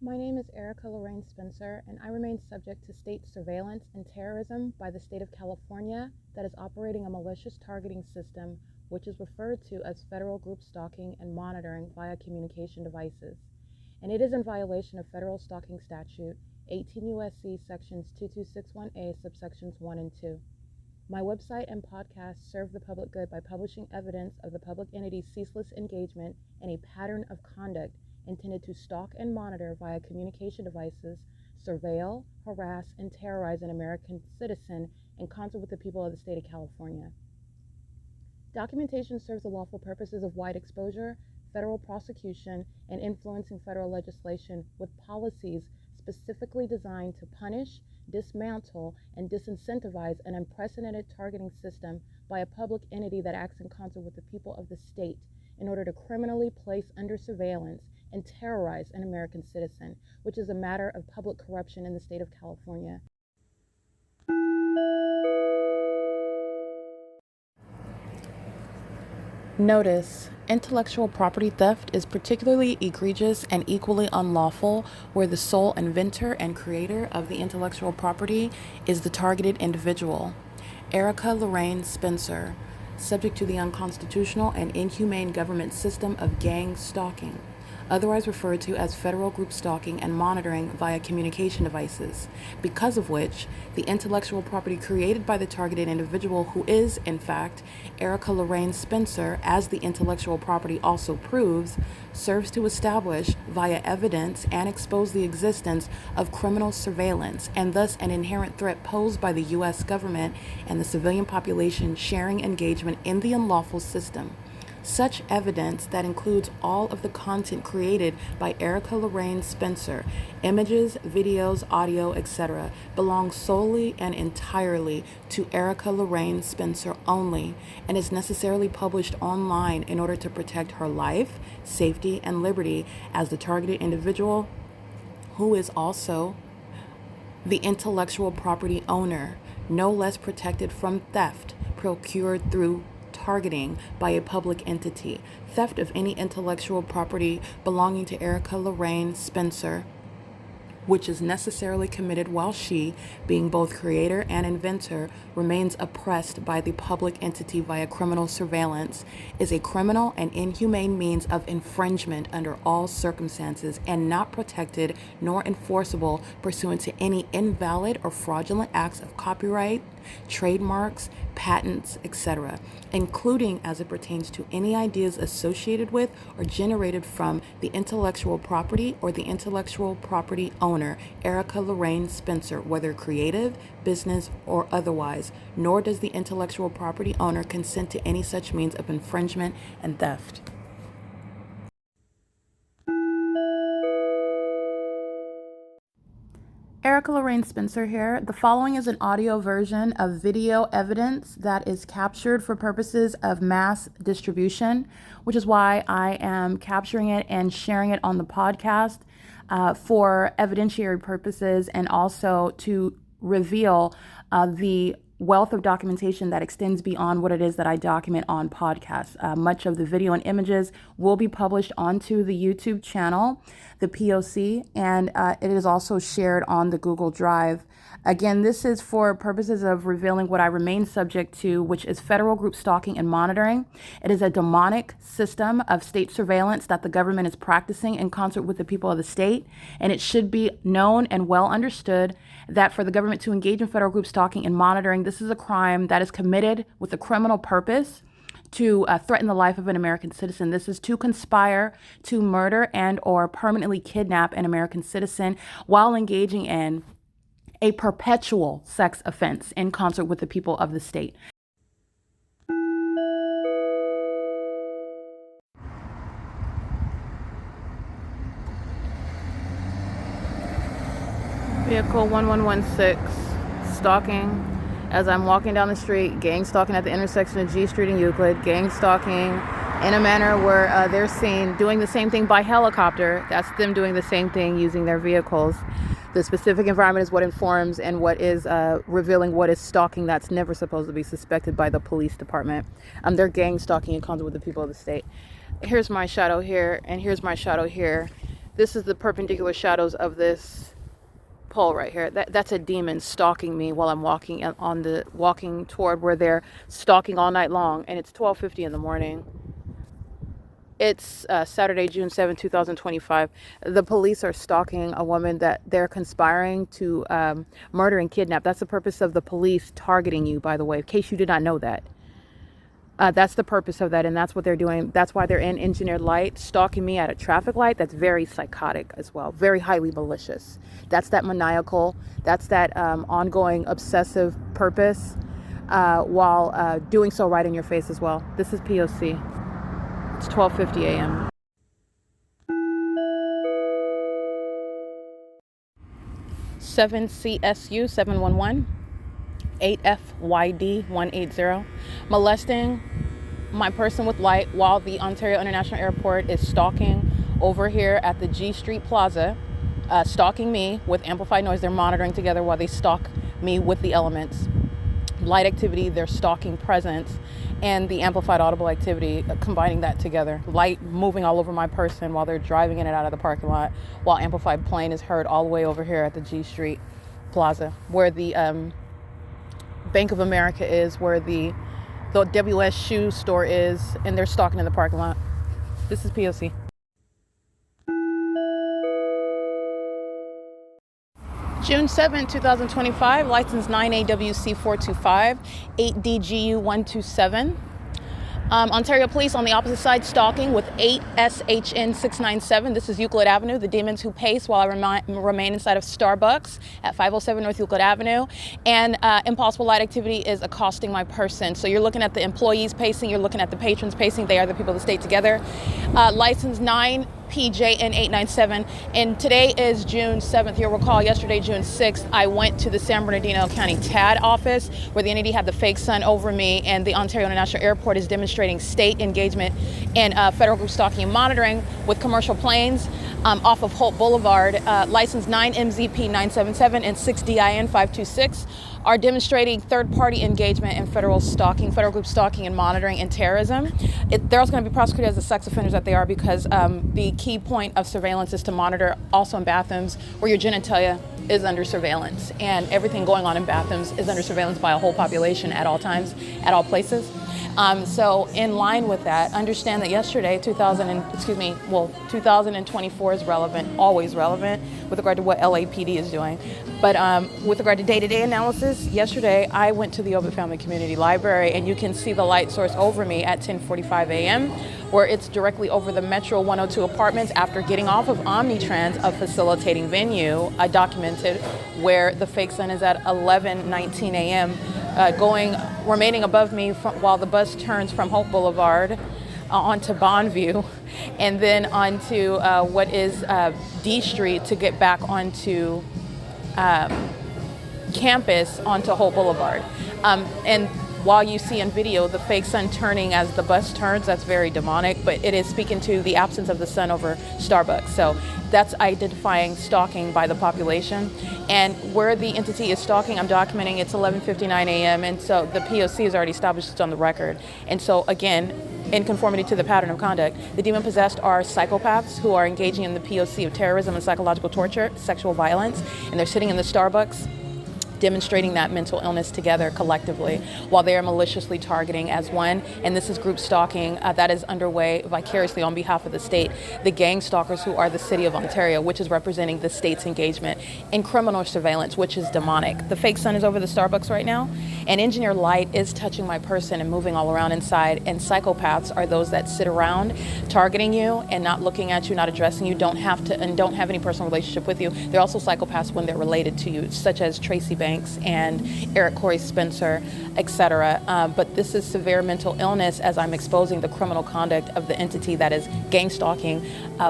My name is Erica Lorraine Spencer, and I remain subject to state surveillance and terrorism by the state of California that is operating a malicious targeting system which is referred to as federal group stalking and monitoring via communication devices. And it is in violation of federal stalking statute 18 U.S.C. sections 2261A subsections 1 and 2. My website and podcast serve the public good by publishing evidence of the public entity's ceaseless engagement in a pattern of conduct intended to stalk and monitor via communication devices, surveil, harass, and terrorize an American citizen in concert with the people of the state of California. Documentation serves the lawful purposes of wide exposure, federal prosecution, and influencing federal legislation with policies specifically designed to punish, dismantle, and disincentivize an unprecedented targeting system by a public entity that acts in concert with the people of the state in order to criminally place under surveillance and terrorize an American citizen, which is a matter of public corruption in the state of California. Notice: intellectual property theft is particularly egregious and equally unlawful where the sole inventor and creator of the intellectual property is the targeted individual. Erica Lorraine Spencer, subject to the unconstitutional and inhumane government system of gang stalking, otherwise referred to as federal group stalking and monitoring via communication devices, because of which the intellectual property created by the targeted individual, who is, in fact, Erica Lorraine Spencer, as the intellectual property also proves, serves to establish via evidence and expose the existence of criminal surveillance and thus an inherent threat posed by the U.S. government and the civilian population sharing engagement in the unlawful system. Such evidence, that includes all of the content created by Erica Lorraine Spencer, images, videos, audio, etc., belongs solely and entirely to Erica Lorraine Spencer only and is necessarily published online in order to protect her life, safety, and liberty as the targeted individual, who is also the intellectual property owner, no less protected from theft procured through targeting by a public entity. Theft of any intellectual property belonging to Erica Lorraine Spencer, which is necessarily committed while she, being both creator and inventor, remains oppressed by the public entity via criminal surveillance, is a criminal and inhumane means of infringement under all circumstances and not protected nor enforceable pursuant to any invalid or fraudulent acts of copyright, trademarks, patents, etc., including as it pertains to any ideas associated with or generated from the intellectual property or the intellectual property owner, Erica Lorraine Spencer, whether creative, business, or otherwise, nor does the intellectual property owner consent to any such means of infringement and theft. Erica Lorraine Spencer here. The following is an audio version of video evidence that is captured for purposes of mass distribution, which is why I am capturing it and sharing it on the podcast for evidentiary purposes and also to reveal the wealth of documentation that extends beyond what it is that I document on podcasts. Much of the video and images will be published onto the YouTube channel, the P.O.C, and it is also shared on the Google Drive. Again, this is for purposes of revealing what I remain subject to, which is federal group stalking and monitoring. It is a demonic system of state surveillance that the government is practicing in concert with the people of the state, and it should be known and well understood that for the government to engage in federal group stalking and monitoring, this is a crime that is committed with a criminal purpose to threaten the life of an American citizen. This is to conspire to murder and or permanently kidnap an American citizen while engaging in a perpetual sex offense in concert with the people of the state. Vehicle 1116, stalking as I'm walking down the street, gang stalking at the intersection of G Street and Euclid, gang stalking in a manner where they're seen doing the same thing by helicopter. That's them doing the same thing using their vehicles. The specific environment is what informs and what is revealing what is stalking that's never supposed to be suspected by the police department. They're gang stalking in concert with the people of the state. Here's my shadow here, and here's my shadow here. This is the perpendicular shadows of this pole right here. That's a demon stalking me while I'm walking toward where they're stalking all night long, and it's 12:50 in the morning. It's Saturday, June 7, 2025. The police are stalking a woman that they're conspiring to murder and kidnap. That's the purpose of the police targeting you, by the way, in case you did not know that. That's the purpose of that, and that's what they're doing. That's why they're in engineered light, stalking me at a traffic light. That's very psychotic as well, very highly malicious. That's that maniacal, that's that ongoing obsessive purpose while doing so right in your face as well. This is P.O.C. It's 12:50 a.m. 7 CSU 711 8 FYD 180, molesting my person with light while the Ontario International Airport is stalking over here at the G Street Plaza, stalking me with amplified noise. They're monitoring together while they stalk me with the elements. Light activity, their stalking presence, and the amplified audible activity, combining that together. Light moving all over my person while they're driving in and out of the parking lot, while amplified plane is heard all the way over here at the G Street Plaza, where the Bank of America is, where the W.S. shoe store is, and they're stalking in the parking lot. This is P.O.C. June 7, 2025, license 9AWC 425, 8DGU 127. Ontario Police on the opposite side stalking with 8SHN 697. This is Euclid Avenue. The demons who pace while I remain inside of Starbucks at 507 North Euclid Avenue. And impossible light activity is accosting my person. So you're looking at the employees pacing, you're looking at the patrons pacing. They are the people that stay together. License 9PJN897. And today is June 7th. You'll recall yesterday, June 6th, I went to the San Bernardino County TAD office where the entity had the fake sun over me, and the Ontario International Airport is demonstrating state engagement in federal group stalking and monitoring with commercial planes off of Holt Boulevard. License 9MZP977 and 6DIN526 are demonstrating third-party engagement in federal group stalking and monitoring and terrorism. They're also going to be prosecuted as the sex offenders that they are, because the key point of surveillance is to monitor also in bathrooms where your genitalia is under surveillance, and everything going on in bathrooms is under surveillance by a whole population at all times, at all places. So in line with that, understand that yesterday, 2024 is relevant, always relevant with regard to what LAPD is doing. But with regard to day-to-day analysis, yesterday I went to the Obit Family Community Library, and you can see the light source over me at 10:45 a.m., where it's directly over the Metro 102 apartments after getting off of Omnitrans, a facilitating venue. I documented where the fake sun is at 11:19 a.m., remaining above me while the bus turns from Hope Boulevard onto Bonneview, and then onto what is D Street to get back onto campus onto Hope Boulevard. And while you see in video the fake sun turning as the bus turns, that's very demonic, but it is speaking to the absence of the sun over Starbucks. So that's identifying stalking by the population. And where the entity is stalking, I'm documenting it's 11:59 a.m. And so the P.O.C. is already established, it's on the record. And so again, in conformity to the pattern of conduct, the demon-possessed are psychopaths who are engaging in the P.O.C. of terrorism and psychological torture, sexual violence, and they're sitting in the Starbucks demonstrating that mental illness together collectively while they are maliciously targeting as one. And this is group stalking that is underway vicariously on behalf of the state. The gang stalkers who are the city of Ontario, which is representing the state's engagement in criminal surveillance, which is demonic. The fake sun is over the Starbucks right now, and engineered light is touching my person and moving all around inside. And psychopaths are those that sit around targeting you and not looking at you, not addressing you, don't have any personal relationship with you. They're also psychopaths when they're related to you, such as Tracy Banks and Eric Corey Spencer, etc. But this is severe mental illness, as I'm exposing the criminal conduct of the entity that is gang stalking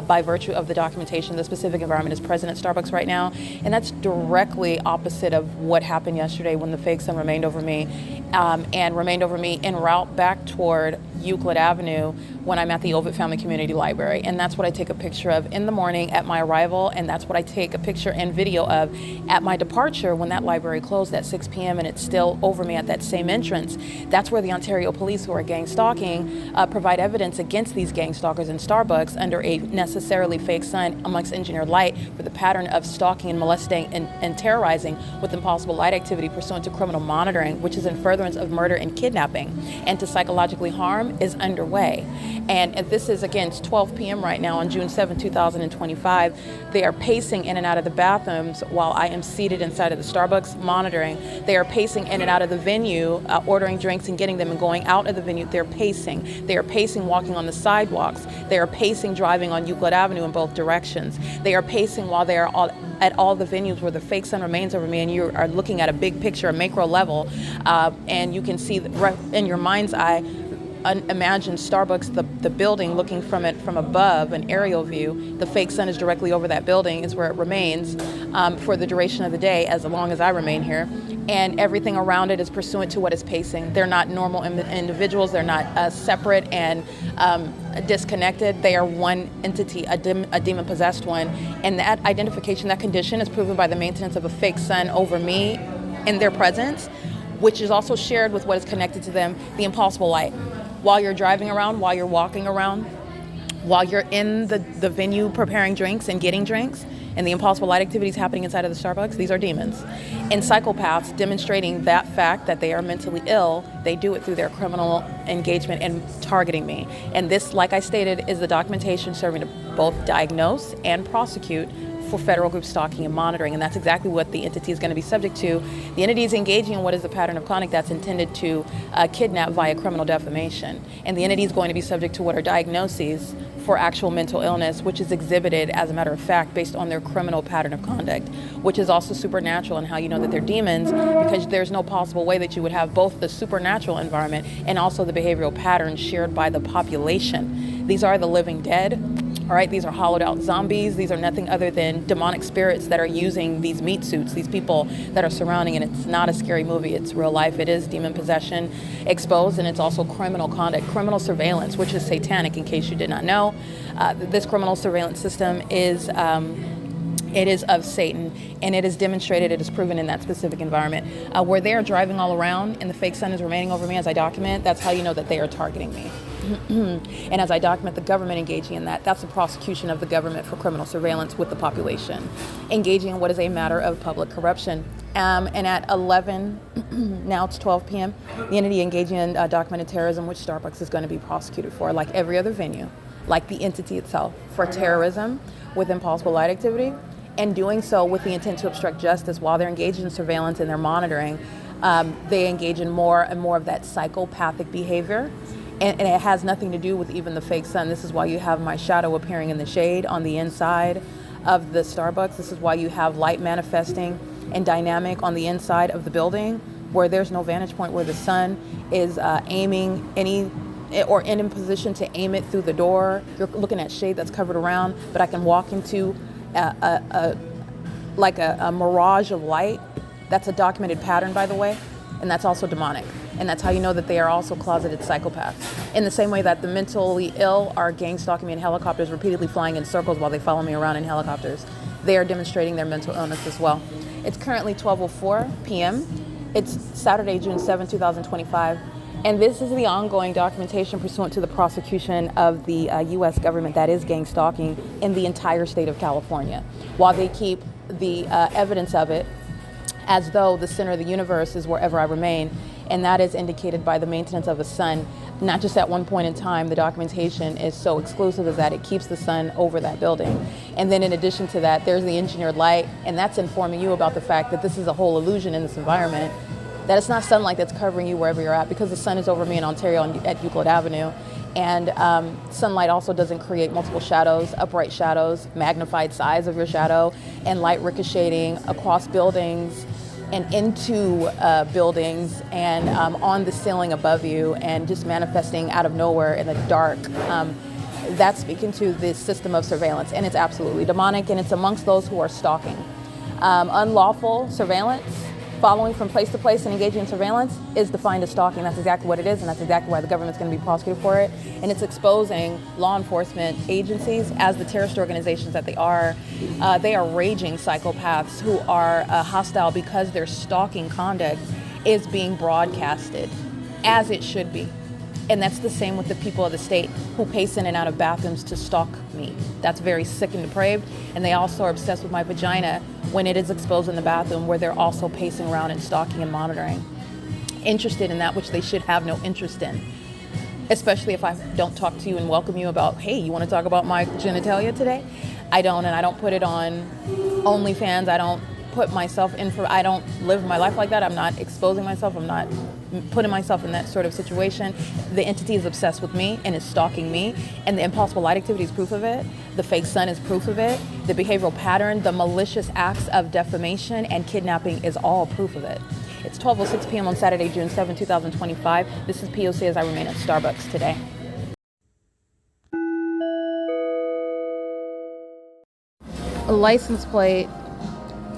by virtue of the documentation. The specific environment is present at Starbucks right now, and that's directly opposite of what happened yesterday when the fake sun remained over me en route back toward Euclid Avenue, when I'm at the Ovid Family Community Library. And that's what I take a picture of in the morning at my arrival, and that's what I take a picture and video of at my departure when that library closed at 6 p.m. and it's still over me at that same entrance. That's where the Ontario police, who are gang stalking, provide evidence against these gang stalkers in Starbucks under a necessarily fake sun amongst engineered light for the pattern of stalking and molesting and terrorizing with impossible light activity pursuant to criminal monitoring, which is in furtherance of murder and kidnapping, and to psychologically harm is underway. And this is, again, it's 12 p.m. right now on June 7, 2025. They are pacing in and out of the bathrooms while I am seated inside of the Starbucks monitoring. They are pacing in and out of the venue, ordering drinks and getting them and going out of the venue. They're pacing. They are pacing walking on the sidewalks. They are pacing driving on Euclid Avenue in both directions. They are pacing while they are at all the venues where the fake sun remains over me, and you are looking at a big picture, a macro level, and you can see in your mind's eye, imagine Starbucks, the building, looking from it from above, an aerial view. The fake sun is directly over that building, is where it remains for the duration of the day, as long as I remain here. And everything around it is pursuant to what is pacing. They're not normal individuals. They're not separate and disconnected. They are one entity, a demon-possessed one. And that identification, that condition, is proven by the maintenance of a fake sun over me in their presence, which is also shared with what is connected to them, the impossible light. While you're driving around, while you're walking around, while you're in the venue preparing drinks and getting drinks, and the impossible light activities happening inside of the Starbucks, these are demons. And psychopaths, demonstrating that fact that they are mentally ill, they do it through their criminal engagement and targeting me. And this, like I stated, is the documentation serving to both diagnose and prosecute for federal group stalking and monitoring, and that's exactly what the entity is going to be subject to. The entity is engaging in what is the pattern of conduct that's intended to kidnap via criminal defamation, and the entity is going to be subject to what are diagnoses for actual mental illness, which is exhibited, as a matter of fact, based on their criminal pattern of conduct, which is also supernatural. And how you know that they're demons, because there's no possible way that you would have both the supernatural environment and also the behavioral patterns shared by the population. These are the living dead. All right, these are hollowed out zombies. These are nothing other than demonic spirits that are using these meat suits, these people that are surrounding, and it's not a scary movie, it's real life. It is demon possession exposed, and it's also criminal conduct, criminal surveillance, which is satanic, in case you did not know. This criminal surveillance system is it is of Satan, and it is demonstrated, it is proven in that specific environment. Where they are driving all around and the fake sun is remaining over me as I document, that's how you know that they are targeting me. And as I document the government engaging in that, that's the prosecution of the government for criminal surveillance with the population, engaging in what is a matter of public corruption. And at 11, now it's 12 p.m., the entity engaging in documented terrorism, which Starbucks is going to be prosecuted for, like every other venue, like the entity itself, for terrorism with impossible light activity, and doing so with the intent to obstruct justice. While they're engaged in surveillance and they're monitoring, they engage in more and more of that psychopathic behavior. And it has nothing to do with even the fake sun. This is why you have my shadow appearing in the shade on the inside of the Starbucks. This is why you have light manifesting and dynamic on the inside of the building, where there's no vantage point, where the sun is aiming or in position to aim it through the door. You're looking at shade that's covered around, but I can walk into a mirage of light. That's a documented pattern, by the way, and that's also demonic. And that's how you know that they are also closeted psychopaths. In the same way that the mentally ill are gang stalking me in helicopters, repeatedly flying in circles while they follow me around in helicopters, they are demonstrating their mental illness as well. It's currently 12:04 p.m. It's Saturday, June 7, 2025. And this is the ongoing documentation pursuant to the prosecution of the U.S. government that is gang stalking in the entire state of California, while they keep the evidence of it as though the center of the universe is wherever I remain. And that is indicated by the maintenance of a sun, not just at one point in time. The documentation is so exclusive as that it keeps the sun over that building. And then in addition to that, there's the engineered light, and that's informing you about the fact that this is a whole illusion in this environment, that it's not sunlight that's covering you wherever you're at, because the sun is over me in Ontario at Euclid Avenue. And sunlight also doesn't create multiple shadows, upright shadows, magnified size of your shadow, and light ricocheting across buildings and into buildings and on the ceiling above you, and just manifesting out of nowhere in the dark. That's speaking to this system of surveillance, and it's absolutely demonic, and it's amongst those who are stalking. Unlawful surveillance following from place to place and engaging in surveillance is defined as stalking. That's exactly what it is, and that's exactly why the government's going to be prosecuted for it. And it's exposing law enforcement agencies as the terrorist organizations that they are. They are raging psychopaths who are hostile because their stalking conduct is being broadcasted, as it should be. And that's the same with the people of the state who pace in and out of bathrooms to stalk me. That's very sick and depraved. And they also are obsessed with my vagina when it is exposed in the bathroom, where they're also pacing around and stalking and monitoring. Interested in that which they should have no interest in. Especially if I don't talk to you and welcome you about, hey, you want to talk about my genitalia today? I don't, and I don't put it on OnlyFans. I don't put myself in for, I don't live my life like that. I'm not exposing myself. I'm not putting myself in that sort of situation. The entity is obsessed with me and is stalking me, and the impossible light activity is proof of it. The fake sun is proof of it. The behavioral pattern, the malicious acts of defamation and kidnapping is all proof of it. It's 12:06 p.m. on Saturday, June 7, 2025. This is P.O.C. as I remain at Starbucks today. A license plate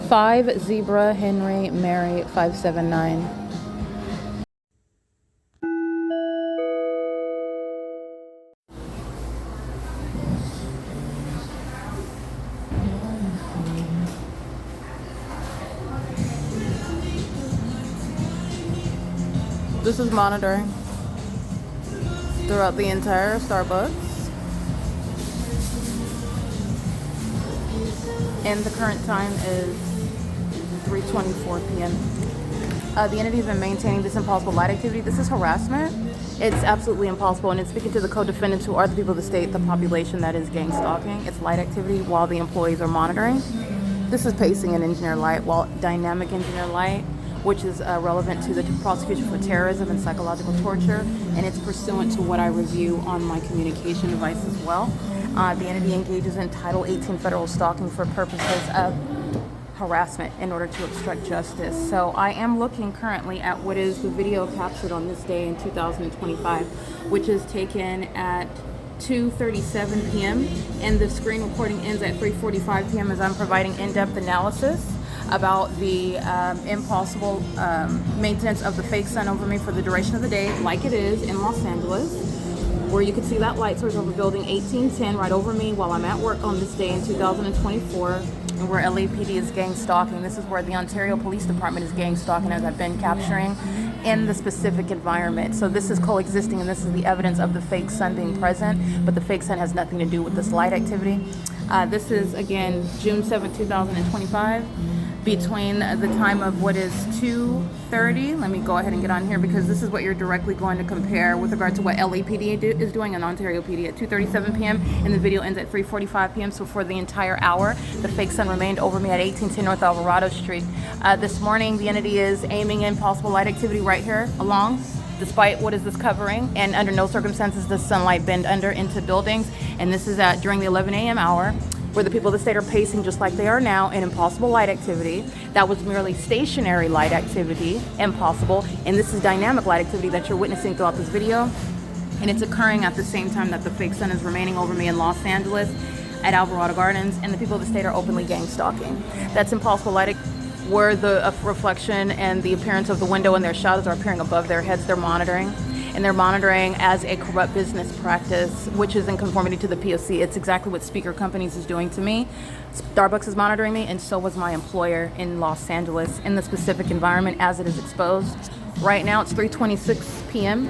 5 Zebra Henry Mary 579. This is monitoring throughout the entire Starbucks. And the current time is 3:24 p.m. The entity has been maintaining this impossible light activity. This is harassment. It's absolutely impossible, and it's speaking to the co-defendants who are the people of the state, the population that is gang stalking. It's light activity while the employees are monitoring. This is pacing and engineer light, while dynamic engineer light, which is relevant to the prosecution for terrorism and psychological torture, and it's pursuant to what I review on my communication device as well. The entity engages in Title 18 federal stalking for purposes of harassment in order to obstruct justice. So I am looking currently at what is the video captured on this day in 2025, which is taken at 2:37 p.m. and the screen recording ends at 3:45 p.m. as I'm providing in-depth analysis about the impossible maintenance of the fake sun over me for the duration of the day, like it is in Los Angeles, where you can see that light source over building 1810 right over me while I'm at work on this day in 2024, and where LAPD is gang stalking. This is where the Ontario Police Department is gang stalking, as I've been capturing in the specific environment. So this is coexisting, and this is the evidence of the fake sun being present, but the fake sun has nothing to do with this light activity. This is, again, June 7, 2025. Between the time of what is 2:30, let me go ahead and get on here because this is what you're directly going to compare with regard to what LAPD is doing and Ontario PD at 2:37 p.m. and the video ends at 3:45 p.m. So for the entire hour, the fake sun remained over me at 1810 North Alvarado Street. This morning, the entity is aiming in possible light activity right here along, despite what is this covering, and under no circumstances does sunlight bend under into buildings. And this is at during the 11 a.m. hour, where the people of the state are pacing just like they are now in impossible light activity. That was merely stationary light activity, impossible, and this is dynamic light activity that you're witnessing throughout this video, and it's occurring at the same time that the fake sun is remaining over me in Los Angeles at Alvarado Gardens, and the people of the state are openly gang stalking. That's impossible light where the reflection and the appearance of the window and their shadows are appearing above their heads. They're monitoring. And they're monitoring as a corrupt business practice, which is in conformity to the P.O.C. It's exactly what Speaker Companies is doing to me. Starbucks is monitoring me, and so was my employer in Los Angeles in the specific environment as it is exposed. Right now, it's 3:26 p.m.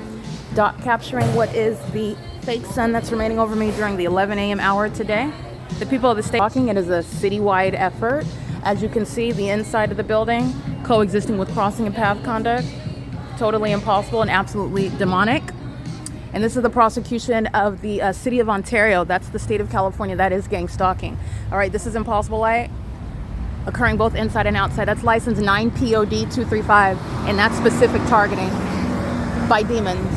Capturing what is the fake sun that's remaining over me during the 11 a.m. hour today. The people of the state talking. It is a citywide effort. As you can see, the inside of the building coexisting with crossing and path conduct. Totally impossible and absolutely demonic. And this is the prosecution of the city of Ontario. That's the state of California. That is gang stalking. All right, this is impossible light occurring both inside and outside. That's license 9 POD 235, and that's specific targeting by demons.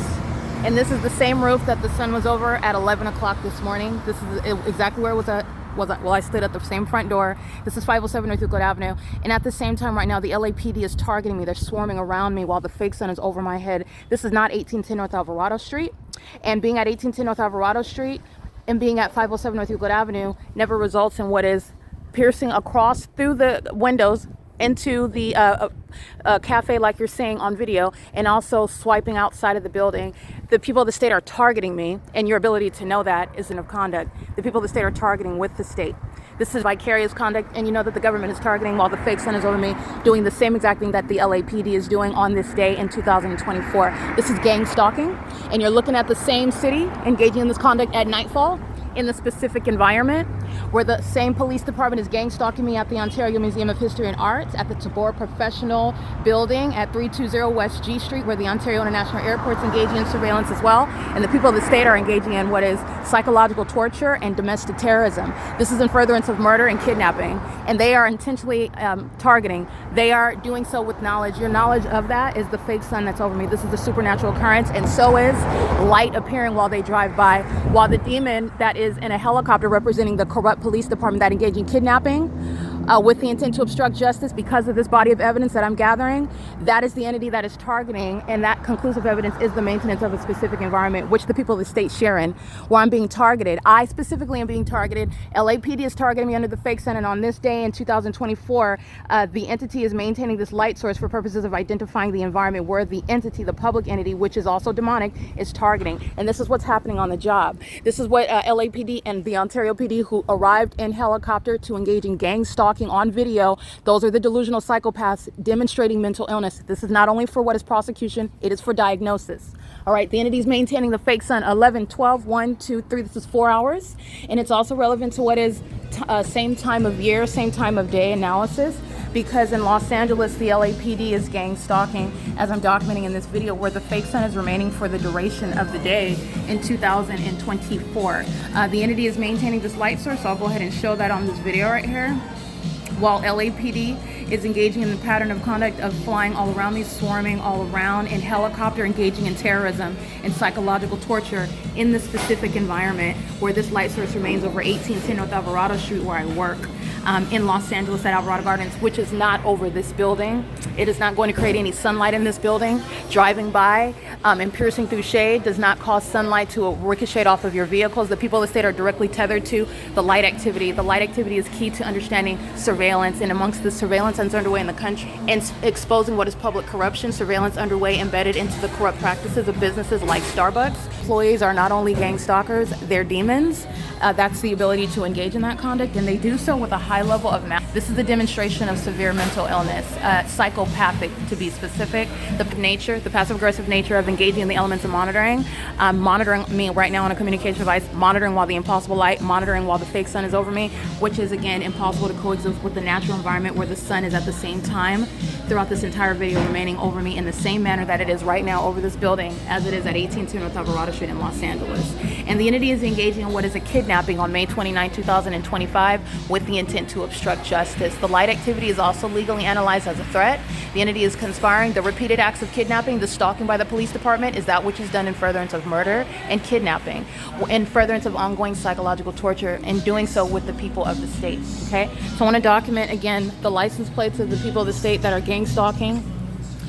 And this is the same roof that the sun was over at 11 o'clock this morning. This is exactly where it was at. Well, I stood at the same front door. This is 507 North Euclid Avenue. And at the same time right now, the LAPD is targeting me. They're swarming around me while the fake sun is over my head. This is not 1810 North Alvarado Street. And being at 1810 North Alvarado Street and being at 507 North Euclid Avenue never results in what is piercing across through the windows into the cafe like you're seeing on video, and also swiping outside of the building. The people of the state are targeting me, and your ability to know that is an of conduct. The people of the state are targeting with the state. This is vicarious conduct, and you know that the government is targeting while the fake sun is over me, doing the same exact thing that the LAPD is doing on this day in 2024. This is gang stalking, and you're looking at the same city engaging in this conduct at nightfall in the specific environment where the same police department is gang stalking me at the Ontario Museum of History and Arts, at the Tabor Professional Building at 320 West G Street, where the Ontario International Airport is engaging in surveillance as well. And the people of the state are engaging in what is psychological torture and domestic terrorism. This is in furtherance of murder and kidnapping, and they are intentionally targeting. They are doing so with knowledge. Your knowledge of that is the fake sun that's over me. This is a supernatural occurrence, and so is light appearing while they drive by, while the demon that is in a helicopter representing the corrupt police department that engage in kidnapping with the intent to obstruct justice because of this body of evidence that I'm gathering. That is the entity that is targeting, and that conclusive evidence is the maintenance of a specific environment, which the people of the state share in, where I'm being targeted. I specifically am being targeted. LAPD is targeting me under the fake sun, and on this day in 2024, the entity is maintaining this light source for purposes of identifying the environment where the entity, the public entity, which is also demonic, is targeting. And this is what's happening on the job. This is what LAPD and the Ontario PD, who arrived in helicopter to engage in gang stalking on video, those are the delusional psychopaths demonstrating mental illness. This is not only for what is prosecution, it is for diagnosis. All right, the entity is maintaining the fake sun 11, 12, 1, 2, 3. This is 4 hours. And it's also relevant to what is same time of year, same time of day analysis, because in Los Angeles, the LAPD is gang stalking, as I'm documenting in this video, where the fake sun is remaining for the duration of the day in 2024. The entity is maintaining this light source, so I'll go ahead and show that on this video right here. While LAPD is engaging in the pattern of conduct of flying all around me, swarming all around in helicopter, engaging in terrorism and psychological torture in the specific environment where this light source remains over 1810 North Alvarado Street, where I work. In Los Angeles at Alvarado Gardens, which is not over this building. It is not going to create any sunlight in this building. Driving by and piercing through shade does not cause sunlight to ricochet off of your vehicles. The people of the state are directly tethered to the light activity. The light activity is key to understanding surveillance, and amongst the surveillance that's underway in the country and exposing what is public corruption, surveillance underway embedded into the corrupt practices of businesses like Starbucks. Employees are not only gang stalkers, they're demons. That's the ability to engage in that conduct, and they do so with a high level of This is a demonstration of severe mental illness, psychopathic to be specific. The passive-aggressive nature of engaging in the elements of monitoring, monitoring me right now on a communication device, monitoring while the impossible light, monitoring while the fake sun is over me, which is, again, impossible to coexist with the natural environment where the sun is at the same time throughout this entire video remaining over me in the same manner that it is right now over this building as it is at 1810 North Alvarado Street in Los Angeles. And the entity is engaging in what is a kidnapping on May 29, 2025 with the intent to obstruct justice. The light activity is also legally analyzed as a threat. The entity is conspiring. The repeated acts of kidnapping, the stalking by the police department, is that which is done in furtherance of murder and kidnapping, in furtherance of ongoing psychological torture, and doing so with the people of the state. Okay, so I want to document again the license plates of the people of the state that are gang stalking.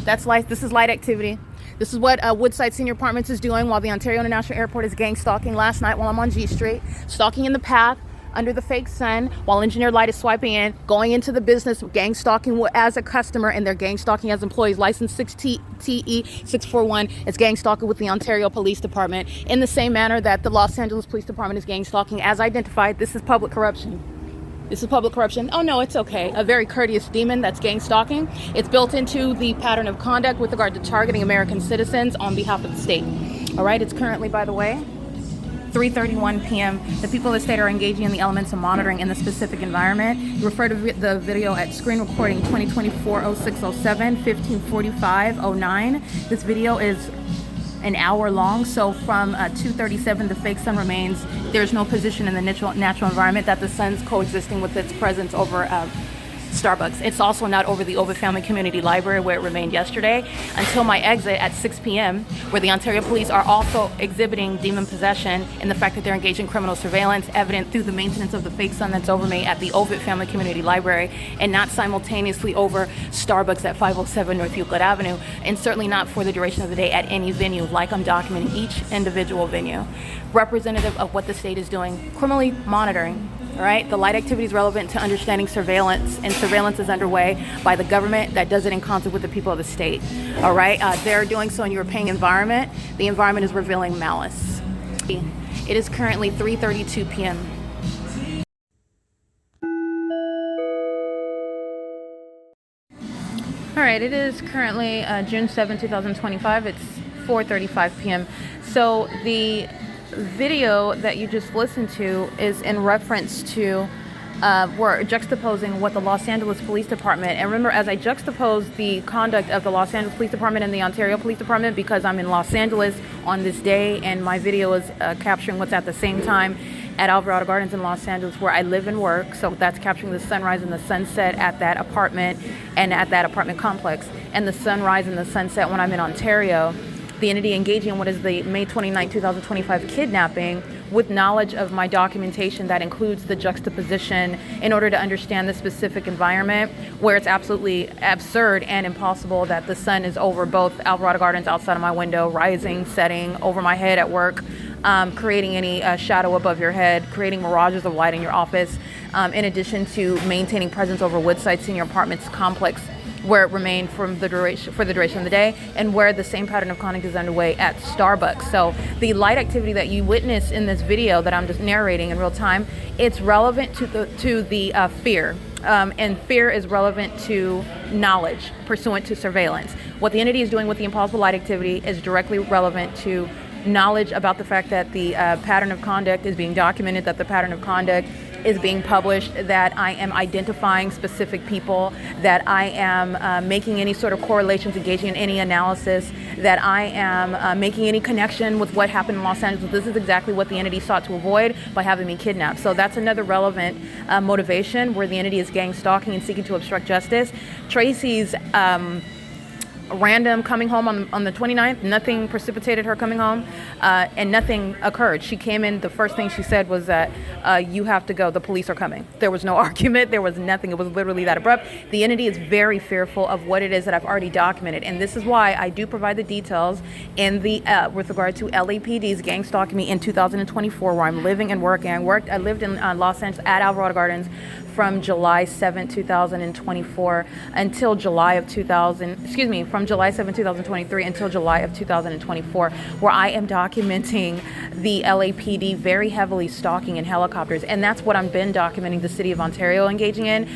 This is light activity. This is what Woodside Senior Apartments is doing while the Ontario International Airport is gang stalking last night while I'm on G Street, stalking in the path under the fake sun while engineered light is swiping in, going into the business, gang stalking as a customer, and they're gang stalking as employees. License 6TE641 is gang stalking with the Ontario Police Department in the same manner that the Los Angeles Police Department is gang stalking. As identified, this is public corruption. This is public corruption. Oh no, it's okay. A very courteous demon that's gang stalking. It's built into the pattern of conduct with regard to targeting American citizens on behalf of the state. All right, it's currently, by the way, 3:31 p.m. The people of the state are engaging in the elements of monitoring in the specific environment. You refer to the video at screen recording 2024-0607, 1545-09. This video is an hour long, so from 2:37 the fake sun remains. There's no position in the natural environment that the sun's coexisting with its presence over Starbucks. It's also not over the Ovid Family Community Library where it remained yesterday until my exit at 6 p.m. where the Ontario Police are also exhibiting demon possession and the fact that they're engaged in criminal surveillance evident through the maintenance of the fake sun that's over me at the Ovid Family Community Library and not simultaneously over Starbucks at 507 North Euclid Avenue, and certainly not for the duration of the day at any venue like I'm documenting each individual venue. Representative of what the state is doing, criminally monitoring All right, the light activity is relevant to understanding surveillance, and surveillance is underway by the government that does it in concert with the people of the state. All right, they're doing so in your paying environment. The environment is revealing malice. It is currently 3:32 p.m. All right, it is currently June 7, 2025. It's 4:35 p.m. So the video that you just listened to is in reference to we're juxtaposing what the Los Angeles Police Department, and remember, as I juxtapose the conduct of the Los Angeles Police Department and the Ontario Police Department, because I'm in Los Angeles on this day and my video is capturing what's at the same time at Alvarado Gardens in Los Angeles, where I live and work. So that's capturing the sunrise and the sunset at that apartment and at that apartment complex, and the sunrise and the sunset when I'm in Ontario. The entity engaging in what is the May 29, 2025 kidnapping with knowledge of my documentation that includes the juxtaposition in order to understand the specific environment, where it's absolutely absurd and impossible that the sun is over both Alvarado Gardens outside of my window, rising, setting, over my head at work, creating any shadow above your head, creating mirages of light in your office, in addition to maintaining presence over Woodside Senior Apartments complex, where it remained for the duration of the day, and where the same pattern of conduct is underway at Starbucks. So the light activity that you witness in this video that I'm just narrating in real time, it's relevant to the fear. And fear is relevant to knowledge pursuant to surveillance. What the entity is doing with the impossible light activity is directly relevant to knowledge about the fact that the pattern of conduct is being documented, that the pattern of conduct is being published, that I am identifying specific people, that I am making any sort of correlations, engaging in any analysis, that I am making any connection with what happened in Los Angeles. This is exactly what the entity sought to avoid by having me kidnapped. So that's another relevant motivation, where the entity is gang stalking and seeking to obstruct justice. Tracy's random coming home on the 29th, nothing precipitated her coming home, and nothing occurred. She came in, the first thing she said was that you have to go, the police are coming. There was no argument, there was nothing. It was literally that abrupt. The entity is very fearful of what it is that I've already documented, and this is why I do provide the details in the with regard to LAPD's gang stalking me in 2024, where I'm living and working. I lived in Los Angeles at Alvarado Gardens from July 7, 2024 until July of 2023 until July of 2024, where I am documenting the LAPD very heavily stalking in helicopters. And that's what I've been documenting the city of Ontario engaging in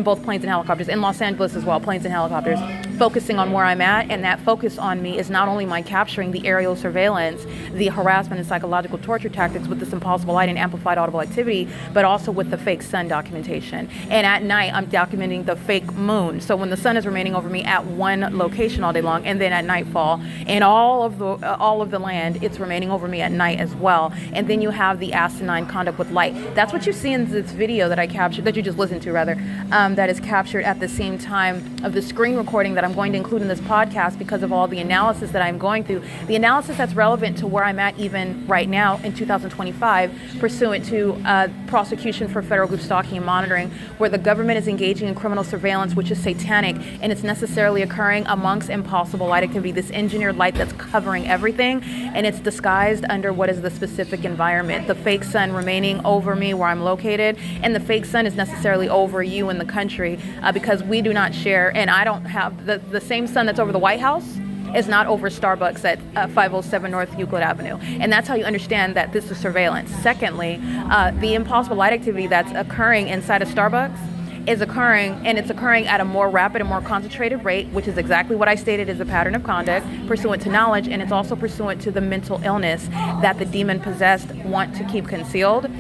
both planes and helicopters, in Los Angeles as well, planes and helicopters, focusing on where I'm at. And that focus on me is not only my capturing the aerial surveillance, the harassment and psychological torture tactics with this impossible light and amplified audible activity, but also with the fake sun documentation. And at night, I'm documenting the fake moon. So when the sun is remaining over me at one location all day long, and then at nightfall, and all of the land, it's remaining over me at night as well. And then you have the asinine conduct with light. That's what you see in this video that I captured, that you just listened to rather, that is captured at the same time of the screen recording that I'm going to include in this podcast, because of all the analysis that I'm going through. The analysis that's relevant to where I'm at even right now in 2025, pursuant to prosecution for federal group stalking and monitoring, where the government is engaging in criminal surveillance, which is satanic, and it's necessarily occurring amongst impossible light activity, this engineered light that's covering everything, and it's disguised under what is the specific environment. The fake sun remaining over me where I'm located, and the fake sun is necessarily over you in the country, because we do not share, and I don't have the same sun that's over the White House is not over Starbucks at 507 North Euclid Avenue. And that's how you understand that this is surveillance. Secondly, the impossible light activity that's occurring inside of Starbucks is occurring, and it's occurring at a more rapid and more concentrated rate, which is exactly what I stated is a pattern of conduct pursuant to knowledge, and it's also pursuant to the mental illness that the demon-possessed want to keep concealed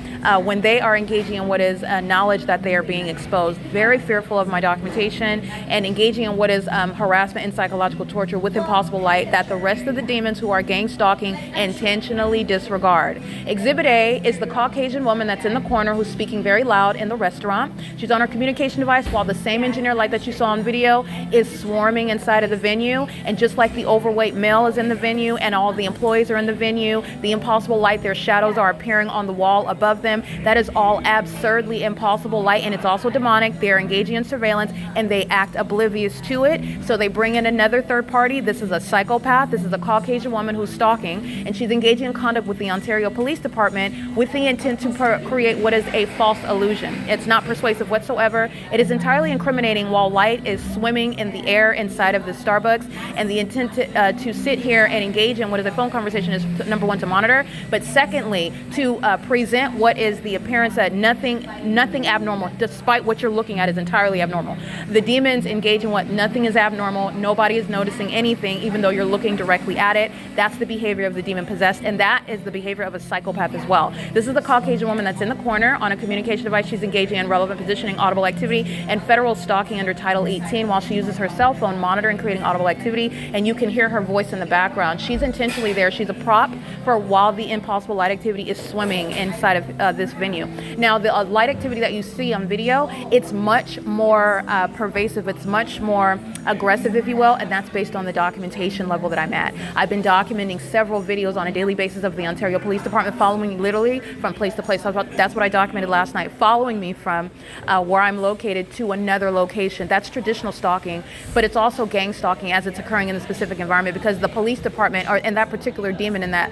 when they are engaging in what is knowledge that they are being exposed. Very fearful of my documentation and engaging in what is harassment and psychological torture with impossible light that the rest of the demons who are gang stalking intentionally disregard. Exhibit A is the Caucasian woman that's in the corner who's speaking very loud in the restaurant. She's on her communication communication device, while the same engineer light that you saw on video is swarming inside of the venue, and just like the overweight male is in the venue and all the employees are in the venue, the impossible light, their shadows are appearing on the wall above them. That is all absurdly impossible light, and it's also demonic. They're engaging in surveillance and they act oblivious to it. So they bring in another third party. This is a psychopath. This is a Caucasian woman who's stalking, and she's engaging in conduct with the Ontario Police Department with the intent to create what is a false illusion. It's not persuasive whatsoever. It is entirely incriminating while light is swimming in the air inside of the Starbucks, and the intent to sit here and engage in what is a phone conversation is, number one, to monitor, but secondly, to present what is the appearance that nothing abnormal, despite what you're looking at, is entirely abnormal. The demons engage in what nothing is abnormal, nobody is noticing anything, even though you're looking directly at it. That's the behavior of the demon possessed, and that is the behavior of a psychopath as well. This is the Caucasian woman that's in the corner on a communication device. She's engaging in relevant positioning, audible activity, and federal stalking under Title 18 while she uses her cell phone, monitoring, creating audible activity, and you can hear her voice in the background. She's intentionally there. She's a prop for while the impossible light activity is swimming inside of this venue. Now, the light activity that you see on video, it's much more pervasive. It's much more aggressive, if you will, and that's based on the documentation level that I'm at. I've been documenting several videos on a daily basis of the Ontario Police Department following me literally from place to place. That's what I documented last night, following me from where I'm located to another location. That's traditional stalking, but it's also gang stalking as it's occurring in the specific environment, because the police department, or in that particular demon in that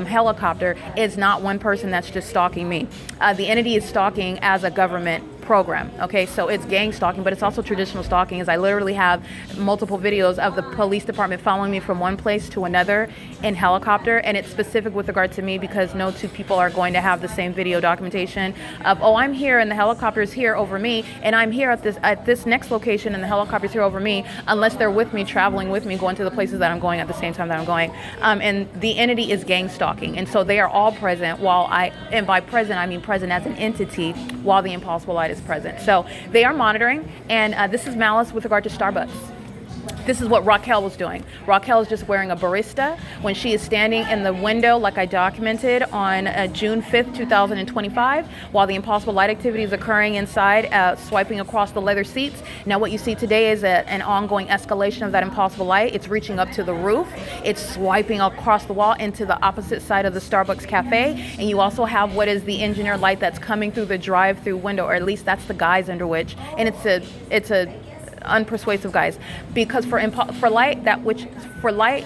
helicopter, is not one person that's just stalking me. The entity is stalking as a government program. Okay, so it's gang stalking, but it's also traditional stalking, as I literally have multiple videos of the police department following me from one place to another in helicopter, and it's specific with regard to me because no two people are going to have the same video documentation of, oh, I'm here and the helicopter's here over me, and I'm here at this next location and the helicopter's here over me, unless they're with me, traveling with me, going to the places that I'm going at the same time that I'm going. And the entity is gang stalking, and so they are all present and by present I mean present as an entity while the impossible light is present. So they are monitoring, and this is malice with regard to Starbucks. This is what Raquel was doing. Raquel is just wearing a barista when she is standing in the window, like I documented on June 5th, 2025, while the impossible light activity is occurring inside, swiping across the leather seats. Now what you see today is an ongoing escalation of that impossible light. It's reaching up to the roof. It's swiping across the wall into the opposite side of the Starbucks cafe. And you also have what is the engineered light that's coming through the drive-through window, or at least that's the guise under which, and it's a unpersuasive guys, because for light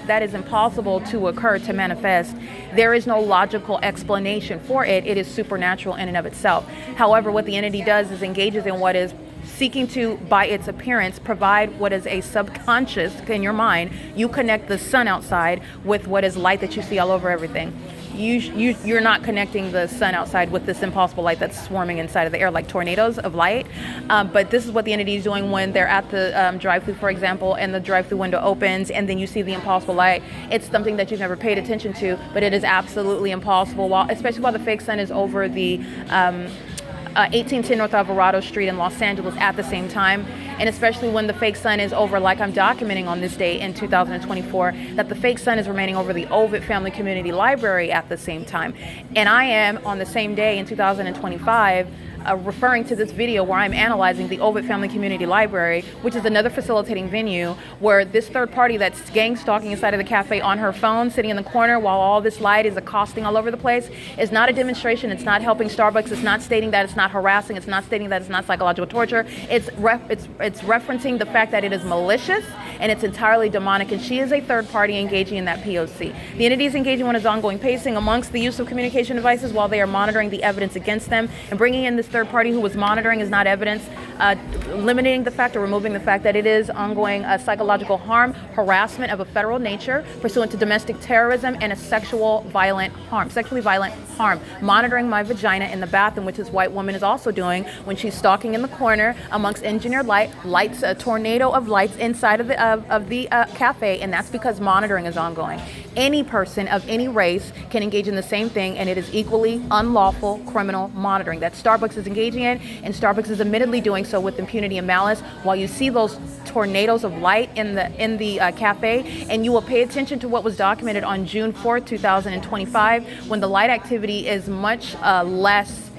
that is impossible to occur, to manifest, there is no logical explanation for it. It is supernatural in and of itself. However, what the entity does is engages in what is seeking to, by its appearance, provide what is a subconscious in your mind. You connect the sun outside with what is light that you see all over everything. You're not connecting the sun outside with this impossible light that's swarming inside of the air like tornadoes of light. But this is what the entity is doing when they're at the drive-through, for example, and the drive-through window opens and then you see the impossible light. It's something that you've never paid attention to, but it is absolutely impossible, especially while the fake sun is over the 1810 North Alvarado Street in Los Angeles at the same time, and especially when the fake sun is over, like I'm documenting on this day in 2024, that the fake sun is remaining over the Ovid Family Community Library at the same time. And I am on the same day in 2025 referring to this video where I'm analyzing the Ovid Family Community Library, which is another facilitating venue where this third party that's gang stalking inside of the cafe on her phone, sitting in the corner while all this light is accosting all over the place, is not a demonstration. It's not helping Starbucks. It's not stating that it's not harassing. It's not stating that it's not psychological torture. It's referencing the fact that it is malicious and it's entirely demonic, and she is a third party engaging in that P.O.C. The entity is engaging in its ongoing pacing amongst the use of communication devices while they are monitoring the evidence against them, and bringing in this third party who was monitoring is not evidence, limiting the fact or removing the fact that it is ongoing psychological harm, harassment of a federal nature pursuant to domestic terrorism, and a sexually violent harm. Monitoring my vagina in the bathroom, which this white woman is also doing when she's stalking in the corner amongst engineered lights, a tornado of lights inside of the cafe, and that's because monitoring is ongoing. Any person of any race can engage in the same thing, and it is equally unlawful criminal monitoring that Starbucks is engaging in, and Starbucks is admittedly doing so with impunity and malice. While you see those tornadoes of light in the cafe, and you will pay attention to what was documented on June 4th, 2025, when the light activity is much less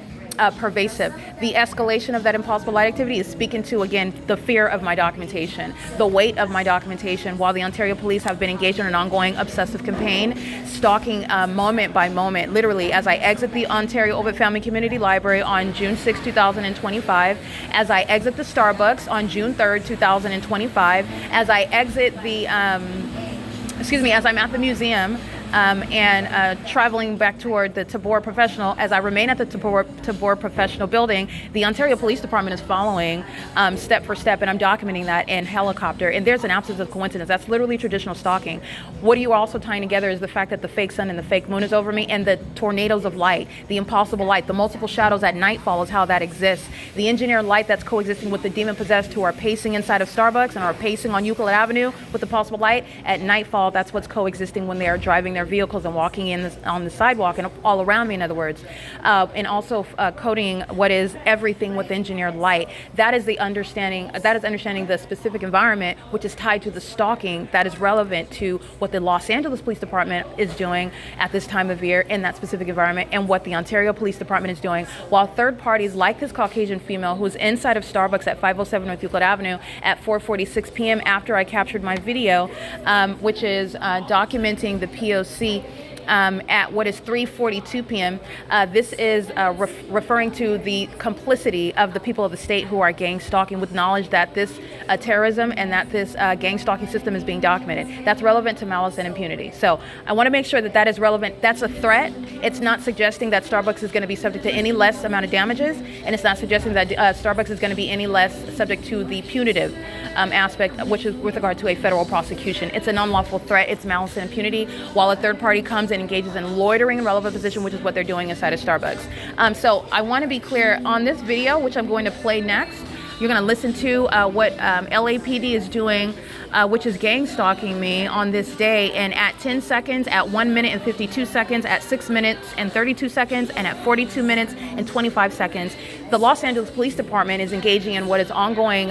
pervasive. The escalation of that impossible light activity is speaking to, again, the fear of my documentation, the weight of my documentation, while the Ontario Police have been engaged in an ongoing obsessive campaign, stalking moment by moment, literally, as I exit the Ontario Ovitt Family Community Library on June 6, 2025, as I exit the Starbucks on June 3rd, 2025, as I exit the, as I'm at the museum, and traveling back toward the Tabor Professional. As I remain at the Tabor Professional building, the Ontario Police Department is following step for step, and I'm documenting that in helicopter. And there's an absence of coincidence. That's literally traditional stalking. What you are also tying together is the fact that the fake sun and the fake moon is over me, and the tornadoes of light, the impossible light, the multiple shadows at nightfall is how that exists. The engineered light that's coexisting with the demon-possessed who are pacing inside of Starbucks and are pacing on Euclid Avenue with the possible light. At nightfall, that's what's coexisting when they are driving their vehicles and walking in on the sidewalk and all around me, in other words, and also coating what is everything with engineered light. That is the understanding. That is understanding the specific environment, which is tied to the stalking that is relevant to what the Los Angeles Police Department is doing at this time of year in that specific environment, and what the Ontario Police Department is doing, while third parties like this Caucasian female who's inside of Starbucks at 507 North Euclid Avenue at 4:46 p.m. after I captured my video, which is documenting the P.O.C. At what is 3:42 p.m. This is referring to the complicity of the people of the state who are gang stalking, with knowledge that this terrorism and that this gang stalking system is being documented. That's relevant to malice and impunity. So I want to make sure that that is relevant. That's a threat. It's not suggesting that Starbucks is going to be subject to any less amount of damages, and it's not suggesting that Starbucks is going to be any less subject to the punitive aspect, which is with regard to a federal prosecution. It's an unlawful threat. It's malice and impunity, while a third party comes and engages in loitering in relevant position, which is what they're doing inside of Starbucks. So I want to be clear on this video, which I'm going to play next. You're going to listen to what LAPD is doing, which is gang stalking me on this day. And at 10 seconds, at 1 minute and 52 seconds, at 6 minutes and 32 seconds, and at 42 minutes and 25 seconds, the Los Angeles Police Department is engaging in what is ongoing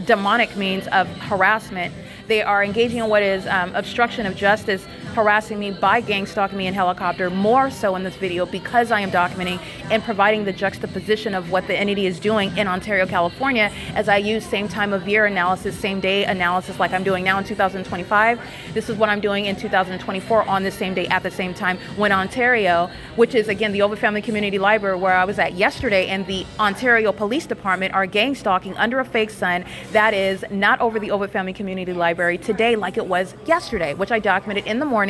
demonic means of harassment. They are engaging in what is obstruction of justice, harassing me by gang stalking me in helicopter, more so in this video because I am documenting and providing the juxtaposition of what the entity is doing in Ontario, California, as I use same time of year analysis, same day analysis like I'm doing now in 2025. This is what I'm doing in 2024 on the same day at the same time, when Ontario, which is again the Ovitt Family Community Library where I was at yesterday, and the Ontario Police Department are gang stalking under a fake sun that is not over the Ovitt Family Community Library today like it was yesterday, which I documented in the morning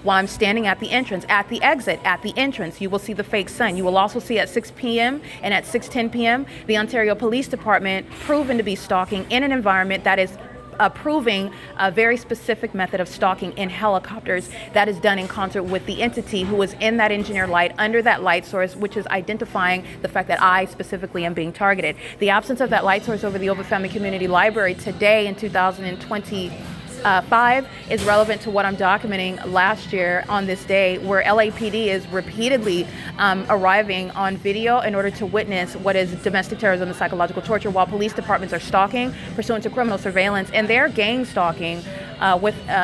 while I'm standing at the entrance, at the exit, at the entrance. You will see the fake sun. You will also see at 6 p.m. and at 6:10 p.m. the Ontario Police Department proven to be stalking in an environment that is approving a very specific method of stalking in helicopters that is done in concert with the entity who is in that engineered light under that light source, which is identifying the fact that I specifically am being targeted. The absence of that light source over the Ovitt Family Community Library today in 2025 is relevant to what I'm documenting last year on this day, where LAPD is repeatedly arriving on video in order to witness what is domestic terrorism and psychological torture, while police departments are stalking pursuant to criminal surveillance, and they're gang stalking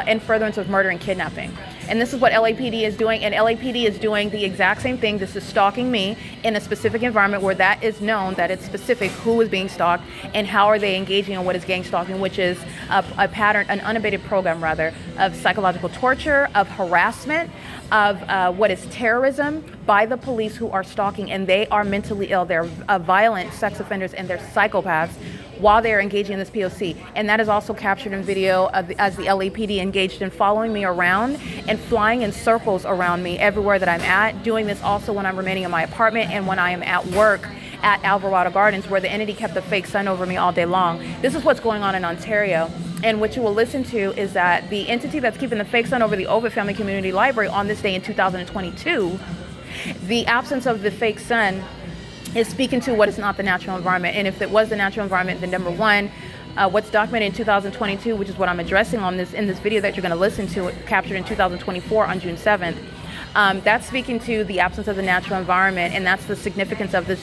in furtherance of murder and kidnapping. And this is what LAPD is doing, and LAPD is doing the exact same thing. This is stalking me in a specific environment where that is known, that it's specific who is being stalked and how are they engaging in what is gang stalking, which is a pattern, an unabated program rather, of psychological torture, of harassment, of what is terrorism by the police who are stalking, and they are mentally ill. They're violent sex offenders and they're psychopaths while they are engaging in this P.O.C. And that is also captured in video as the LAPD engaged in following me around and flying in circles around me everywhere that I'm at, doing this also when I'm remaining in my apartment and when I am at work at Alvarado Gardens, where the entity kept the fake sun over me all day long. This is what's going on in Ontario. And what you will listen to is that the entity that's keeping the fake sun over the Ovitt Family Community Library on this day in 2022, the absence of the fake sun is speaking to what is not the natural environment. And if it was the natural environment, then number one, what's documented in 2022, which is what I'm addressing on this in this video that you're going to listen to, captured in 2024 on June 7th, that's speaking to the absence of the natural environment, and that's the significance of this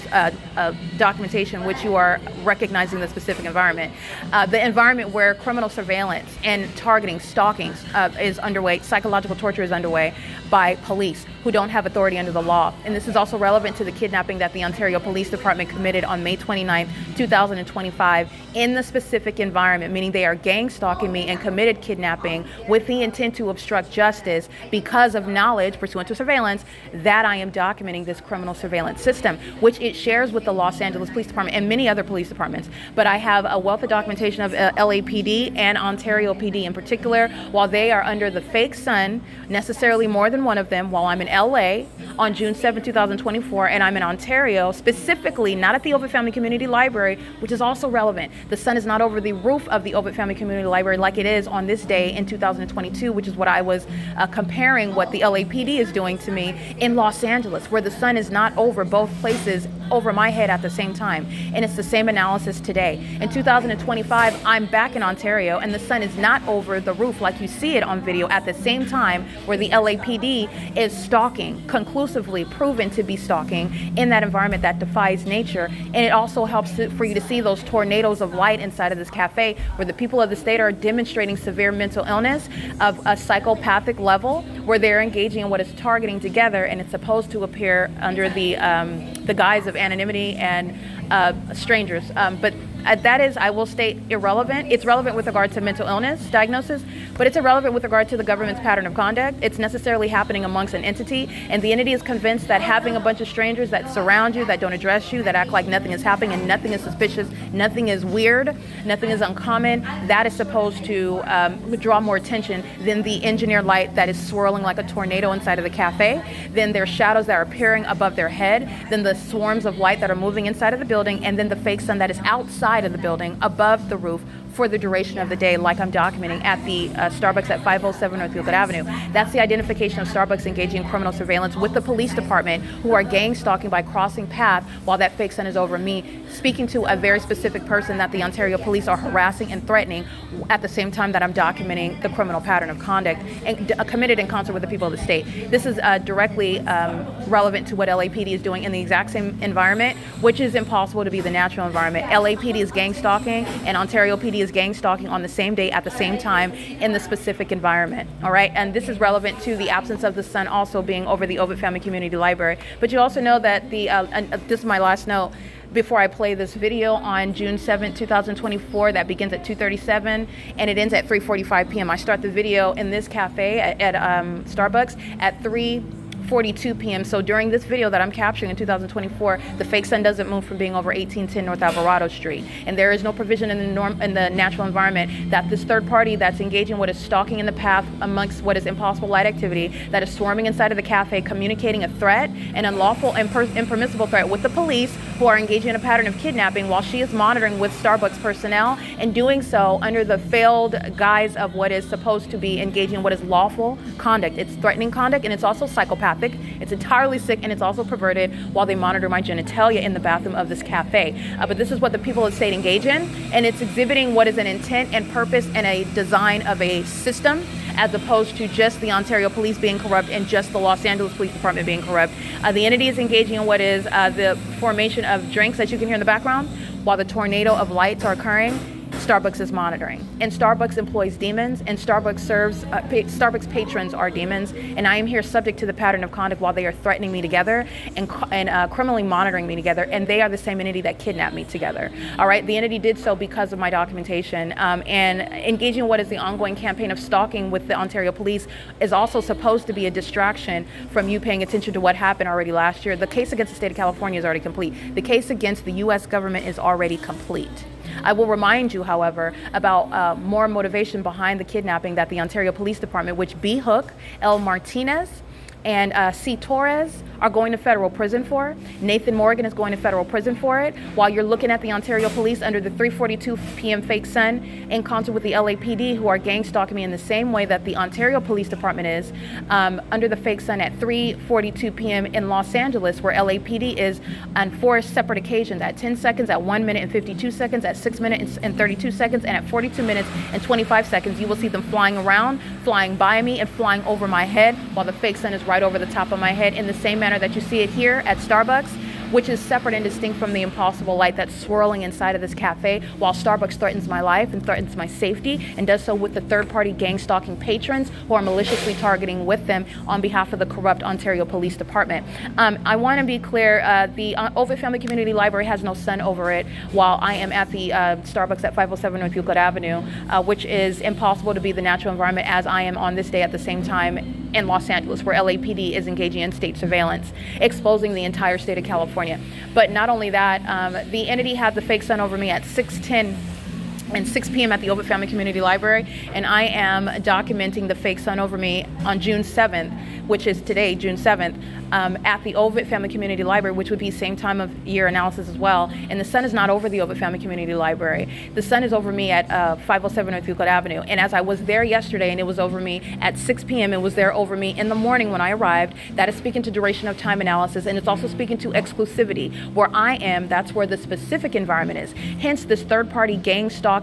documentation, which you are recognizing the specific environment. The environment where criminal surveillance and targeting, stalking is underway, psychological torture is underway by police, who don't have authority under the law. And this is also relevant to the kidnapping that the Ontario Police Department committed on May 29th, 2025 in the specific environment, meaning they are gang stalking me and committed kidnapping with the intent to obstruct justice because of knowledge pursuant to surveillance that I am documenting this criminal surveillance system, which it shares with the Los Angeles Police Department and many other police departments. But I have a wealth of documentation of LAPD and Ontario PD in particular, while they are under the fake sun, necessarily more than one of them, while I'm in LA on June 7, 2024, and I'm in Ontario, specifically not at the Ovitt Family Community Library, which is also relevant. The sun is not over the roof of the Ovitt Family Community Library like it is on this day in 2022, which is what I was comparing what the LAPD is doing to me in Los Angeles, where the sun is not over both places over my head at the same time. And it's the same analysis today. In 2025, I'm back in Ontario and the sun is not over the roof like you see it on video at the same time where the LAPD is stalking, conclusively proven to be stalking in that environment that defies nature. And it also helps for you to see those tornadoes of light inside of this cafe where the people of the state are demonstrating severe mental illness of a psychopathic level where they're engaging in what is targeting together, and it's supposed to appear under the guise of anonymity and strangers. But that is, I will state, irrelevant. It's relevant with regard to mental illness diagnosis, but it's irrelevant with regard to the government's pattern of conduct. It's necessarily happening amongst an entity, and the entity is convinced that having a bunch of strangers that surround you, that don't address you, that act like nothing is happening and nothing is suspicious, nothing is weird, nothing is uncommon, that is supposed to draw more attention than the engineered light that is swirling like a tornado inside of the cafe, then their shadows that are appearing above their head, then the swarms of light that are moving inside of the building, and then the fake sun that is outside of the building above the roof for the duration of the day, like I'm documenting at the Starbucks at 507 North Euclid Avenue. That's the identification of Starbucks engaging in criminal surveillance with the police department, who are gang stalking by crossing paths while that fake sun is over me, speaking to a very specific person that the Ontario police are harassing and threatening at the same time that I'm documenting the criminal pattern of conduct and committed in concert with the people of the state. This is directly relevant to what LAPD is doing in the exact same environment, which is impossible to be the natural environment. LAPD is gang stalking and Ontario PD is gang stalking on the same day at the same time in the specific environment. All right, and this is relevant to the absence of the sun also being over the Ovitt Family Community Library. But you also know that and this is my last note before I play this video, on June 7th, 2024, that begins at 2:37 and it ends at 3:45 p.m. I start the video in this cafe at Starbucks at 3:42 p.m. So during this video that I'm capturing in 2024, the fake sun doesn't move from being over 1810 North Alvarado Street. And there is no provision in the natural environment that this third party that's engaging what is stalking in the path amongst what is impossible light activity, that is swarming inside of the cafe, communicating a threat, an unlawful and impermissible threat with the police, who are engaging in a pattern of kidnapping while she is monitoring with Starbucks personnel, and doing so under the failed guise of what is supposed to be engaging in what is lawful conduct. It's threatening conduct, and it's also psychopathic. It's entirely sick, and it's also perverted while they monitor my genitalia in the bathroom of this cafe. But this is what the people of the state engage in, and it's exhibiting what is an intent and purpose and a design of a system, as opposed to just the Ontario police being corrupt and just the Los Angeles Police Department being corrupt. The entity is engaging in what is the formation of drinks, as you can hear in the background, while the tornado of lights are occurring. Starbucks is monitoring, and Starbucks employs demons, and Starbucks Starbucks patrons are demons, and I am here subject to the pattern of conduct while they are threatening me together and criminally monitoring me together, and they are the same entity that kidnapped me together. All right, the entity did so because of my documentation, and engaging in what is the ongoing campaign of stalking with the Ontario police is also supposed to be a distraction from you paying attention to what happened already last year. The case against the state of California is already complete. The case against the U.S. government is already complete. I will remind you, however, about more motivation behind the kidnapping that the Ontario Police Department, which B. Hook, L. Martinez, and C. Torres are going to federal prison for. Nathan Morgan is going to federal prison for it, while you're looking at the Ontario police under the 3:42 p.m. fake sun in concert with the LAPD, who are gang stalking me in the same way that the Ontario Police Department is under the fake sun at 3:42 p.m. in Los Angeles, where LAPD is on 4 separate occasions, at 10 seconds, at 1 minute and 52 seconds, at 6 minutes and 32 seconds, and at 42 minutes and 25 seconds. You will see them flying around, flying by me, and flying over my head, while the fake sun is right over the top of my head, in the same manner that you see it here at Starbucks, which is separate and distinct from the impossible light that's swirling inside of this cafe, while Starbucks threatens my life and threatens my safety, and does so with the third-party gang-stalking patrons who are maliciously targeting with them on behalf of the corrupt Ontario Police Department. I want to be clear, the Ovid Family Community Library has no sun over it, while I am at the Starbucks at 507 North Euclid Avenue, which is impossible to be the natural environment as I am on this day at the same time in Los Angeles, where LAPD is engaging in state surveillance, exposing the entire state of California. But not only that, the entity had the fake sun over me at 6:10 and 6 p.m. at the Ovid Family Community Library, and I am documenting the fake sun over me on June 7th, which is today, June 7th, at the Ovid Family Community Library, which would be same time of year analysis as well. And the sun is not over the Ovid Family Community Library. The sun is over me at 507 North Euclid Avenue. And as I was there yesterday and it was over me at 6 p.m., it was there over me in the morning when I arrived. That is speaking to duration of time analysis, and it's also speaking to exclusivity. Where I am, that's where the specific environment is. Hence this third-party gang stalking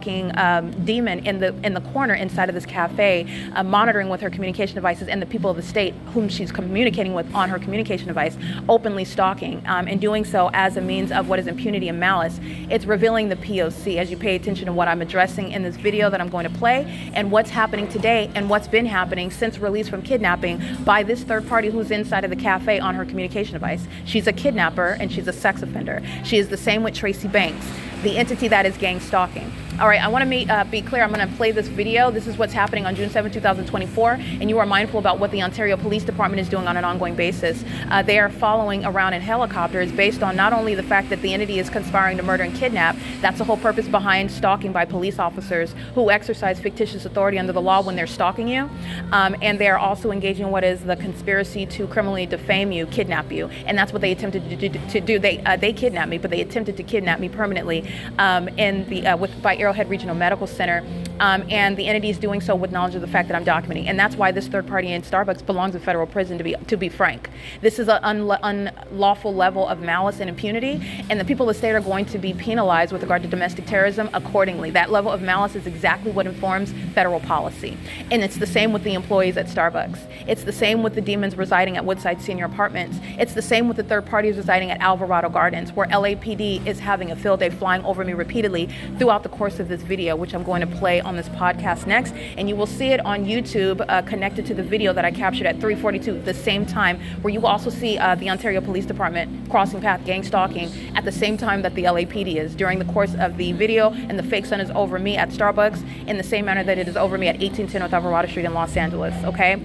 demon in the corner inside of this cafe, monitoring with her communication devices and the people of the state whom she's communicating with on her communication device, openly stalking, and doing so as a means of what is impunity and malice. It's revealing the P.O.C. as you pay attention to what I'm addressing in this video that I'm going to play, and what's happening today and what's been happening since release from kidnapping by this third party who's inside of the cafe on her communication device. She's a kidnapper and she's a sex offender. She is the same with Tracy Banks, the entity that is gang stalking. All right, I want to be clear. I'm going to play this video. This is what's happening on June 7, 2024, and you are mindful about what the Ontario Police Department is doing on an ongoing basis. They are following around in helicopters based on not only the fact that the entity is conspiring to murder and kidnap, that's the whole purpose behind stalking by police officers who exercise fictitious authority under the law when they're stalking you, and they are also engaging in what is the conspiracy to criminally defame you, kidnap you, and that's what they attempted to do. They kidnapped me, but they attempted to kidnap me permanently by Arrowhead Regional Medical Center, and the entity is doing so with knowledge of the fact that I'm documenting, and that's why this third party in Starbucks belongs in federal prison. To be frank, this is an unlawful level of malice and impunity, and the people of the state are going to be penalized with regard to domestic terrorism accordingly. That level of malice is exactly what informs federal policy, and it's the same with the employees at Starbucks. It's the same with the demons residing at Woodside Senior Apartments. It's the same with the third parties residing at Alvarado Gardens, where LAPD is having a field day flying over me repeatedly throughout the course of this video, which I'm going to play on this podcast next, and you will see it on YouTube connected to the video that I captured at 3:42 the same time, where you will also see the Ontario Police Department crossing path gang stalking at the same time that the LAPD is during the course of the video, and the fake sun is over me at Starbucks in the same manner that it is over me at 1810 North Alvarado Street in Los Angeles, okay?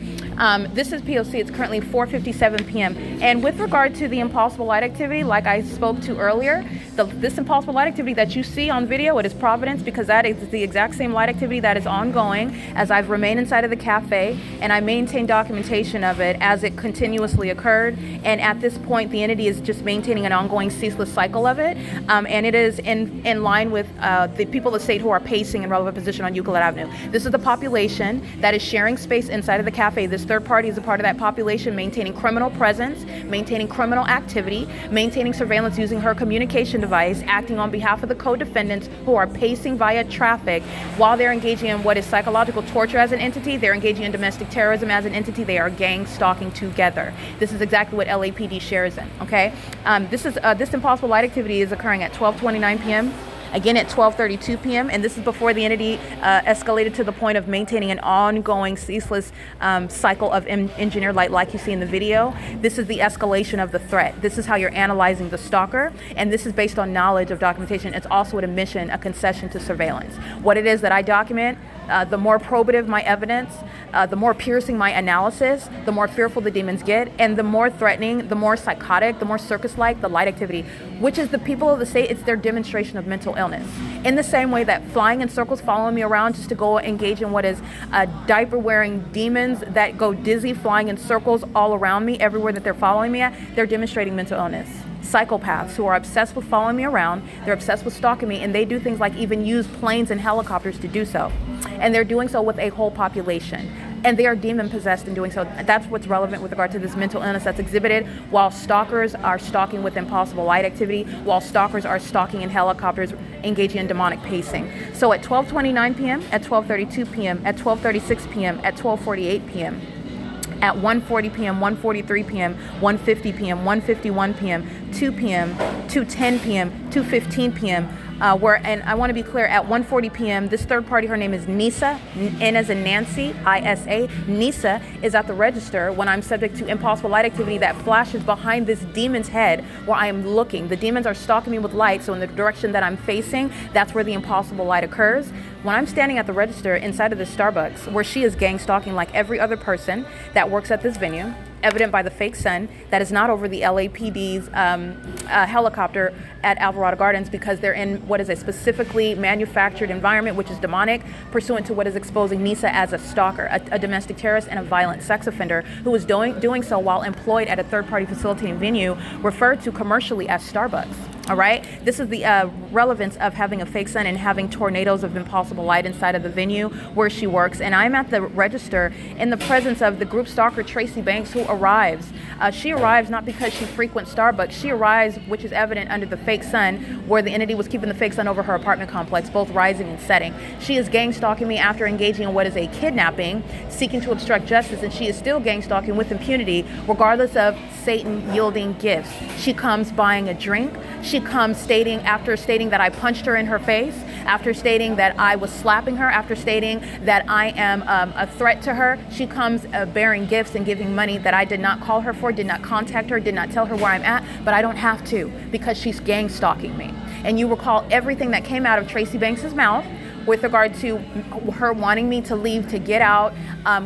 This is P.O.C. It's currently 4:57 p.m. And with regard to the impossible light activity, like I spoke to earlier, this impossible light activity that you see on video, it is Providence, because that is the exact same light activity that is ongoing as I've remained inside of the cafe, and I maintain documentation of it as it continuously occurred. And at this point, the entity is just maintaining an ongoing ceaseless cycle of it, and it is in line with the people of the state who are pacing in relevant position on Euclid Avenue. This is the population that is sharing space inside of the cafe. This third party is a part of that population, maintaining criminal presence, maintaining criminal activity, maintaining surveillance using her communication device, acting on behalf of the co-defendants who are pacing via traffic while they're engaging in what is psychological torture as an entity. They're engaging in domestic terrorism as an entity. They are gang stalking together. This is exactly what LAPD shares in, okay? This impossible light activity is occurring at 12:29 p.m. Again at 12:32 p.m. and this is before the entity escalated to the point of maintaining an ongoing ceaseless cycle of engineered light like you see in the video. This is the escalation of the threat. This is how you're analyzing the stalker, and this is based on knowledge of documentation. It's also an admission, a concession to surveillance. What it is that I document, the more probative my evidence, the more piercing my analysis, the more fearful the demons get, and the more threatening, the more psychotic, the more circus-like the light activity, which is the people of the state, it's their demonstration of mental illness. In the same way that flying in circles, following me around just to go engage in what is diaper-wearing demons that go dizzy, flying in circles all around me, everywhere that they're following me at, they're demonstrating mental illness. Psychopaths who are obsessed with following me around, they're obsessed with stalking me, and they do things like even use planes and helicopters to do so. And they're doing so with a whole population. And they are demon possessed in doing so. That's what's relevant with regard to this mental illness that's exhibited while stalkers are stalking with impossible light activity, while stalkers are stalking in helicopters, engaging in demonic pacing. So at 12:29 p.m., at 12:32 p.m., at 12:36 p.m., at 12:48 p.m., at 1:40 p.m., 1:43 p.m., 1:50 p.m., 1:51 p.m., 2 p.m., 2:10 p.m., 2:15 p.m., and I want to be clear, at 1:40 p.m., this third party, her name is Nisa, N as in Nancy, I.S.A. Nisa is at the register when I'm subject to impossible light activity that flashes behind this demon's head where I am looking. The demons are stalking me with light, so in the direction that I'm facing, that's where the impossible light occurs. When I'm standing at the register inside of the Starbucks, where she is gang stalking like every other person that works at this venue, evident by the fake sun that is not over the LAPD's helicopter at Alvarado Gardens, because they're in what is a specifically manufactured environment, which is demonic, pursuant to what is exposing Nisa as a stalker, a domestic terrorist, and a violent sex offender who was doing so while employed at a third-party facilitating venue referred to commercially as Starbucks. All right. This is the relevance of having a fake sun and having tornadoes of impossible light inside of the venue where she works. And I'm at the register in the presence of the group stalker Tracy Banks, who arrives. She arrives not because she frequents Starbucks. She arrives, which is evident under the fake sun, where the entity was keeping the fake sun over her apartment complex, both rising and setting. She is gang stalking me after engaging in what is a kidnapping, seeking to obstruct justice, and she is still gang stalking with impunity, regardless of Satan yielding gifts. She comes buying a drink. She comes after stating that I punched her in her face, after stating that I was slapping her, after stating that I am a threat to her. She comes bearing gifts and giving money that I did not call her for, did not contact her, did not tell her where I'm at, but I don't have to because she's gang stalking me. And you recall everything that came out of Tracy Banks's mouth with regard to her wanting me to leave, to get out,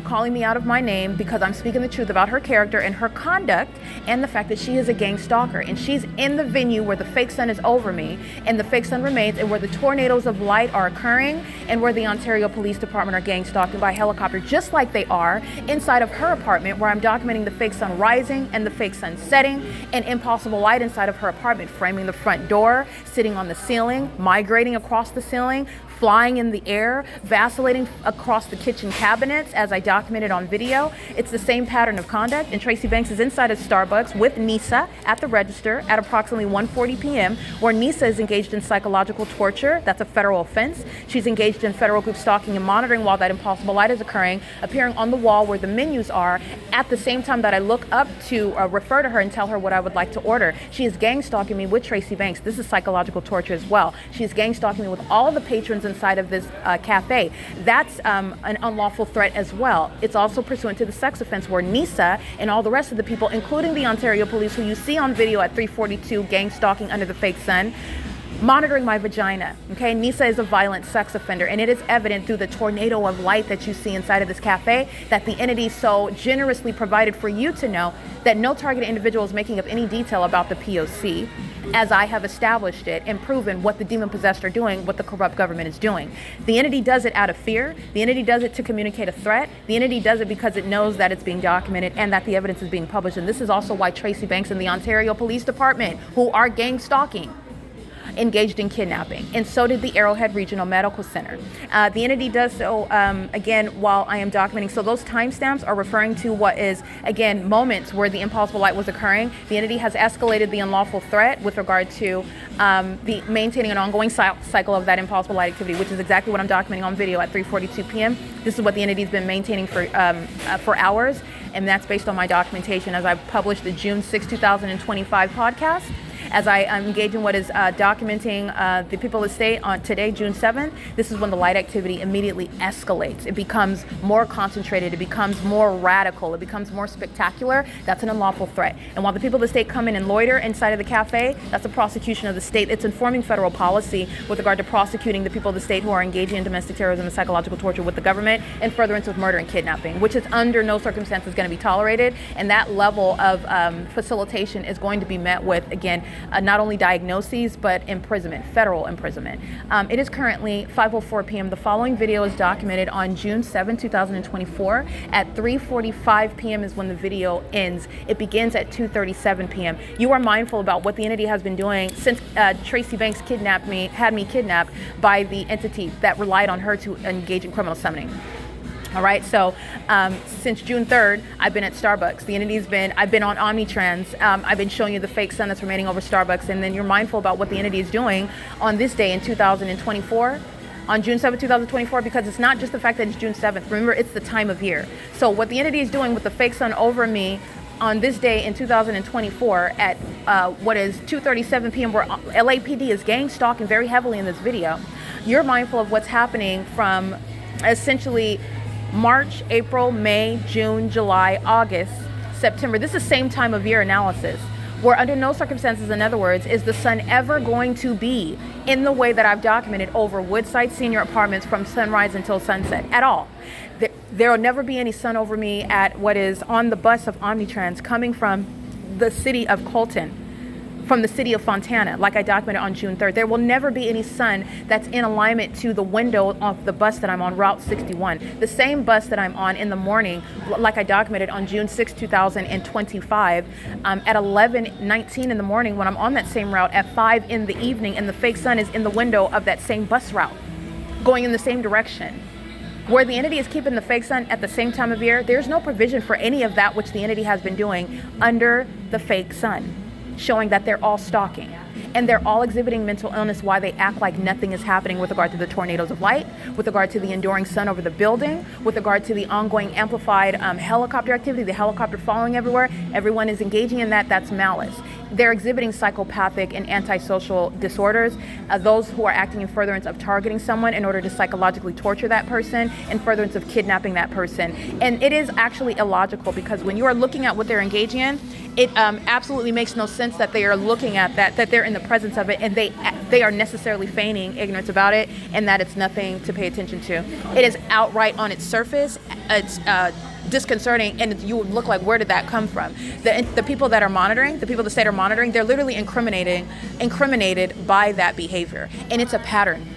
calling me out of my name because I'm speaking the truth about her character and her conduct, and the fact that she is a gang stalker. And she's in the venue where the fake sun is over me and the fake sun remains, and where the tornadoes of light are occurring, and where the Ontario Police Department are gang stalking by helicopter, just like they are inside of her apartment, where I'm documenting the fake sun rising and the fake sun setting, and impossible light inside of her apartment, framing the front door, sitting on the ceiling, migrating across the ceiling, flying in the air, vacillating across the kitchen cabinets, as I documented on video. It's the same pattern of conduct, and Tracy Banks is inside of Starbucks with Nisa at the register at approximately 1:40 p.m., where Nisa is engaged in psychological torture. That's a federal offense. She's engaged in federal group stalking and monitoring while that impossible light is occurring, appearing on the wall where the menus are, at the same time that I look up to refer to her and tell her what I would like to order. She is gang stalking me with Tracy Banks. This is psychological torture as well. She is gang stalking me with all of the patrons inside of this cafe. That's an unlawful threat as well. It's also pursuant to the sex offense, where Nisa and all the rest of the people, including the Ontario Police, who you see on video at 342 gang stalking under the fake sun, monitoring my vagina. Okay, Nisa is a violent sex offender, and it is evident through the tornado of light that you see inside of this cafe that the entity so generously provided for you to know that no targeted individual is making up any detail about the P.O.C, as I have established it and proven what the demon-possessed are doing, what the corrupt government is doing. The entity does it out of fear. The entity does it to communicate a threat. The entity does it because it knows that it's being documented and that the evidence is being published. And this is also why Tracy Banks and the Ontario Police Department, who are gang stalking, engaged in kidnapping, and so did the Arrowhead Regional Medical Center. The entity does so, again, while I am documenting. So those timestamps are referring to what is, again, moments where the impossible light was occurring. The entity has escalated the unlawful threat with regard to the maintaining an ongoing cycle of that impossible light activity, which is exactly what I'm documenting on video at 3:42 p.m. This is what the entity's been maintaining for hours, and that's based on my documentation as I published the June 6, 2025 podcast. As I engage in what is documenting the people of the state on today, June 7th, this is when the light activity immediately escalates. It becomes more concentrated. It becomes more radical. It becomes more spectacular. That's an unlawful threat. And while the people of the state come in and loiter inside of the cafe, that's a prosecution of the state. It's informing federal policy with regard to prosecuting the people of the state who are engaging in domestic terrorism and psychological torture with the government, and furtherance of murder and kidnapping, which is under no circumstances going to be tolerated. And that level of facilitation is going to be met with, again, not only diagnoses, but imprisonment, federal imprisonment. It is currently 5:04 p.m. The following video is documented on June 7, 2024. At 3:45 p.m. is when the video ends. It begins at 2:37 p.m. You are mindful about what the entity has been doing since Tracy Banks had me kidnapped by the entity that relied on her to engage in criminal summoning. All right, so since June 3rd, I've been at Starbucks. The entity's I've been on Omnitrans. I've been showing you the fake sun that's remaining over Starbucks, and then you're mindful about what the entity is doing on this day in 2024. on June 7, 2024, because it's not just the fact that it's June 7th. Remember, it's the time of year. So what the entity is doing with the fake sun over me on this day in 2024 at what is 2:37 p.m. where LAPD is gang stalking very heavily in this video, you're mindful of what's happening from essentially March, April, May, June, July, August, September. This is the same time of year analysis, where under no circumstances, in other words, is the sun ever going to be in the way that I've documented over Woodside Senior Apartments from sunrise until sunset at all. There will never be any sun over me at what is on the bus of Omnitrans coming from the city of Colton, from the city of Fontana, like I documented on June 3rd. There will never be any sun that's in alignment to the window of the bus that I'm on, Route 61. The same bus that I'm on in the morning, like I documented on June 6, 2025, at 11:19 in the morning, when I'm on that same route at 5 in the evening, and the fake sun is in the window of that same bus route, going in the same direction. Where the entity is keeping the fake sun at the same time of year, there's no provision for any of that which the entity has been doing under the fake sun, showing that they're all stalking. And they're all exhibiting mental illness while they act like nothing is happening with regard to the tornadoes of light, with regard to the enduring sun over the building, with regard to the ongoing amplified helicopter activity, the helicopter following everywhere. Everyone is engaging in that. That's malice. They're exhibiting psychopathic and antisocial disorders, those who are acting in furtherance of targeting someone in order to psychologically torture that person, in furtherance of kidnapping that person. And it is actually illogical, because when you are looking at what they're engaging in, it absolutely makes no sense that they are looking at that they're in the presence of it, and they are necessarily feigning ignorance about it, and that it's nothing to pay attention to. It is outright on its surface. It's disconcerting, and you would look like, where did that come from? The people that are monitoring, the people the state are monitoring, they're literally incriminated by that behavior, and it's a pattern.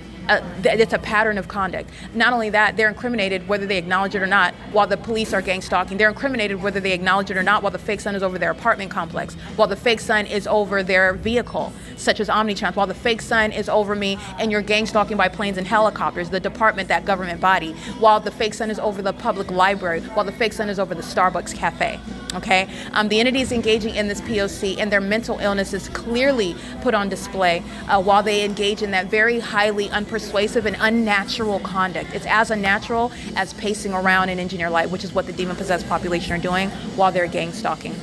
It's a pattern of conduct. Not only that, they're incriminated whether they acknowledge it or not while the police are gang stalking. They're incriminated whether they acknowledge it or not while the fake sun is over their apartment complex, while the fake sun is over their vehicle, such as Omnitrans, while the fake sun is over me and you're gang stalking by planes and helicopters, the department, that government body, while the fake sun is over the public library, while the fake sun is over the Starbucks cafe. Okay, the entity is engaging in this P.O.C. and their mental illness is clearly put on display while they engage in that very highly unpersuasive and unnatural conduct. It's as unnatural as pacing around in engineer light, which is what the demon-possessed population are doing while they're gang stalking.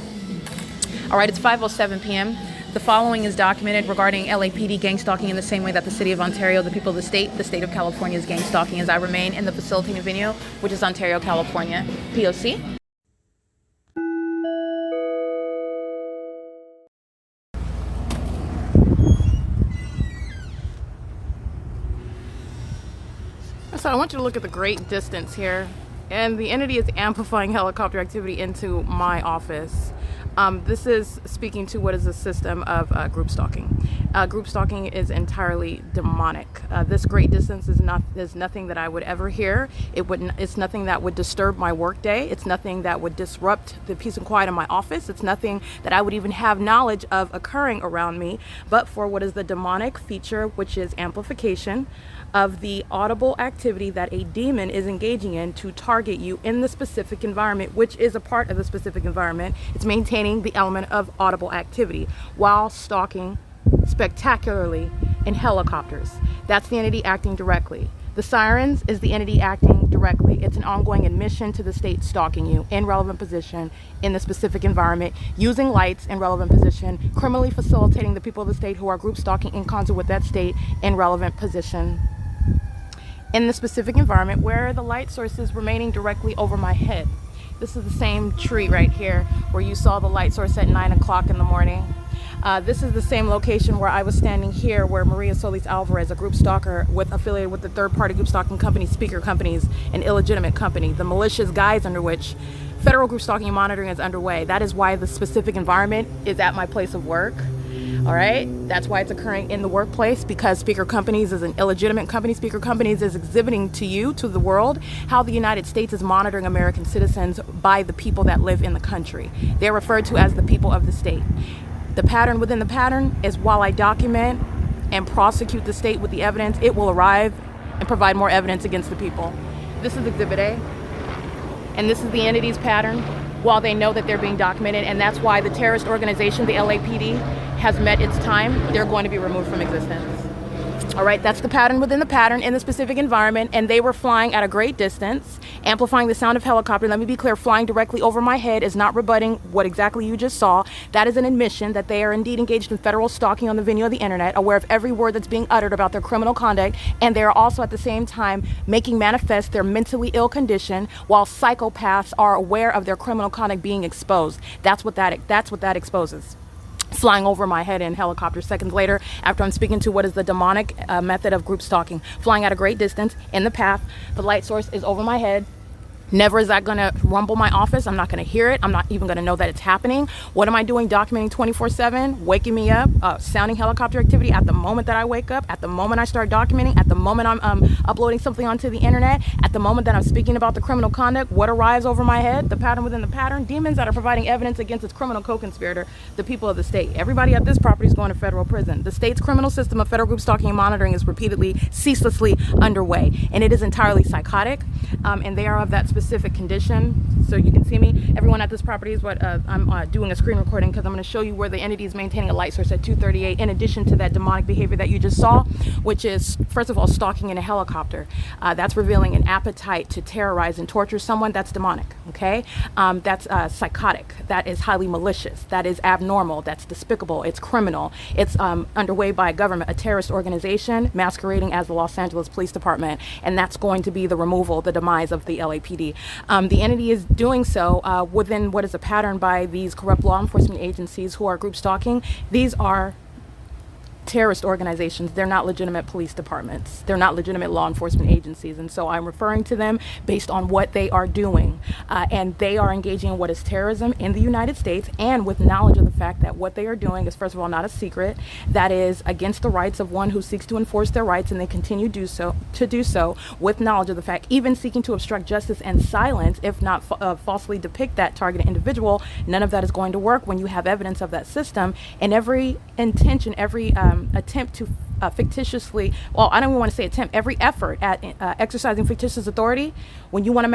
All right, it's 5:07 p.m. The following is documented regarding LAPD gang stalking in the same way that the city of Ontario, the people of the state of California is gang stalking, as I remain in the facilitating venue, which is Ontario, California. P.O.C. So I want you to look at the great distance here, and the entity is amplifying helicopter activity into my office. This is speaking to what is a system of group stalking. Group stalking is entirely demonic. This great distance is nothing that I would ever hear. It's nothing that would disturb my workday. It's nothing that would disrupt the peace and quiet in my office. It's nothing that I would even have knowledge of occurring around me, but for what is the demonic feature, which is amplification of the audible activity that a demon is engaging in to target you in the specific environment, which is a part of the specific environment. It's maintaining the element of audible activity while stalking spectacularly in helicopters. That's the entity acting directly. The sirens is the entity acting directly. It's an ongoing admission to the state stalking you in relevant position in the specific environment, using lights in relevant position, criminally facilitating the people of the state who are group stalking in concert with that state in relevant position in the specific environment where the light source is remaining directly over my head. This is the same tree right here where you saw the light source at 9 o'clock in the morning. This is the same location where I was standing here, where Maria Solis Alvarez, a group stalker affiliated with the third-party group stalking company, speaker companies, an illegitimate company, the malicious guise under which federal group stalking and monitoring is underway. That is why the specific environment is at my place of work. All right, that's why it's occurring in the workplace, because Speaker Companies is an illegitimate company. Speaker Companies is exhibiting to you, to the world, how the United States is monitoring American citizens by the people that live in the country. They're referred to as the people of the state. The pattern within the pattern is, while I document and prosecute the state with the evidence, it will arrive and provide more evidence against the people. This is Exhibit A, and this is the entity's pattern while they know that they're being documented, and that's why the terrorist organization, the LAPD, has met its time. They're going to be removed from existence. All right, that's the pattern within the pattern in the specific environment, and they were flying at a great distance, amplifying the sound of helicopter. Let me be clear, flying directly over my head is not rebutting what exactly you just saw. That is an admission that they are indeed engaged in federal stalking on the venue of the internet, aware of every word that's being uttered about their criminal conduct, and they are also at the same time making manifest their mentally ill condition while psychopaths are aware of their criminal conduct being exposed. That's what that exposes. Flying over my head in helicopter seconds later after I'm speaking to what is the demonic method of group stalking. Flying at a great distance in the path. The light source is over my head. Never is that going to rumble my office. I'm not going to hear it. I'm not even going to know that it's happening. What am I doing? Documenting 24/7, waking me up, sounding helicopter activity at the moment that I wake up, at the moment I start documenting, at the moment I'm uploading something onto the internet, at the moment that I'm speaking about the criminal conduct. What arrives over my head? The pattern within the pattern. Demons that are providing evidence against its criminal co-conspirator, the people of the state. Everybody at this property is going to federal prison. The state's criminal system of federal group stalking and monitoring is repeatedly, ceaselessly underway, and it is entirely psychotic, and they are of that specific condition. So you can see me. Everyone at this property is what I'm doing a screen recording because I'm going to show you where the entity is maintaining a light source at 238 in addition to that demonic behavior that you just saw, which is first of all stalking in a helicopter. That's revealing an appetite to terrorize and torture someone. That's demonic. Okay, that's psychotic. That is highly malicious. That is abnormal. That's despicable. It's criminal. It's underway by a government, a terrorist organization masquerading as the Los Angeles Police Department, and that's going to be the removal, the demise of the LAPD. The entity is doing so within what is a pattern by these corrupt law enforcement agencies who are group stalking. These are terrorist organizations. They're not legitimate police departments. They're not legitimate law enforcement agencies. And so I'm referring to them based on what they are doing. And they are engaging in what is terrorism in the United States, and with knowledge of the fact that what they are doing is, first of all, not a secret. That is against the rights of one who seeks to enforce their rights, and they continue to do so with knowledge of the fact, even seeking to obstruct justice and silence, if not falsely depict that targeted individual. None of that is going to work when you have evidence of that system, and every intention, every attempt to fictitiously, well, I don't even want to say attempt, every effort at exercising fictitious authority, when you want to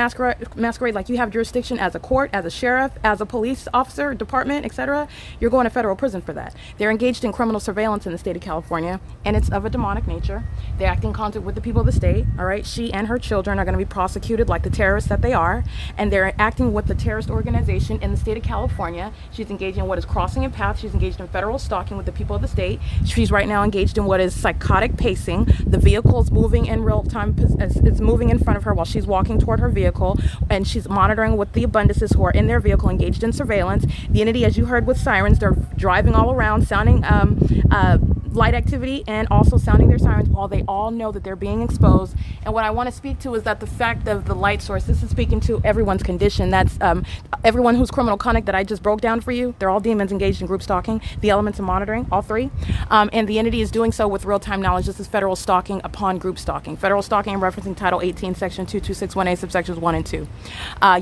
masquerade like you have jurisdiction as a court, as a sheriff, as a police officer, department, etc., you're going to federal prison for that. They're engaged in criminal surveillance in the state of California, and it's of a demonic nature. They act in concert with the people of the state, all right? She and her children are going to be prosecuted like the terrorists that they are, and they're acting with the terrorist organization in the state of California. She's engaged in what is crossing a path. She's engaged in federal stalking with the people of the state. She's right now engaged in what is psychotic pacing. The vehicle is moving in real time. It's moving in front of her while she's walking toward her vehicle, and she's monitoring with the abundances who are in their vehicle engaged in surveillance. The entity, as you heard with sirens, they're driving all around, sounding light activity and also sounding their sirens while they all know that they're being exposed. And what I want to speak to is that the fact of the light source, this is speaking to everyone's condition. That's everyone whose criminal conduct that I just broke down for you. They're all demons engaged in group stalking, the elements of monitoring, all three. And the entity is doing so with real-time knowledge. This is federal stalking upon group stalking. Federal stalking referencing Title 18, Section 22618, subsections 1 and 2.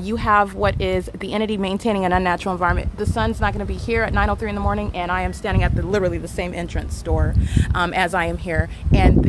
You have what is the entity maintaining an unnatural environment. The sun's not going to be here at 9:03 in the morning, and I am standing at literally the same entrance door as I am here. And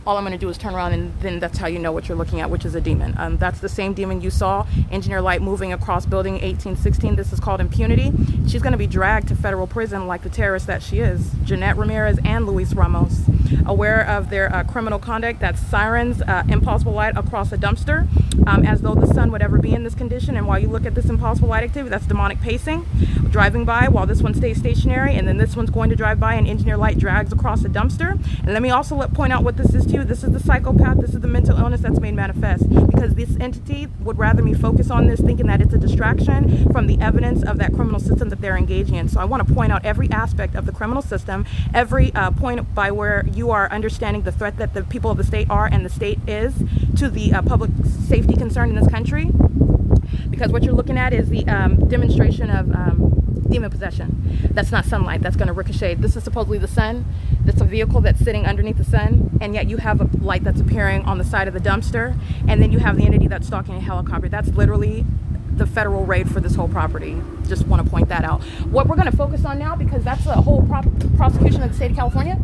all I'm going to do is turn around, and then that's how you know what you're looking at, which is a demon. That's the same demon you saw, engineer light moving across building 1816. This is called impunity. She's going to be dragged to federal prison like the terrorist that she is. Jeanette Ramirez and Luis Ramos, aware of their criminal conduct. That's sirens, impossible light across a dumpster, as though the sun would ever be in this condition. And while you look at this impossible light activity, that's demonic pacing, driving by while this one stays stationary, and then this one's going to drive by and engineer light drags across a dumpster. And let me also point out what this is to you. This is the psychopath. This is the mental illness that's made manifest, because this entity would rather me focus on this, thinking that it's a distraction from the evidence of that criminal system that they're engaging in. So I want to point out every aspect of the criminal system, every point by where you are understanding the threat that the people of the state are and the state is to the public safety concern in this country, because what you're looking at is the demonstration of demon possession. That's not sunlight. That's going to ricochet. This is supposedly the sun. That's a vehicle that's sitting underneath the sun, and yet you have a light that's appearing on the side of the dumpster, and then you have the entity that's stalking a helicopter. That's literally the federal raid for this whole property. Just want to point that out. What we're going to focus on now, because that's the whole prosecution of the state of California.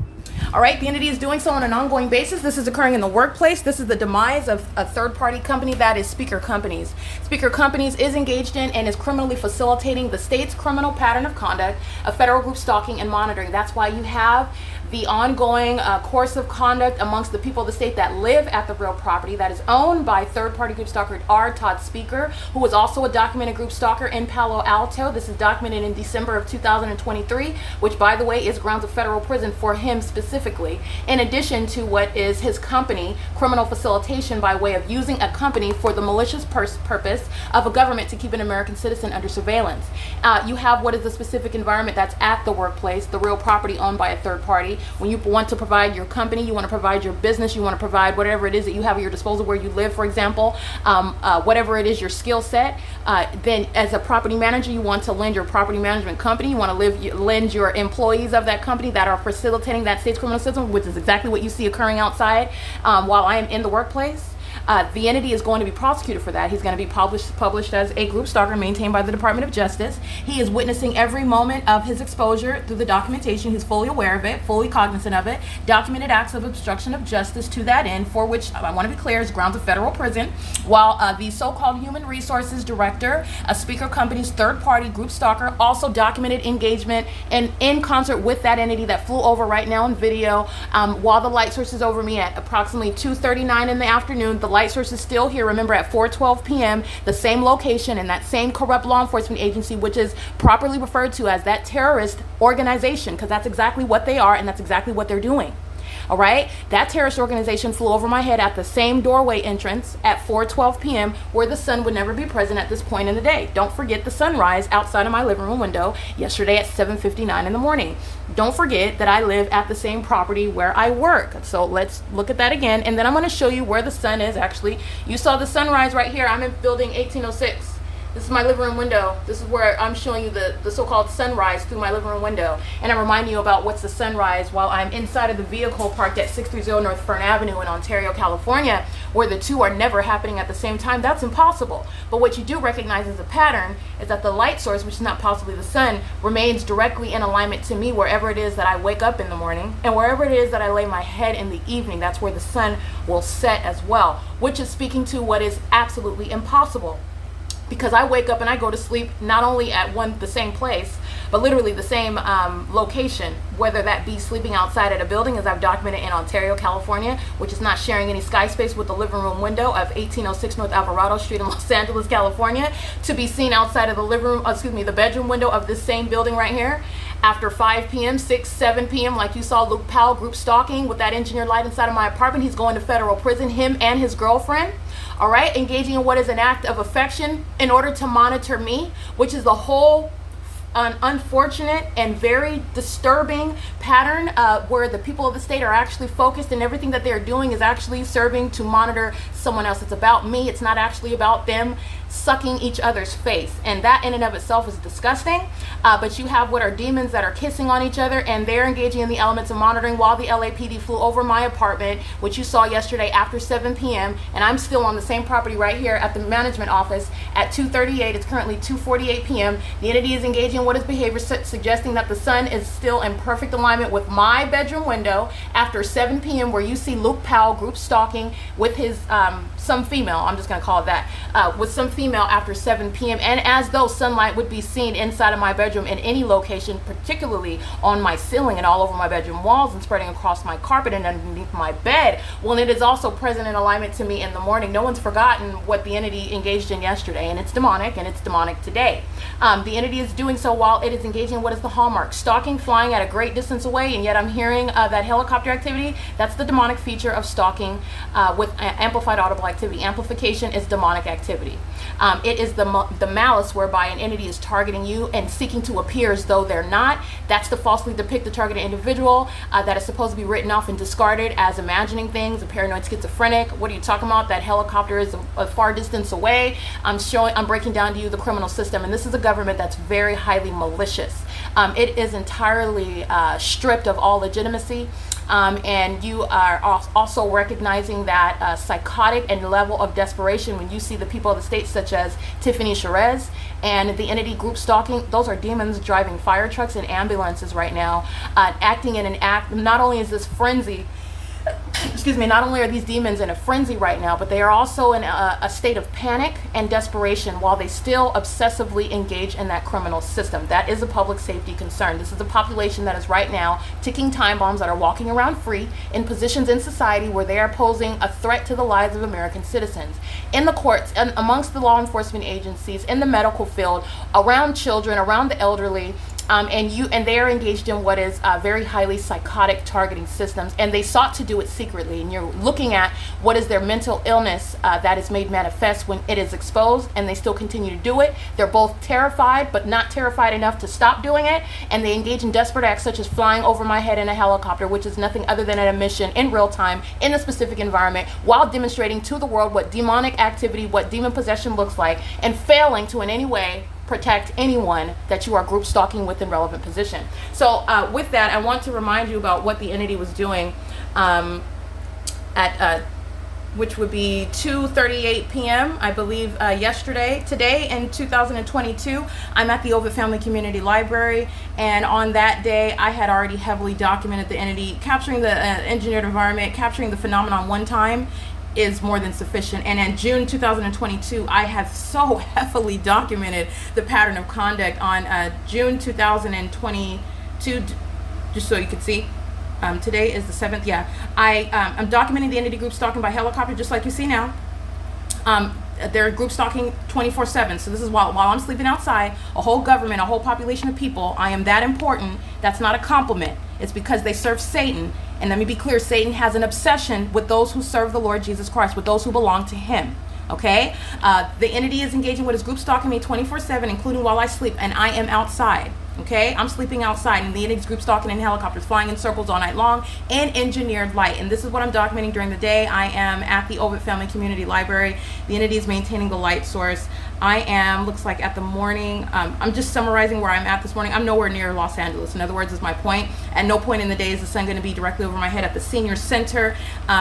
All right, the entity is doing so on an ongoing basis. This is occurring in the workplace. This is the demise of a third-party company, that is Speaker Companies. Speaker Companies is engaged in and is criminally facilitating the state's criminal pattern of conduct of federal group stalking and monitoring. That's why you have the ongoing course of conduct amongst the people of the state that live at the real property that is owned by third-party group stalker R. Todd Speaker, who was also a documented group stalker in Palo Alto. This is documented in December of 2023, which, by the way, is grounds of federal prison for him specifically, in addition to what is his company, criminal facilitation, by way of using a company for the malicious purpose of a government to keep an American citizen under surveillance. You have what is the specific environment that's at the workplace, the real property owned by a third party. When you want to provide your company, you want to provide your business, you want to provide whatever it is that you have at your disposal where you live, for example, whatever it is your skill set, then as a property manager, you want to lend your property management company, you want to lend your employees of that company that are facilitating that state's criminal system, which is exactly what you see occurring outside while I am in the workplace. The entity is going to be prosecuted for that. He's going to be published as a group stalker maintained by the Department of Justice. He is witnessing every moment of his exposure through the documentation. He's fully aware of it, fully cognizant of it. Documented acts of obstruction of justice to that end, for which I want to be clear is grounds of federal prison, while the so-called human resources director, a speaker company's third-party group stalker, also documented engagement and in concert with that entity that flew over right now in video while the light source is over me at approximately 2:39 in the afternoon. The light source is still here, remember, at 4:12 p.m., the same location in that same corrupt law enforcement agency, which is properly referred to as that terrorist organization, because that's exactly what they are and that's exactly what they're doing. All right, that terrorist organization flew over my head at the same doorway entrance at 4:12 p.m. where the sun would never be present at this point in the day. Don't forget the sunrise outside of my living room window yesterday at 7:59 in the morning. Don't forget that I live at the same property where I work. So let's look at that again, and then I'm going to show you where the sun is actually. You saw the sunrise right here. I'm in building 1806. This is my living room window. This is where I'm showing you the so-called sunrise through my living room window. And I'm reminding you about what's the sunrise while I'm inside of the vehicle parked at 630 North Fern Avenue in Ontario, California, where the two are never happening at the same time. That's impossible. But what you do recognize as a pattern is that the light source, which is not possibly the sun, remains directly in alignment to me wherever it is that I wake up in the morning and wherever it is that I lay my head in the evening. That's where the sun will set as well, which is speaking to what is absolutely impossible. Because I wake up and I go to sleep not only at the same place, but literally the same location, whether that be sleeping outside at a building, as I've documented in Ontario, California, which is not sharing any sky space with the living room window of 1806 North Alvarado Street in Los Angeles, California, to be seen outside of the bedroom window of this same building right here. After 5 p.m., 6, 7 p.m., like you saw Luke Powell group stalking with that engineered light inside of my apartment. He's going to federal prison, him and his girlfriend. All right, engaging in what is an act of affection in order to monitor me, which is the whole unfortunate and very disturbing pattern where the people of the state are actually focused and everything that they're doing is actually serving to monitor someone else. It's about me. It's not actually about them sucking each other's face, and that in and of itself is disgusting. But you have what are demons that are kissing on each other, and they're engaging in the elements of monitoring while the LAPD flew over my apartment, which you saw yesterday after 7 p.m. and I'm still on the same property right here at the management office at 2:38. It's currently 2:48 p.m. The entity is engaging in what is behavior suggesting that the sun is still in perfect alignment with my bedroom window after 7 p.m. where you see Luke Powell group stalking with his some female, I'm just going to call it that, with some female after 7 p.m. and as though sunlight would be seen inside of my bedroom in any location, particularly on my ceiling and all over my bedroom walls and spreading across my carpet and underneath my bed. Well, it is also present in alignment to me in the morning. No one's forgotten what the entity engaged in yesterday, and it's demonic, and it's demonic today. The entity is doing so while it is engaging in what is the hallmark, stalking, flying at a great distance away, and yet I'm hearing that helicopter activity. That's the demonic feature of stalking with amplified audible activity. Amplification is demonic activity. It is the malice whereby an entity is targeting you and seeking to appear as though they're not. That's to falsely depict the targeted individual that is supposed to be written off and discarded as imagining things, a paranoid schizophrenic. What are you talking about? That helicopter is a far distance away. I'm breaking down to you the criminal system, and this is a government that's very highly malicious. It is entirely stripped of all legitimacy. And you are also recognizing that psychotic and level of desperation when you see the people of the state such as Tiffany Sherez and the entity group stalking. Those are demons driving fire trucks and ambulances right now, acting in an act. Not only is this frenzy excuse me, not only are these demons in a frenzy right now, but they are also in a state of panic and desperation while they still obsessively engage in that criminal system. That is a public safety concern. This is a population that is right now ticking time bombs, that are walking around free in positions in society where they are posing a threat to the lives of American citizens. In the courts, and amongst the law enforcement agencies, in the medical field, around children, around the elderly, and they are engaged in what is very highly psychotic targeting systems, and they sought to do it secretly. And you're looking at what is their mental illness that is made manifest when it is exposed, and they still continue to do it. They're both terrified, but not terrified enough to stop doing it, and they engage in desperate acts such as flying over my head in a helicopter, which is nothing other than an mission in real time in a specific environment, while demonstrating to the world what demonic activity, what demon possession looks like, and failing to in any way protect anyone that you are group stalking with in relevant position. So with that, I want to remind you about what the entity was doing at which would be 2:38 p.m. I believe yesterday. Today in 2022, I'm at the Ovid Family Community Library, and on that day I had already heavily documented the entity. Capturing the engineered environment, capturing the phenomenon one time is more than sufficient. And in June 2022, I have so heavily documented the pattern of conduct. On June 2022, just so you can see, today is the 7th. Yeah, I'm documenting the entity group stalking by helicopter, just like you see now. They're group stalking 24/7. So this is while I'm sleeping outside, a whole government, a whole population of people. I am that important. That's not a compliment. It's because they serve Satan. And let me be clear, Satan has an obsession with those who serve the Lord Jesus Christ, with those who belong to him. Okay? The entity is engaging with his group stalking me 24/7, including while I sleep, and I am outside. Okay, I'm sleeping outside, and the entity's group stalking in helicopters, flying in circles all night long, in engineered light. And this is what I'm documenting during the day. I am at the Ovid Family Community Library. The entity is maintaining the light source. I am, looks like at the morning, I'm just summarizing where I'm at this morning. I'm nowhere near Los Angeles. In other words, is my point. At no point in the day is the sun going to be directly over my head at the Senior Center.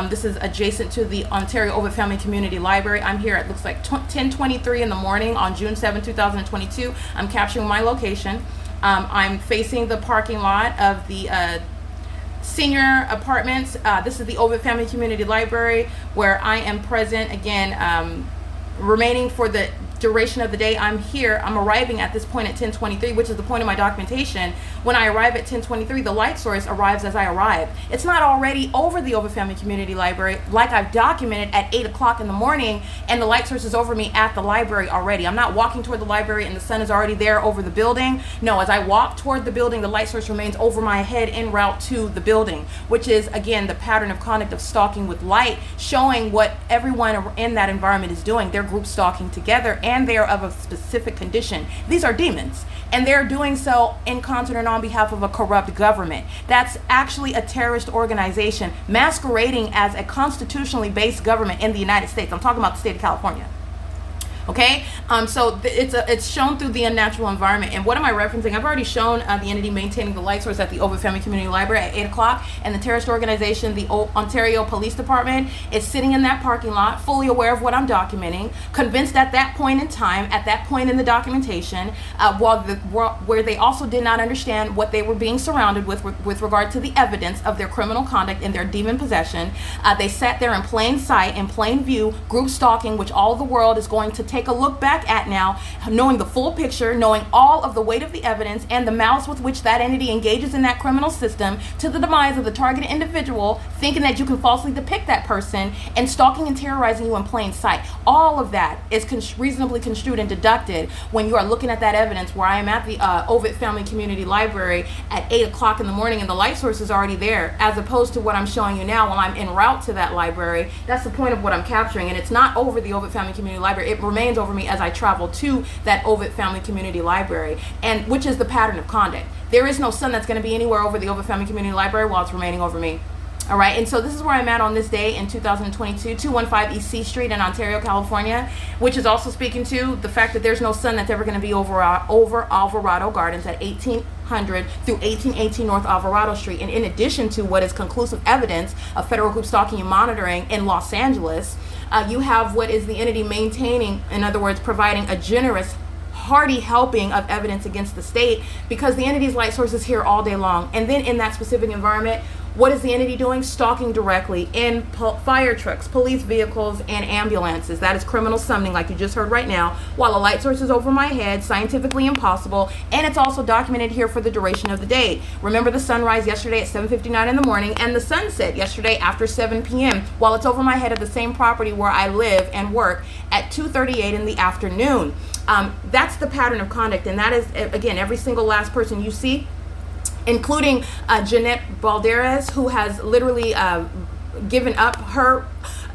This is adjacent to the Ontario Ovid Family Community Library. I'm here at, looks like 10:23 in the morning on June 7, 2022. I'm capturing my location. I'm facing the parking lot of the senior apartments. This is the Ovid Family Community Library, where I am present again, remaining for the duration of the day. I'm here. I'm arriving at this point at 10:23, which is the point of my documentation. When I arrive at 10:23, the light source arrives as I arrive. It's not already over the Ovid Family Community Library like I've documented at 8 o'clock in the morning, and the light source is over me at the library already. I'm not walking toward the library and the sun is already there over the building. No, as I walk toward the building, the light source remains over my head en route to the building, which is, again, the pattern of conduct of stalking with light, showing what everyone in that environment is doing. They're group stalking together, and they are of a specific condition. These are demons, and they're doing so in concert and on behalf of a corrupt government. That's actually a terrorist organization masquerading as a constitutionally based government in the United States. I'm talking about the state of California. Okay, so it's shown through the unnatural environment. And what am I referencing? I've already shown the entity maintaining the light source at the Ovid Family Community Library at 8 o'clock, and the terrorist organization, the Ontario Police Department, is sitting in that parking lot, fully aware of what I'm documenting, convinced at that point in time, at that point in the documentation, where they also did not understand what they were being surrounded with regard to the evidence of their criminal conduct and their demon possession. They sat there in plain sight, in plain view, group stalking, which all the world is going to take a look back at now, knowing the full picture, knowing all of the weight of the evidence and the malice with which that entity engages in that criminal system to the demise of the targeted individual, thinking that you can falsely depict that person, and stalking and terrorizing you in plain sight. All of that is reasonably construed and deducted when you are looking at that evidence, where I am at the Ovid Family Community Library at 8 o'clock in the morning, and the light source is already there, as opposed to what I'm showing you now while I'm en route to that library. That's the point of what I'm capturing, and it's not over the Ovid Family Community Library. It remains over me as I travel to that Ovid Family Community Library, and which is the pattern of conduct. There is no sun that's going to be anywhere over the Ovid Family Community Library while it's remaining over me. All right, and so this is where I'm at on this day in 2022, 215 East C Street in Ontario, California, which is also speaking to the fact that there's no sun that's ever going to be over Alvarado Gardens at 1800 through 1818 North Alvarado Street. And in addition to what is conclusive evidence of federal group stalking and monitoring in Los Angeles, you have what is the entity maintaining, in other words, providing a generous, hearty helping of evidence against the state, because the entity's light source is here all day long. And then in that specific environment, What is the entity doing? Stalking directly in fire trucks, police vehicles, and ambulances. That is criminal summoning, like you just heard right now, while a light source is over my head, scientifically impossible, and it's also documented here for the duration of the day. Remember the sunrise yesterday at 7:59 in the morning, and the sunset yesterday after 7 p.m., while it's over my head at the same property where I live and work at 2:38 in the afternoon. That's the pattern of conduct, and that is, again, every single last person you see, including Jeanette Balderas, who has literally given up her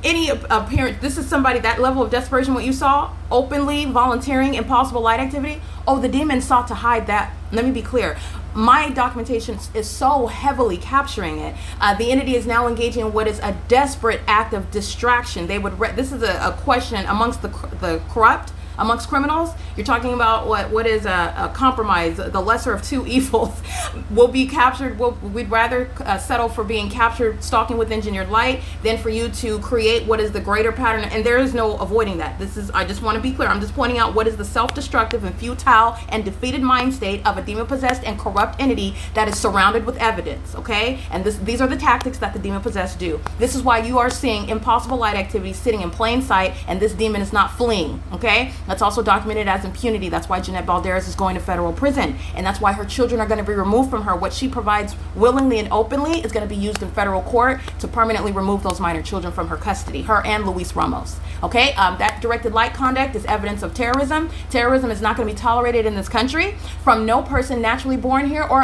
any appearance. This is somebody, that level of desperation, what you saw, openly volunteering impossible light activity. Oh, the demon sought to hide that. Let me be clear. My documentation is so heavily capturing it. The entity is now engaging in what is a desperate act of distraction. They would. This is a question amongst the corrupt. Amongst criminals, you're talking about what is a compromise, the lesser of two evils, will be captured. We'd rather settle for being captured stalking with engineered light than for you to create what is the greater pattern. And there is no avoiding that. I just want to be clear. I'm just pointing out what is the self-destructive and futile and defeated mind state of a demon-possessed and corrupt entity that is surrounded with evidence, okay? And these are the tactics that the demon-possessed do. This is why you are seeing impossible light activity sitting in plain sight, and this demon is not fleeing, okay? That's also documented as impunity. That's why Jeanette Balderas is going to federal prison. And that's why her children are going to be removed from her. What she provides willingly and openly is going to be used in federal court to permanently remove those minor children from her custody, her and Luis Ramos. Okay, that directed light conduct is evidence of terrorism. Terrorism is not going to be tolerated in this country from no person naturally born here or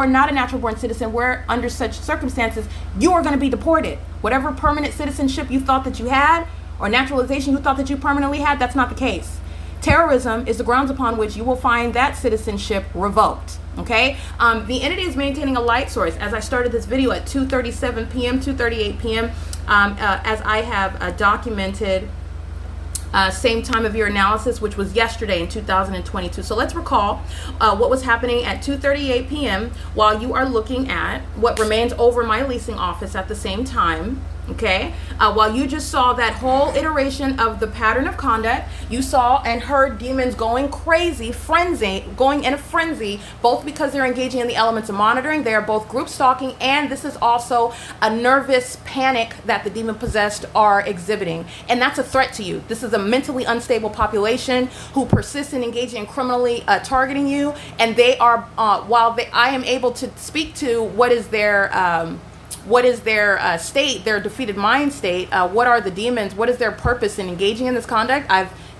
not a natural born citizen, where under such circumstances you are going to be deported. Whatever permanent citizenship you thought that you had, or naturalization you thought that you permanently had, that's not the case. Terrorism is the grounds upon which you will find that citizenship revoked. Okay, the entity is maintaining a light source, as I started this video, at 2:37 p.m., 2:38 p.m., as I have documented. Same time of year analysis, which was yesterday in 2022. So let's recall what was happening at 2:38 p.m. while you are looking at what remains over my leasing office at the same time. Okay, while you just saw that whole iteration of the pattern of conduct, you saw and heard demons going crazy, going in a frenzy, both because they're engaging in the elements of monitoring. They are both group stalking, and this is also a nervous panic that the demon possessed are exhibiting, and that's a threat to you. This is a mentally unstable population who persist in engaging in criminally targeting you, and they are I am able to speak to what is their state, their defeated mind state. What are the demons? What is their purpose in engaging in this conduct?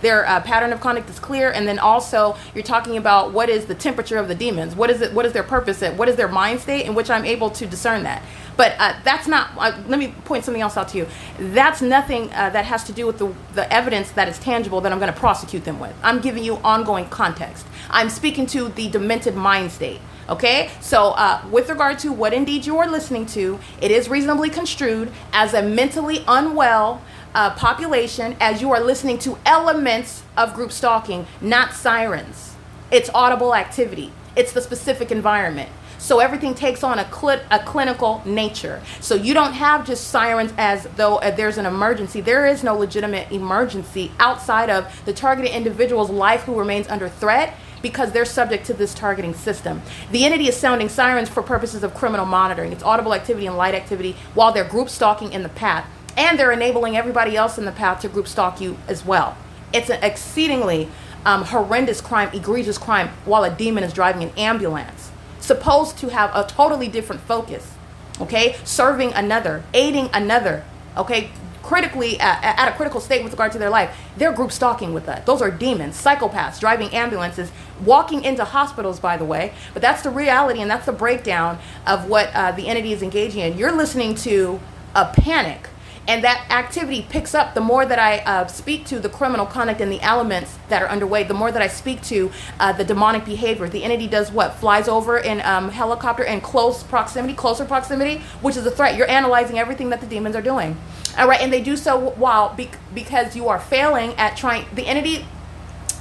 Their pattern of conduct is clear, and then also you're talking about what is the temperature of the demons. What is it? What is their purpose? What is their mind state? In which I'm able to discern that. But that's not. Let me point something else out to you. That's nothing that has to do with the evidence that is tangible that I'm going to prosecute them with. I'm giving you ongoing context. I'm speaking to the demented mind state. Okay, so with regard to what indeed you are listening to, it is reasonably construed as a mentally unwell population, as you are listening to elements of group stalking, not sirens. It's audible activity. It's the specific environment. So everything takes on a clinical nature. So you don't have just sirens as though there's an emergency. There is no legitimate emergency outside of the targeted individual's life who remains under threat, because they're subject to this targeting system. The entity is sounding sirens for purposes of criminal monitoring. It's audible activity and light activity while they're group stalking in the path. And they're enabling everybody else in the path to group stalk you as well. It's an exceedingly horrendous crime, egregious crime, while a demon is driving an ambulance. Supposed to have a totally different focus, okay? Serving another, aiding another, okay? Critically, at a critical state with regard to their life. They're group stalking with that. Those are demons, psychopaths, driving ambulances, walking into hospitals, by the way. But that's the reality, and that's the breakdown of what the entity is engaging in. You're listening to a panic, and that activity picks up the more that I speak to the criminal conduct and the elements that are underway, the more that I speak to the demonic behavior. The entity does what? Flies over in helicopter in closer proximity, which is a threat. You're analyzing everything that the demons are doing. All right, and they do so while because you are failing at trying. The entity,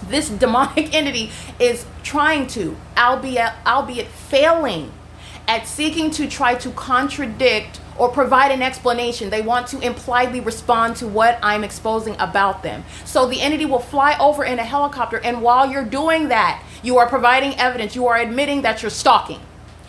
this demonic entity, is trying to, albeit failing, at seeking to try to contradict or provide an explanation. They want to impliedly respond to what I'm exposing about them. So the entity will fly over in a helicopter, and while you're doing that, you are providing evidence. You are admitting that you're stalking.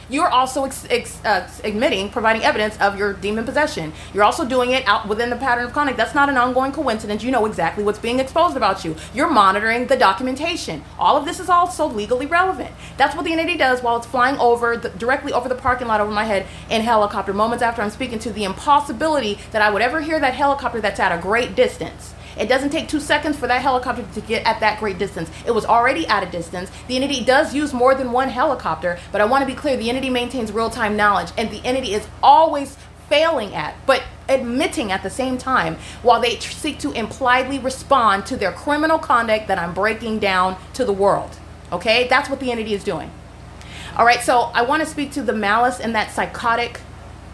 you're also providing evidence of your demon possession. You're also doing it out within the pattern of conduct. That's not an ongoing coincidence. You know exactly what's being exposed about you. You're monitoring the documentation. All of this is also legally relevant. That's what the entity does while it's flying directly over the parking lot over my head in helicopter, moments after I'm speaking to the impossibility that I would ever hear that helicopter that's at a great distance. It doesn't take 2 seconds for that helicopter to get at that great distance. It was already at a distance. The entity does use more than one helicopter, but I want to be clear, the entity maintains real-time knowledge, and the entity is always failing at, but admitting at the same time, while they seek to impliedly respond to their criminal conduct that I'm breaking down to the world. Okay? That's what the entity is doing. All right, so I want to speak to the malice and that psychotic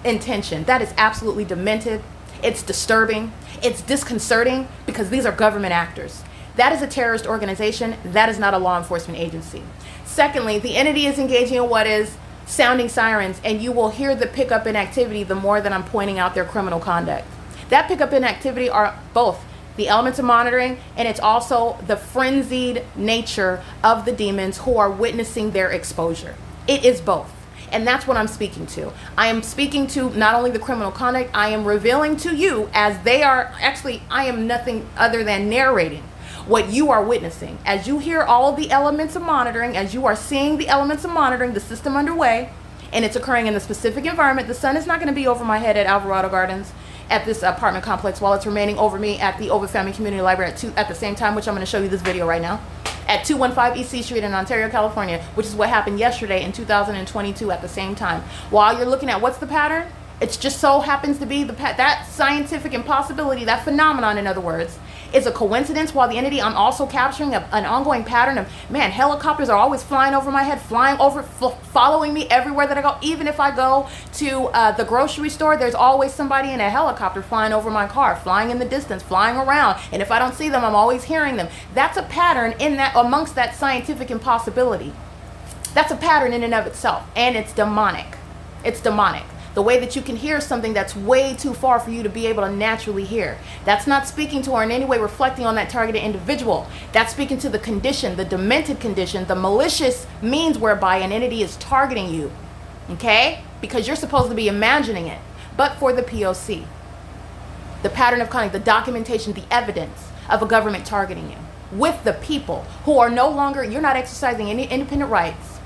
intention. That is absolutely demented. It's disturbing. It's disconcerting because these are government actors. That is a terrorist organization. That is not a law enforcement agency. Secondly, the entity is engaging in what is sounding sirens, and you will hear the pickup in activity the more that I'm pointing out their criminal conduct. That pickup in activity are both the elements of monitoring, and it's also the frenzied nature of the demons who are witnessing their exposure. It is both. And that's what I'm speaking to. I am speaking to not only the criminal conduct, I am revealing to you as they are, actually, I am nothing other than narrating what you are witnessing. As you hear all of the elements of monitoring, as you are seeing the elements of monitoring, the system underway, and it's occurring in the specific environment. The sun is not going to be over my head at Alvarado Gardens at this apartment complex while it's remaining over me at the Ovid Family Community Library at the same time, which I'm going to show you this video right now, at 215 E.C. Street in Ontario, California, which is what happened yesterday in 2022 at the same time. While you're looking at what's the pattern, it just so happens to be that scientific impossibility, that phenomenon, in other words, is a coincidence. While the entity, I'm also capturing an ongoing pattern of, man, helicopters are always flying over my head, following me everywhere that I go. Even if I go to the grocery store, there's always somebody in a helicopter flying over my car, flying in the distance, flying around. And if I don't see them, I'm always hearing them. That's a pattern in that, amongst that scientific impossibility. That's a pattern in and of itself, and it's demonic. It's demonic. The way that you can hear something that's way too far for you to be able to naturally hear. That's not speaking to or in any way reflecting on that targeted individual. That's speaking to the condition, the demented condition, the malicious means whereby an entity is targeting you. Okay? Because you're supposed to be imagining it. But for the P.O.C. The pattern of conduct, the documentation, the evidence of a government targeting you. With the people who are no longer, you're not exercising any independent rights.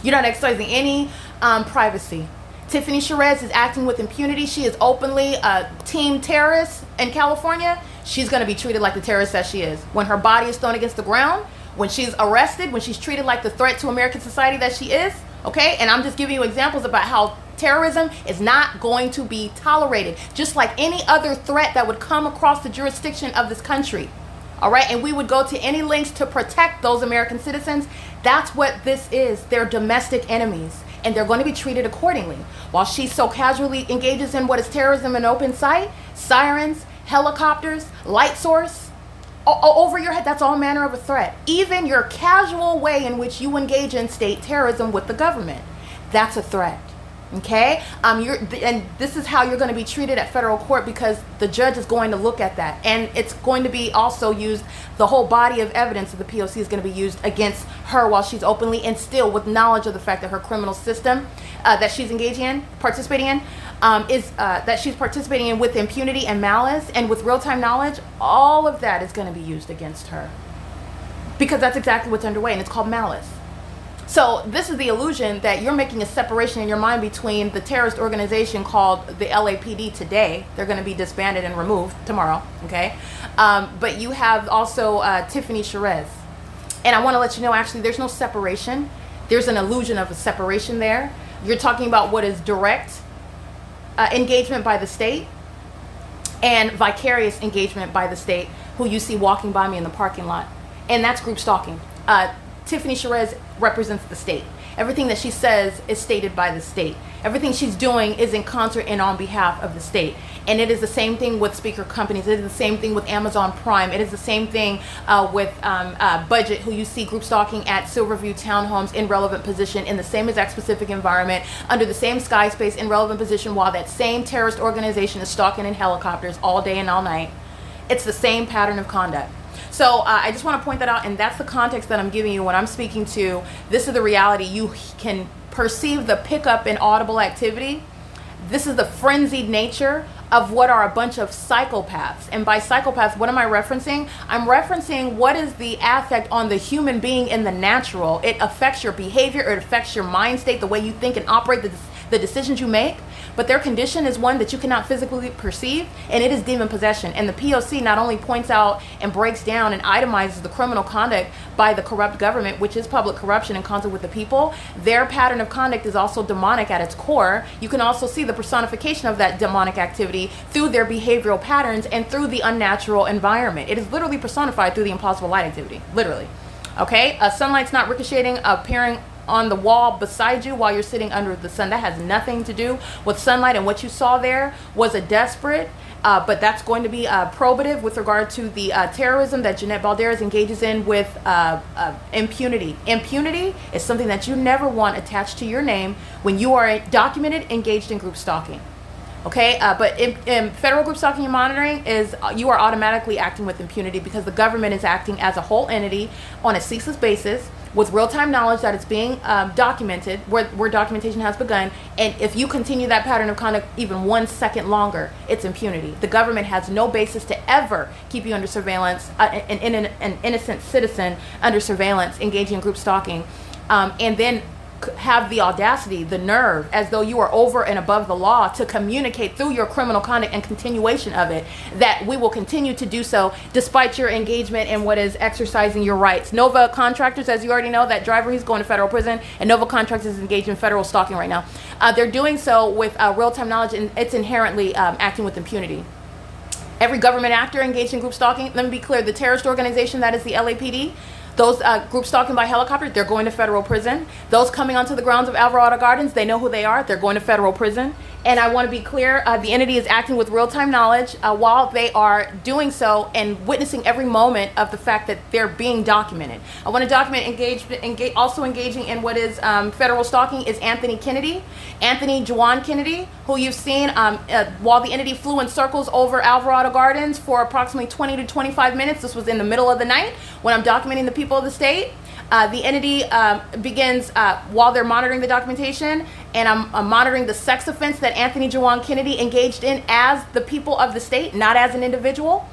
You're not exercising any privacy. Tiffany Sherez is acting with impunity. She is openly a team terrorist in California. She's going to be treated like the terrorist that she is. When her body is thrown against the ground, when she's arrested, when she's treated like the threat to American society that she is, okay? And I'm just giving you examples about how terrorism is not going to be tolerated, just like any other threat that would come across the jurisdiction of this country. All right, and we would go to any lengths to protect those American citizens. That's what this is. They're domestic enemies, and they're going to be treated accordingly. While she so casually engages in what is terrorism in open sight, sirens, helicopters, light source, over your head, that's all manner of a threat. Even your casual way in which you engage in state terrorism with the government, that's a threat. Okay, and this is how you're going to be treated at federal court, because the judge is going to look at that, and it's going to be also used. The whole body of evidence of the P.O.C. is going to be used against her while she's openly and still with knowledge of the fact that her criminal system that she's participating in that she's participating in with impunity and malice and with real-time knowledge. All of that is going to be used against her, because that's exactly what's underway, and it's called malice. So this is the illusion that you're making a separation in your mind between the terrorist organization called the LAPD today. They're going to be disbanded and removed tomorrow, okay? But you have also Tiffany Sherez. And I want to let you know, actually, there's no separation. There's an illusion of a separation there. You're talking about what is direct engagement by the state and vicarious engagement by the state, who you see walking by me in the parking lot. And that's group stalking. Tiffany Sherez represents the state. Everything that she says is stated by the state. Everything she's doing is in concert and on behalf of the state. And it is the same thing with speaker companies. It is the same thing with Amazon Prime. It is the same thing with Budget, who you see group stalking at Silverview Townhomes in relevant position, in the same exact specific environment, under the same sky space in relevant position, while that same terrorist organization is stalking in helicopters all day and all night. It's the same pattern of conduct. So I just want to point that out, and that's the context that I'm giving you when I'm speaking to this is the reality you can perceive the pickup in audible activity, this is the frenzied nature of what are a bunch of psychopaths. And by psychopaths, what am I referencing? I'm referencing what is the affect on the human being in the natural. It affects your behavior, it affects your mind state, the way you think and operate, the decisions you make. But their condition is one that you cannot physically perceive, and it is demon possession. And the P.O.C. not only points out and breaks down and itemizes the criminal conduct by the corrupt government, which is public corruption in concert with the people, their pattern of conduct is also demonic at its core. You can also see the personification of that demonic activity through their behavioral patterns and through the unnatural environment. It is literally personified through the impossible light activity, literally. Okay, sunlight's not ricocheting, appearing on the wall beside you while you're sitting under the sun. That has nothing to do with sunlight, and what you saw there was a desperate, but that's going to be probative with regard to the terrorism that Jeanette Balderas engages in with impunity. Impunity is something that you never want attached to your name when you are documented engaged in group stalking. Okay, but in federal group stalking and monitoring is you are automatically acting with impunity because the government is acting as a whole entity on a ceaseless basis with real-time knowledge that it's being documented, where documentation has begun. And if you continue that pattern of conduct even 1 second longer, it's impunity. The government has no basis to ever keep you under surveillance, an innocent citizen under surveillance, engaging in group stalking, and then have the audacity, the nerve, as though you are over and above the law, to communicate through your criminal conduct and continuation of it that we will continue to do so despite your engagement in what is exercising your rights. Nova Contractors, as you already know, that driver, he's going to federal prison, and Nova Contractors is engaged in federal stalking right now. They're doing so with real-time knowledge, and it's inherently acting with impunity. Every government actor engaged in group stalking, let me be clear, the terrorist organization that is the LAPD, those group stalking by helicopter, they're going to federal prison. Those coming onto the grounds of Alvarado Gardens, they know who they are. They're going to federal prison. And I want to be clear, the entity is acting with real-time knowledge while they are doing so and witnessing every moment of the fact that they're being documented. I want to document also engaging in what is federal stalking is Anthony Kennedy. Anthony Juan Kennedy, who you've seen while the entity flew in circles over Alvarado Gardens for approximately 20 to 25 minutes. This was in the middle of the night when I'm documenting the people of the state. The entity begins while they're monitoring the documentation, and I'm monitoring the sex offense that Anthony Juan Kennedy engaged in as the people of the state, not as an individual.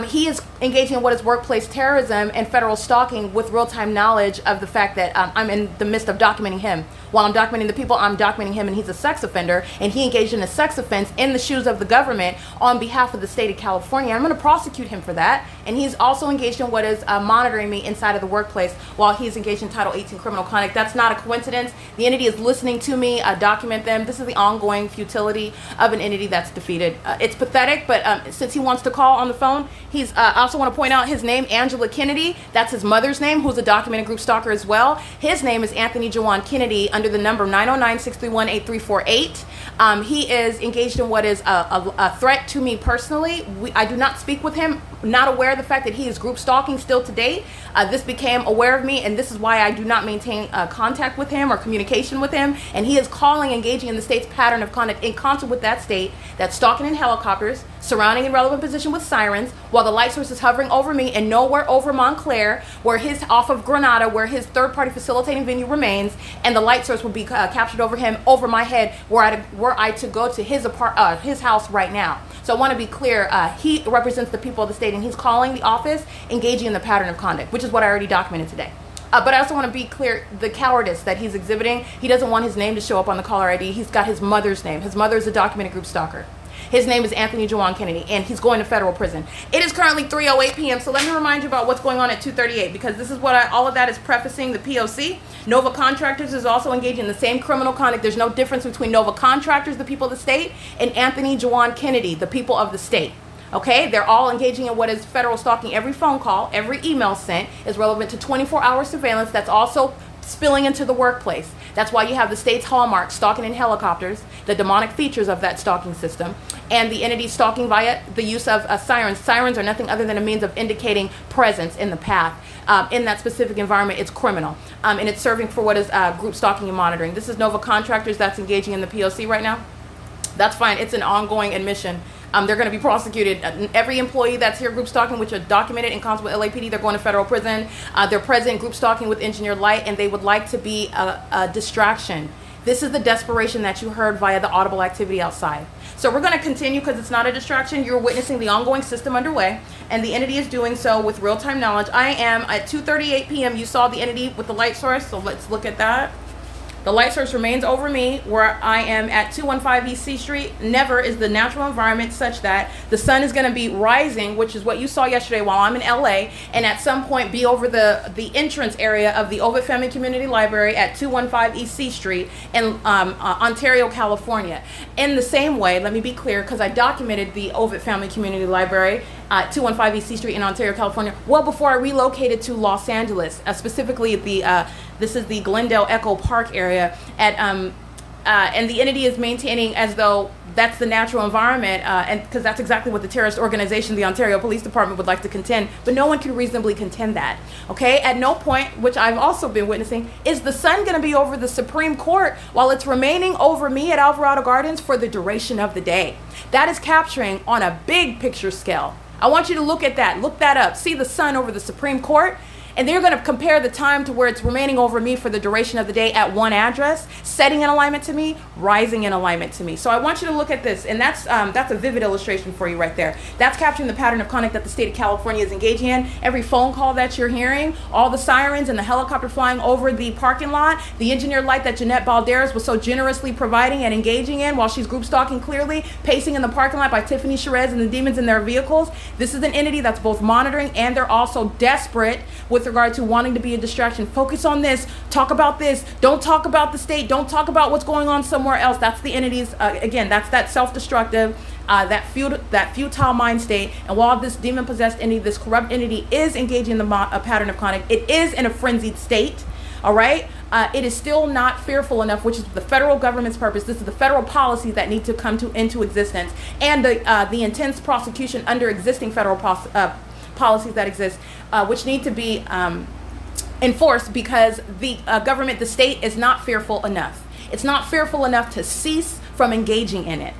He is engaging in what is workplace terrorism and federal stalking with real-time knowledge of the fact that I'm in the midst of documenting him. While I'm documenting the people, I'm documenting him, and he's a sex offender, and he engaged in a sex offense in the shoes of the government on behalf of the state of California. I'm going to prosecute him for that, and he's also engaged in what is monitoring me inside of the workplace while he's engaged in Title 18 criminal conduct. That's not a coincidence. The entity is listening to me document them. This is the ongoing futility of an entity that's defeated. It's pathetic, but since he wants to call on the phone, I also want to point out his name, Angela Kennedy. That's his mother's name, who's a documented group stalker as well. His name is Anthony Juan Kennedy under the number 909-631-8348. He is engaged in what is a threat to me personally. I do not speak with him, not aware of the fact that he is group stalking still to date. This became aware of me, and this is why I do not maintain contact with him or communication with him. And he is calling, engaging in the state's pattern of conduct in concert with that state, that's stalking in helicopters, surrounding in relevant position with sirens, while the light source is hovering over me and nowhere over Montclair, where off of Granada, where his third-party facilitating venue remains, and the light source will be captured over him, over my head, were I to go to his house right now. So I want to be clear, he represents the people of the state, and he's calling the office, engaging in the pattern of conduct, which is what I already documented today. But I also want to be clear, the cowardice that he's exhibiting, he doesn't want his name to show up on the caller ID. He's got his mother's name. His mother is a documented group stalker. His name is Anthony Juan Kennedy, and he's going to federal prison. It is currently 3:08 p.m., so let me remind you about what's going on at 2:38, because this is what all of that is prefacing the P.O.C. Nova Contractors is also engaged in the same criminal conduct. There's no difference between Nova Contractors, the people of the state, and Anthony Juan Kennedy, the people of the state. Okay, they're all engaging in what is federal stalking. Every phone call, every email sent is relevant to 24-hour surveillance that's also spilling into the workplace. That's why you have the state's hallmark, stalking in helicopters, the demonic features of that stalking system, and the entity stalking via the use of sirens. Sirens are nothing other than a means of indicating presence in the path. In that specific environment, it's criminal. And it's serving for what is group stalking and monitoring. This is Nova Contractors that's engaging in the P.O.C. right now. That's fine. It's an ongoing admission. They're going to be prosecuted. Every employee that's here group stalking, which are documented in concert with LAPD, they're going to federal prison. They're present group stalking with engineered light, and they would like to be a distraction This is the desperation that you heard via the audible activity outside. So we're going to continue because it's not a distraction. You're witnessing the ongoing system underway, and the entity is doing so with real-time knowledge. I am at 2:38 p.m. You saw the entity with the light source, so let's look at that. The light source remains over me where I am at 215 East C Street. Never is the natural environment such that the sun is going to be rising, which is what you saw yesterday while I'm in LA, and at some point be over the entrance area of the Ovid Family Community Library at 215 East C Street in Ontario, California. In the same way, let me be clear, because I documented the Ovid Family Community Library at 215 East C Street in Ontario, California, well before I relocated to Los Angeles, specifically this is the Glendale Echo Park area and the entity is maintaining as though that's the natural environment, and because that's exactly what the terrorist organization, the Ontario Police Department, would like to contend, but no one can reasonably contend that. Okay, at no point, which I've also been witnessing, is the sun going to be over the Supreme Court while it's remaining over me at Alvarado Gardens for the duration of the day. That is capturing on a big picture scale. I want you to look at that. Look that up. See the sun over the Supreme Court. And they're going to compare the time to where it's remaining over me for the duration of the day at one address, setting in alignment to me, rising in alignment to me. So I want you to look at this, and that's a vivid illustration for you right there. That's capturing the pattern of conduct that the state of California is engaging in. Every phone call that you're hearing, all the sirens and the helicopter flying over the parking lot, the engineered light that Jeanette Balderas was so generously providing and engaging in while she's group stalking clearly, pacing in the parking lot by Tiffany Sherez and the demons in their vehicles. This is an entity that's both monitoring and they're also desperate with regard to wanting to be a distraction. Focus on this, talk about this, don't talk about the state, don't talk about what's going on somewhere else. That's the entity's, again, that's that self-destructive, that futile mind state. And while this demon-possessed entity, this corrupt entity is engaging in a pattern of conduct, it is in a frenzied state, all right? It is still not fearful enough, which is the federal government's purpose. This is the federal policies that need to come into existence, and the intense prosecution under existing federal policies that exist, which need to be enforced because the government, the state, is not fearful enough. It's not fearful enough to cease from engaging in it.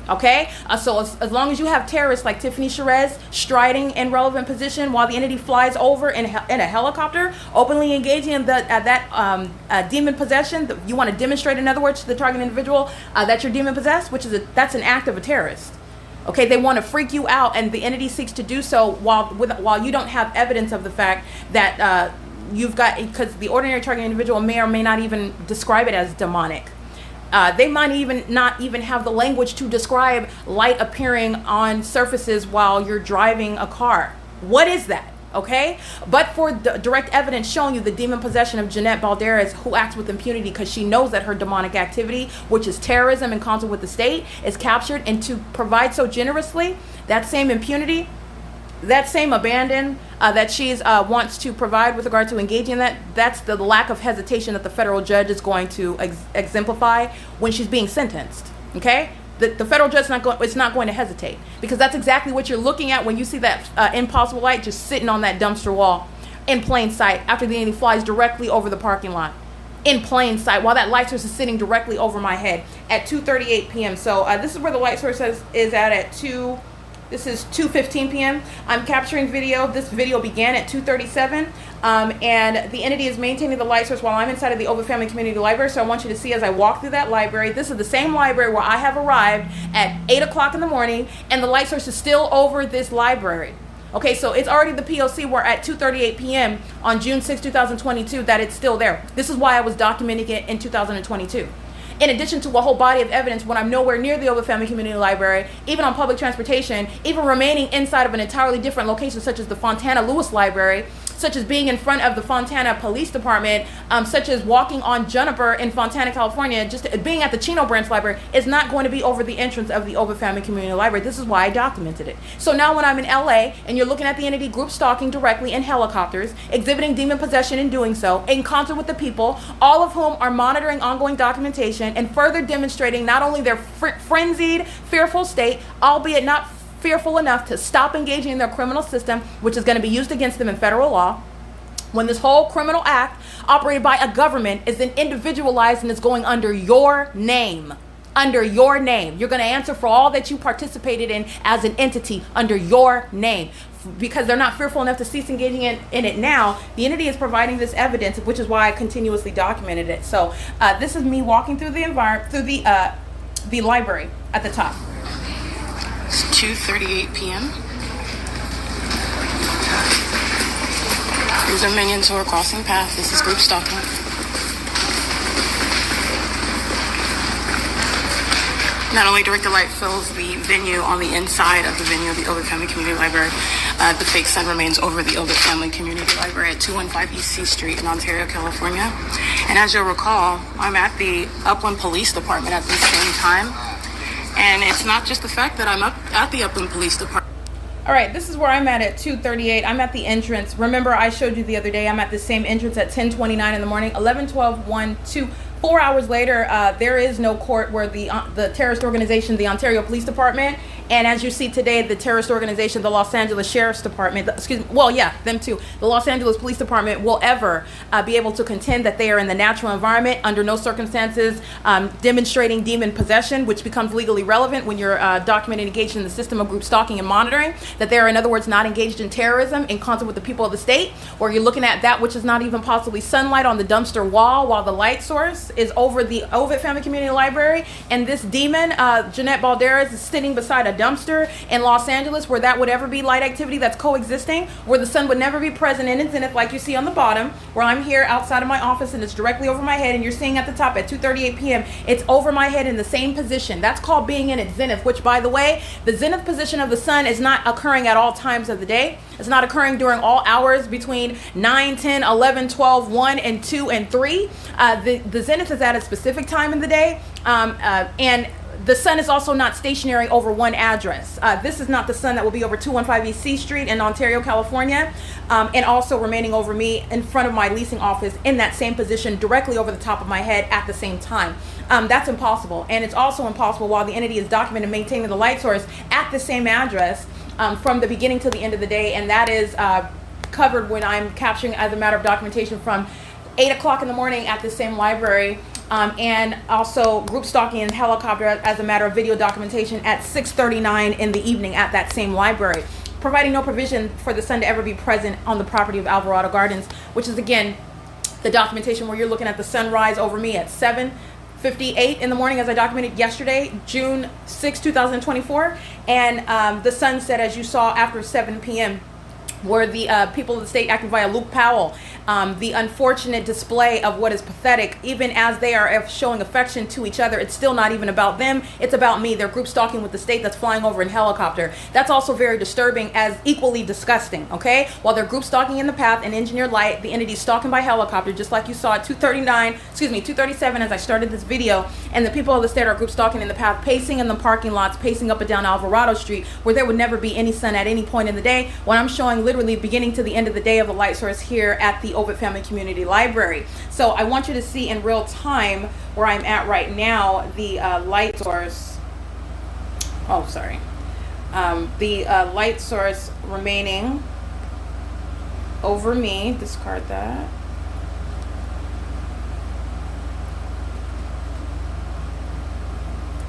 Okay, so as long as you have terrorists like Tiffany Sherez striding in relevant position while the entity flies over in a helicopter, openly engaging in that demon possession, you want to demonstrate, in other words, to the target individual that you're demon possessed, that's an act of a terrorist. Okay, they want to freak you out, and the entity seeks to do so while you don't have evidence of the fact that you've got, because the ordinary target individual may or may not even describe it as demonic. They might not even have the language to describe light appearing on surfaces while you're driving a car. What is that? Okay, but for the direct evidence showing you the demon possession of Jeanette Balderas, who acts with impunity because she knows that her demonic activity, which is terrorism in concert with the state, is captured, and to provide so generously that same impunity, that same abandon that she wants to provide with regard to engaging in that's the lack of hesitation that the federal judge is going to exemplify when she's being sentenced. Okay. The federal judge is not going to hesitate, because that's exactly what you're looking at when you see that impossible light just sitting on that dumpster wall in plain sight after the entity flies directly over the parking lot in plain sight while that light source is sitting directly over my head at 2:38 p.m. So this is where the light source is at 2. This is 2:15 p.m. I'm capturing video. This video began at 2:37, and the entity is maintaining the light source while I'm inside of the Ovid Family Community Library. So I want you to see as I walk through that library. This is the same library where I have arrived at 8 o'clock in the morning, and the light source is still over this library. Okay, so it's already the P.O.C. We're at 2:38 p.m. on June 6, 2022, that it's still there. This is why I was documenting it in 2022. In addition to a whole body of evidence when I'm nowhere near the Ovid Family Community Library, even on public transportation, even remaining inside of an entirely different location such as the Fontana Lewis Library, such as being in front of the Fontana Police Department, such as walking on Juniper in Fontana, California, just being at the Chino Branch Library is not going to be over the entrance of the Ovid Family Community Library. This is why I documented it. So now when I'm in LA and you're looking at the entity group stalking directly in helicopters, exhibiting demon possession in doing so, in concert with the people, all of whom are monitoring ongoing documentation and further demonstrating not only their frenzied, fearful state, albeit not fearful enough to stop engaging in their criminal system, which is going to be used against them in federal law, when this whole criminal act operated by a government is then individualized and is going under your name. Under your name. You're going to answer for all that you participated in as an entity under your name. because they're not fearful enough to cease engaging in it now, the entity is providing this evidence, which is why I continuously documented it. So this is me walking through the environment, through the library at the top. It's 2:38 p.m. These are minions who are crossing paths. This is group stalking. Not only Direct the Light fills the venue on the inside of the venue of the Obit Family Community Library, the fake sun remains over the Obit Family Community Library at 215 East C Street in Ontario, California. And as you'll recall, I'm at the Upland Police Department at the same time. And it's not just the fact that I'm up at the Upland Police Department. All right, this is where I'm at 2:38. I'm at the entrance. Remember, I showed you the other day, I'm at the same entrance at 10:29 in the morning, 11, 12, 1, 2. 4 hours later, there is no court where the terrorist organization, the Ontario Police Department, and as you see today, the terrorist organization, the Los Angeles Sheriff's Department, them too, the Los Angeles Police Department will ever be able to contend that they are in the natural environment under no circumstances demonstrating demon possession, which becomes legally relevant when you're documented engaged in the system of group stalking and monitoring, that they are, in other words, not engaged in terrorism in concert with the people of the state, or you're looking at that which is not even possibly sunlight on the dumpster wall while the light source is over the Ovid Family Community Library, and this demon, Jeanette Balderas, is sitting beside a dumpster in Los Angeles where that would ever be light activity that's coexisting, where the sun would never be present in its zenith like you see on the bottom, where I'm here outside of my office and it's directly over my head, and you're seeing at the top at 2:38 p.m. it's over my head in the same position. That's called being in its zenith, which, by the way, the zenith position of the sun is not occurring at all times of the day. It's not occurring during all hours between 9, 10, 11, 12, 1, and 2, and 3. The zenith is at a specific time in the day, and the sun is also not stationary over one address. This is not the sun that will be over 215 East C Street in Ontario, California, and also remaining over me in front of my leasing office in that same position directly over the top of my head at the same time. That's impossible, and it's also impossible while the entity is documented maintaining the light source at the same address from the beginning to the end of the day, and that is covered when I'm capturing as a matter of documentation from 8 o'clock in the morning at the same library, and also group stalking in helicopter as a matter of video documentation at 6:39 in the evening at that same library, providing no provision for the sun to ever be present on the property of Alvarado Gardens, which is, again, the documentation where you're looking at the sunrise over me at 7:58 in the morning, as I documented yesterday, June 6, 2024, and the sunset, as you saw, after 7 p.m., where the people of the state acting via Luke Powell, the unfortunate display of what is pathetic, even as they are showing affection to each other, it's still not even about them, it's about me. They're group stalking with the state that's flying over in helicopter. That's also very disturbing, as equally disgusting, okay? While they're group stalking in the path and engineered light, the entity stalking by helicopter, just like you saw at 2:37 as I started this video, and the people of the state are group stalking in the path, pacing in the parking lots, pacing up and down Alvarado Street, where there would never be any sun at any point in the day, when I'm showing literally beginning to the end of the day of the light source here at the Ovid Family Community Library. So I want you to see in real time where I'm at right now, the light source. Oh, sorry. The light source remaining over me. Discard that.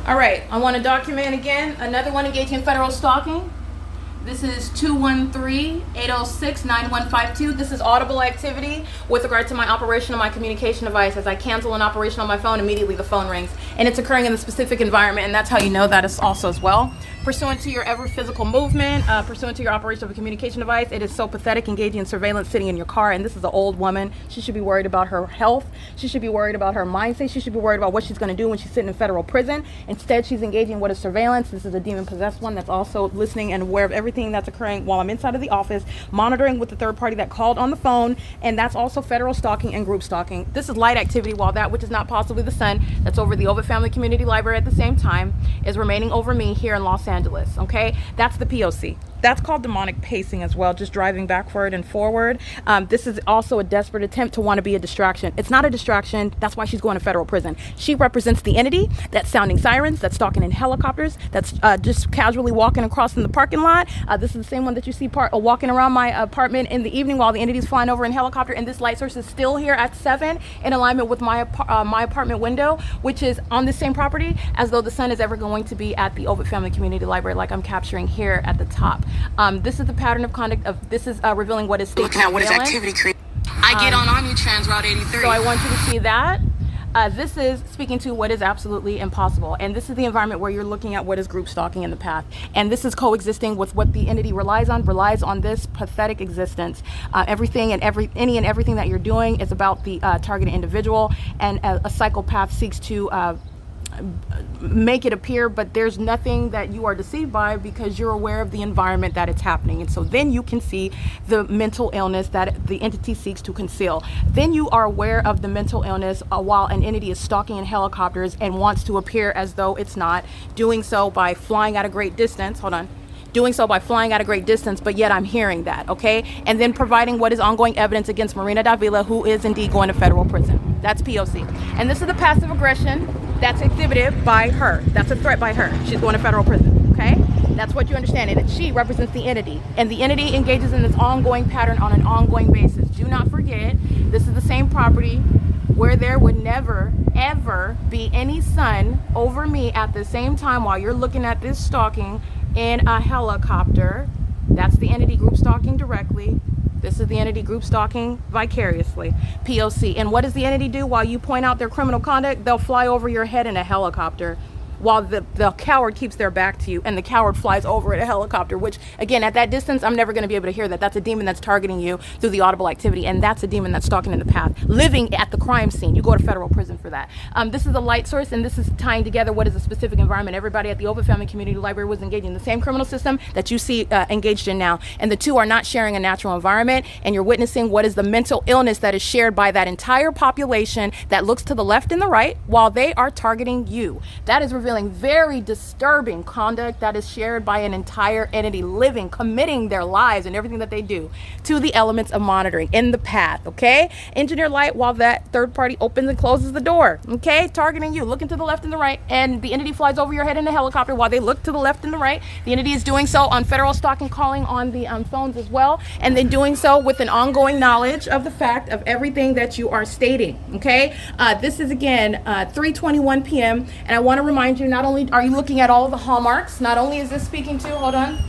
All right, I want to document again another one engaging in federal stalking. This is 213-806-9152. This is audible activity with regard to my operation on my communication device. As I cancel an operation on my phone, immediately the phone rings. And it's occurring in the specific environment, and that's how you know that is also as well. Pursuant to your ever physical movement, pursuant to your operation of a communication device, it is so pathetic engaging in surveillance sitting in your car. And this is an old woman. She should be worried about her health. She should be worried about her mindset. She should be worried about what she's going to do when she's sitting in federal prison. Instead, she's engaging in what is surveillance. This is a demon-possessed one that's also listening and aware of everything that's occurring while I'm inside of the office, monitoring with the third party that called on the phone, and that's also federal stalking and group stalking. This is light activity, while that which is not possibly the sun that's over the Ovid Family Community Library at the same time is remaining over me here in Los Angeles, okay? That's the P.O.C. That's called demonic pacing as well, just driving backward and forward. This is also a desperate attempt to want to be a distraction. It's not a distraction. That's why she's going to federal prison. She represents the entity that's sounding sirens, that's stalking in helicopters, that's just casually walking across in the parking lot. This is the same one that you see walking around my apartment in the evening while the entity's flying over in helicopter, and this light source is still here at 7 in alignment with my apartment window, which is on the same property, as though the sun is ever going to be at the Ovid Family Community Library like I'm capturing here at the top. This is the pattern of conduct of, this is revealing what is state Looking at what is activity creation. I get on Omnitrans Route 83. So I want you to see that. This is speaking to what is absolutely impossible. And this is the environment where you're looking at what is group stalking in the path. And this is coexisting with what the entity relies on this pathetic existence. Everything and everything that you're doing is about the targeted individual, and a psychopath seeks to make it appear, but there's nothing that you are deceived by, because you're aware of the environment that it's happening. And so then you can see the mental illness that the entity seeks to conceal. Then you are aware of the mental illness while an entity is stalking in helicopters and wants to appear as though it's not, doing so by flying at a great distance. But yet I'm hearing that, okay? And then providing what is ongoing evidence against Marina Davila, who is indeed going to federal prison. That's P.O.C. And this is the passive aggression that's exhibited by her. That's a threat by her. She's going to federal prison, okay? That's what you understand. And she represents the entity. And the entity engages in this ongoing pattern on an ongoing basis. Do not forget, this is the same property where there would never, ever be any sun over me at the same time while you're looking at this stalking in a helicopter. That's the entity group stalking directly. This is the entity group stalking vicariously. P.O.C. And what does the entity do while you point out their criminal conduct? They'll fly over your head in a helicopter, while the coward keeps their back to you, and the coward flies over in a helicopter, which, again, at that distance, I'm never going to be able to hear that. That's a demon that's targeting you through the audible activity, and that's a demon that's stalking in the path, living at the crime scene. You go to federal prison for that. This is the light source, and this is tying together what is a specific environment. Everybody at the Open Family Community Library was engaged in the same criminal system that you see engaged in now, and the two are not sharing a natural environment, and you're witnessing what is the mental illness that is shared by that entire population that looks to the left and the right while they are targeting you. That is revealing very disturbing conduct that is shared by an entire entity living, committing their lives and everything that they do to the elements of monitoring in the path, okay? Engineer light while that third party opens and closes the door, okay? Targeting you, looking to the left and the right, and the entity flies over your head in a helicopter while they look to the left and the right. The entity is doing so on federal stalking, calling on the phones as well, and then doing so with an ongoing knowledge of the fact of everything that you are stating, okay? This is, again, 3:21 p.m., and I want to remind you, not only are you looking at all of the hallmarks, not only is this speaking to, hold on,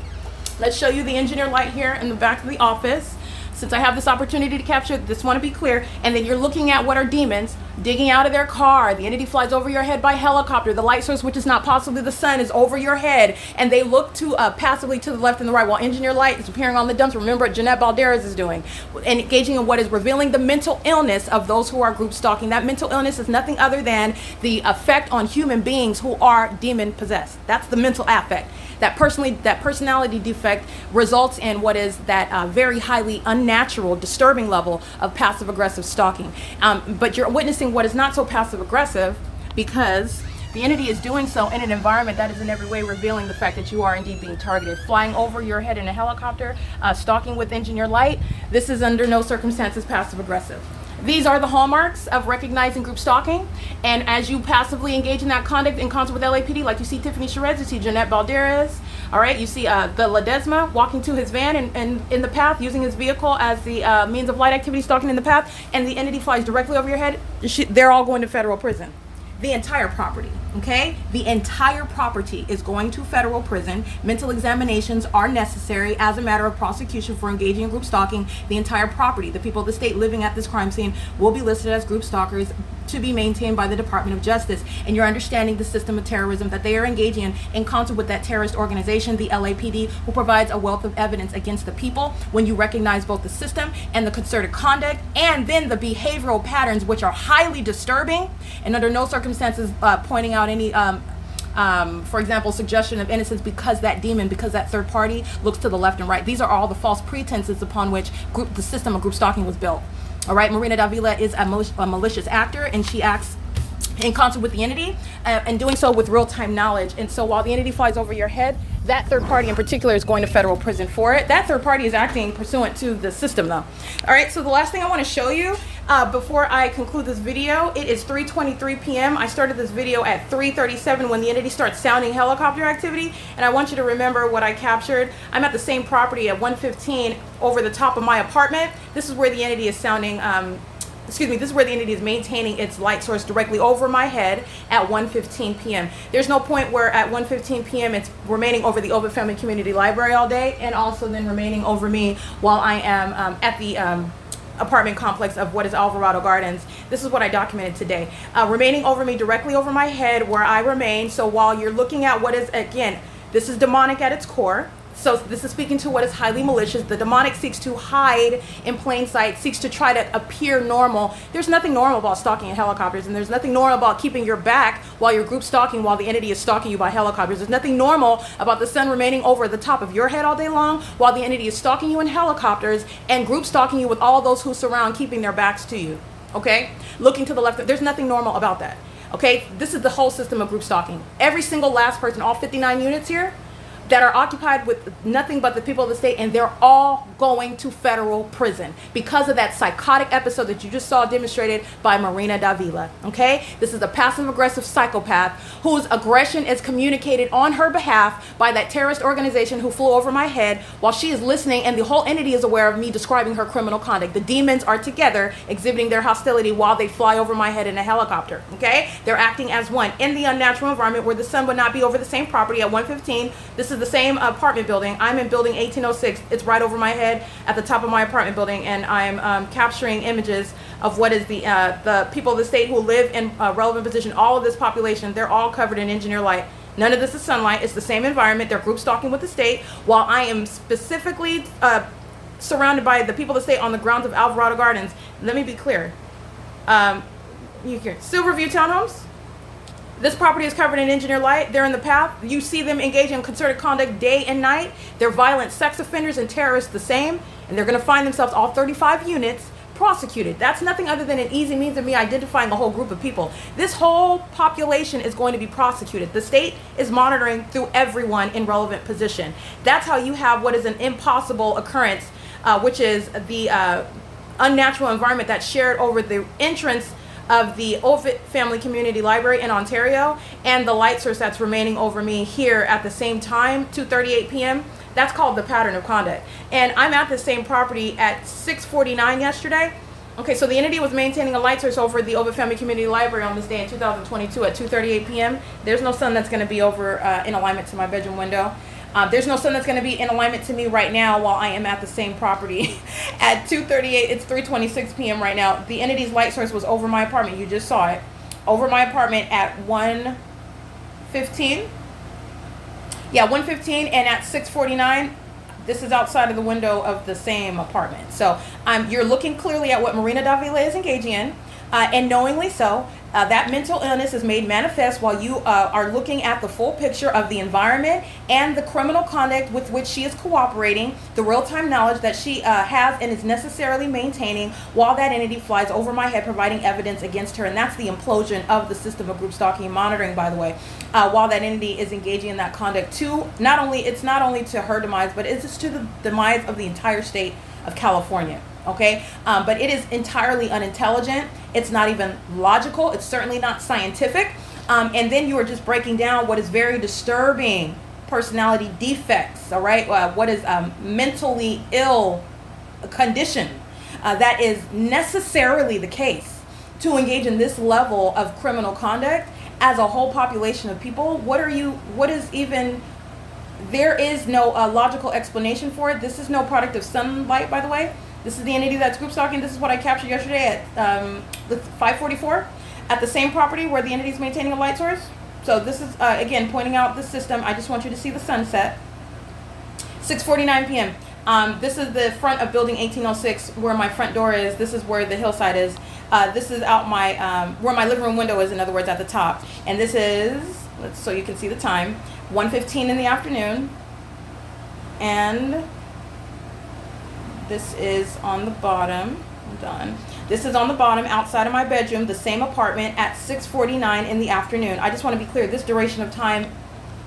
let's show you the engineer light here in the back of the office. Since I have this opportunity to capture, just want to be clear, and then you're looking at what are demons digging out of their car. The entity flies over your head by helicopter. The light source, which is not possibly the sun, is over your head, and they look to passively to the left and the right while engineer light is appearing on the dumps. Remember what Jeanette Balderas is doing, and engaging in what is revealing the mental illness of those who are group stalking. That mental illness is nothing other than the effect on human beings who are demon possessed. That's the mental affect. That personality defect results in what is that very highly unnatural, disturbing level of passive aggressive stalking. But you're witnessing what is not so passive aggressive, because the entity is doing so in an environment that is in every way revealing the fact that you are indeed being targeted. Flying over your head in a helicopter, stalking with engineer light. This is under no circumstances passive aggressive. These are the hallmarks of recognizing group stalking. And as you passively engage in that conduct in concert with LAPD, like you see Tiffany Sherez, you see Jeanette Balderas, all right, you see the Ledesma walking to his van and in the path, using his vehicle as the means of light activity, stalking in the path, and the entity flies directly over your head. They're all going to federal prison. The entire property, okay? The entire property is going to federal prison. Mental examinations are necessary as a matter of prosecution for engaging in group stalking. The entire property, the people of the state living at this crime scene, will be listed as group stalkers to be maintained by the Department of Justice. And you're understanding the system of terrorism that they are engaging in concert with that terrorist organization, the LAPD, who provides a wealth of evidence against the people when you recognize both the system and the concerted conduct, and then the behavioral patterns, which are highly disturbing and under no circumstances pointing out any for example, suggestion of innocence, because that demon, because that third party looks to the left and right. These are all the false pretenses upon which the system of group stalking was built. All right, Marina Davila is a malicious actor, and she acts in concert with the entity, and doing so with real-time knowledge. And so while the entity flies over your head, that third party in particular is going to federal prison for it. That third party is acting pursuant to the system, though. All right, so the last thing I want to show you before I conclude this video, it is 3:23 p.m. I started this video at 3:37 when the entity starts sounding helicopter activity, and I want you to remember what I captured. I'm at the same property at 1:15 over the top of my apartment. This is where the entity is sounding this is where the entity is maintaining its light source directly over my head at 1:15 p.m. There's no point where at 1:15 p.m. it's remaining over the Ovid Family Community Library all day, and also then remaining over me while I am at the apartment complex of what is Alvarado Gardens. This is what I documented today. Remaining over me directly over my head where I remain. So while you're looking at what is, again, this is demonic at its core. So this is speaking to what is highly malicious. The demonic seeks to hide in plain sight, seeks to try to appear normal. There's nothing normal about stalking in helicopters, and there's nothing normal about keeping your back while you're group stalking while the entity is stalking you by helicopters. There's nothing normal about the sun remaining over the top of your head all day long while the entity is stalking you in helicopters and group stalking you with all those who surround, keeping their backs to you. Okay? Looking to the left. There's nothing normal about that. Okay? This is the whole system of group stalking. Every single last person, all 59 units here, that are occupied with nothing but the people of the state, and they're all going to federal prison because of that psychotic episode that you just saw demonstrated by Marina Davila. Okay? This is a passive-aggressive psychopath whose aggression is communicated on her behalf by that terrorist organization who flew over my head while she is listening, and the whole entity is aware of me describing her criminal conduct. The demons are together exhibiting their hostility while they fly over my head in a helicopter. Okay? They're acting as one in the unnatural environment where the sun would not be over the same property at 1:15. This is the same apartment building. I'm in building 1806. It's right over my head at the top of my apartment building, and I'm capturing images of what is the people of the state who live in a relevant position. All of this population, they're all covered in engineer light. None of this is sunlight. It's the same environment. They're group stalking with the state while I am specifically surrounded by the people of the state on the grounds of Alvarado Gardens. Let me be clear. You hear Silverview Townhomes. This property is covered in engineer light. They're in the path. You see them engaging in concerted conduct day and night. They're violent sex offenders and terrorists the same. And they're going to find themselves, all 35 units, prosecuted. That's nothing other than an easy means of me identifying a whole group of people. This whole population is going to be prosecuted. The state is monitoring through everyone in relevant position. That's how you have what is an impossible occurrence, which is the unnatural environment that's shared over the entrance of the Ovid Family Community Library in Ontario, and the light source that's remaining over me here at the same time, 2:38 p.m. That's called the pattern of conduct. And I'm at the same property at 6:49 yesterday. Okay, so the entity was maintaining a light source over the Ovid Family Community Library on this day in 2022 at 2:38 p.m. There's no sun that's going to be over in alignment to my bedroom window. There's no sun that's going to be in alignment to me right now while I am at the same property at 2:38. It's 3:26 p.m. right now. The entity's light source was over my apartment. You just saw it. Over my apartment at 1:15. Yeah, 1:15, and at 6:49, this is outside of the window of the same apartment. So you're looking clearly at what Marina Davila is engaging in, and knowingly so. That mental illness is made manifest while you are looking at the full picture of the environment and the criminal conduct with which she is cooperating, the real-time knowledge that she has and is necessarily maintaining while that entity flies over my head, providing evidence against her. And that's the implosion of the system of group stalking and monitoring, by the way, while that entity is engaging in that conduct it's not only to her demise, but it's to the demise of the entire state of California. Okay, but it is entirely unintelligent. It's not even logical. It's certainly not scientific. And then you are just breaking down what is very disturbing personality defects. All right, what is mentally ill condition that is necessarily the case to engage in this level of criminal conduct as a whole population of people. There is no logical explanation for it. This is no product of sunlight, by the way. This is the entity that's group stalking. This is what I captured yesterday at 5:44 at the same property where the entity is maintaining a light source. So this is, again, pointing out the system. I just want you to see the sunset. 6:49 p.m. This is the front of building 1806 where my front door is. This is where the hillside is. This is out where my living room window is, in other words, at the top. And this is, so you can see the time, 1:15 in the afternoon. And this is on the bottom. I'm done. This is on the bottom outside of my bedroom, the same apartment at 6:49 in the afternoon. I just want to be clear, this duration of time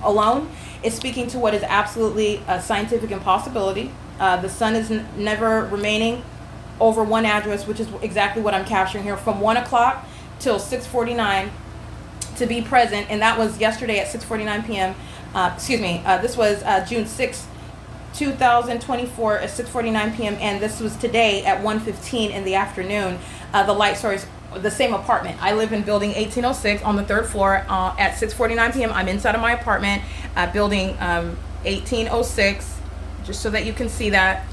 alone is speaking to what is absolutely a scientific impossibility. The sun is never remaining over one address, which is exactly what I'm capturing here, from 1 o'clock till 6:49 to be present. And that was yesterday at 6:49 p.m. This was June 6th, 2024 at 6:49 p.m. and this was today at 1:15 in the afternoon. The light source, the same apartment. I live in building 1806 on the 3rd floor. At 6:49 p.m. I'm inside of my apartment, building 1806, just so that you can see that.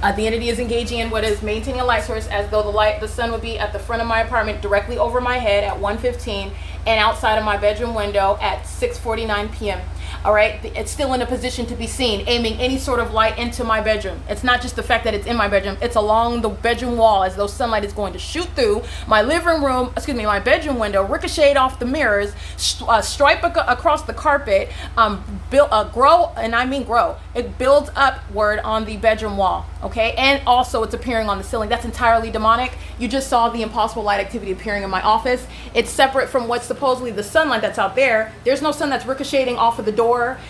The entity is engaging in what is maintaining a light source as though the sun would be at the front of my apartment directly over my head at 1:15 and outside of my bedroom window at 6:49 p.m. All right, it's still in a position to be seen, aiming any sort of light into my bedroom. It's not just the fact that it's in my bedroom, it's along the bedroom wall as though sunlight is going to shoot through my my bedroom window, ricochet off the mirrors, stripe across the carpet, grow, and I mean grow. It builds upward on the bedroom wall, okay? And also it's appearing on the ceiling. That's entirely demonic. You just saw the impossible light activity appearing in my office. It's separate from what's supposedly the sunlight that's out there. There's no sun that's ricocheting off of the door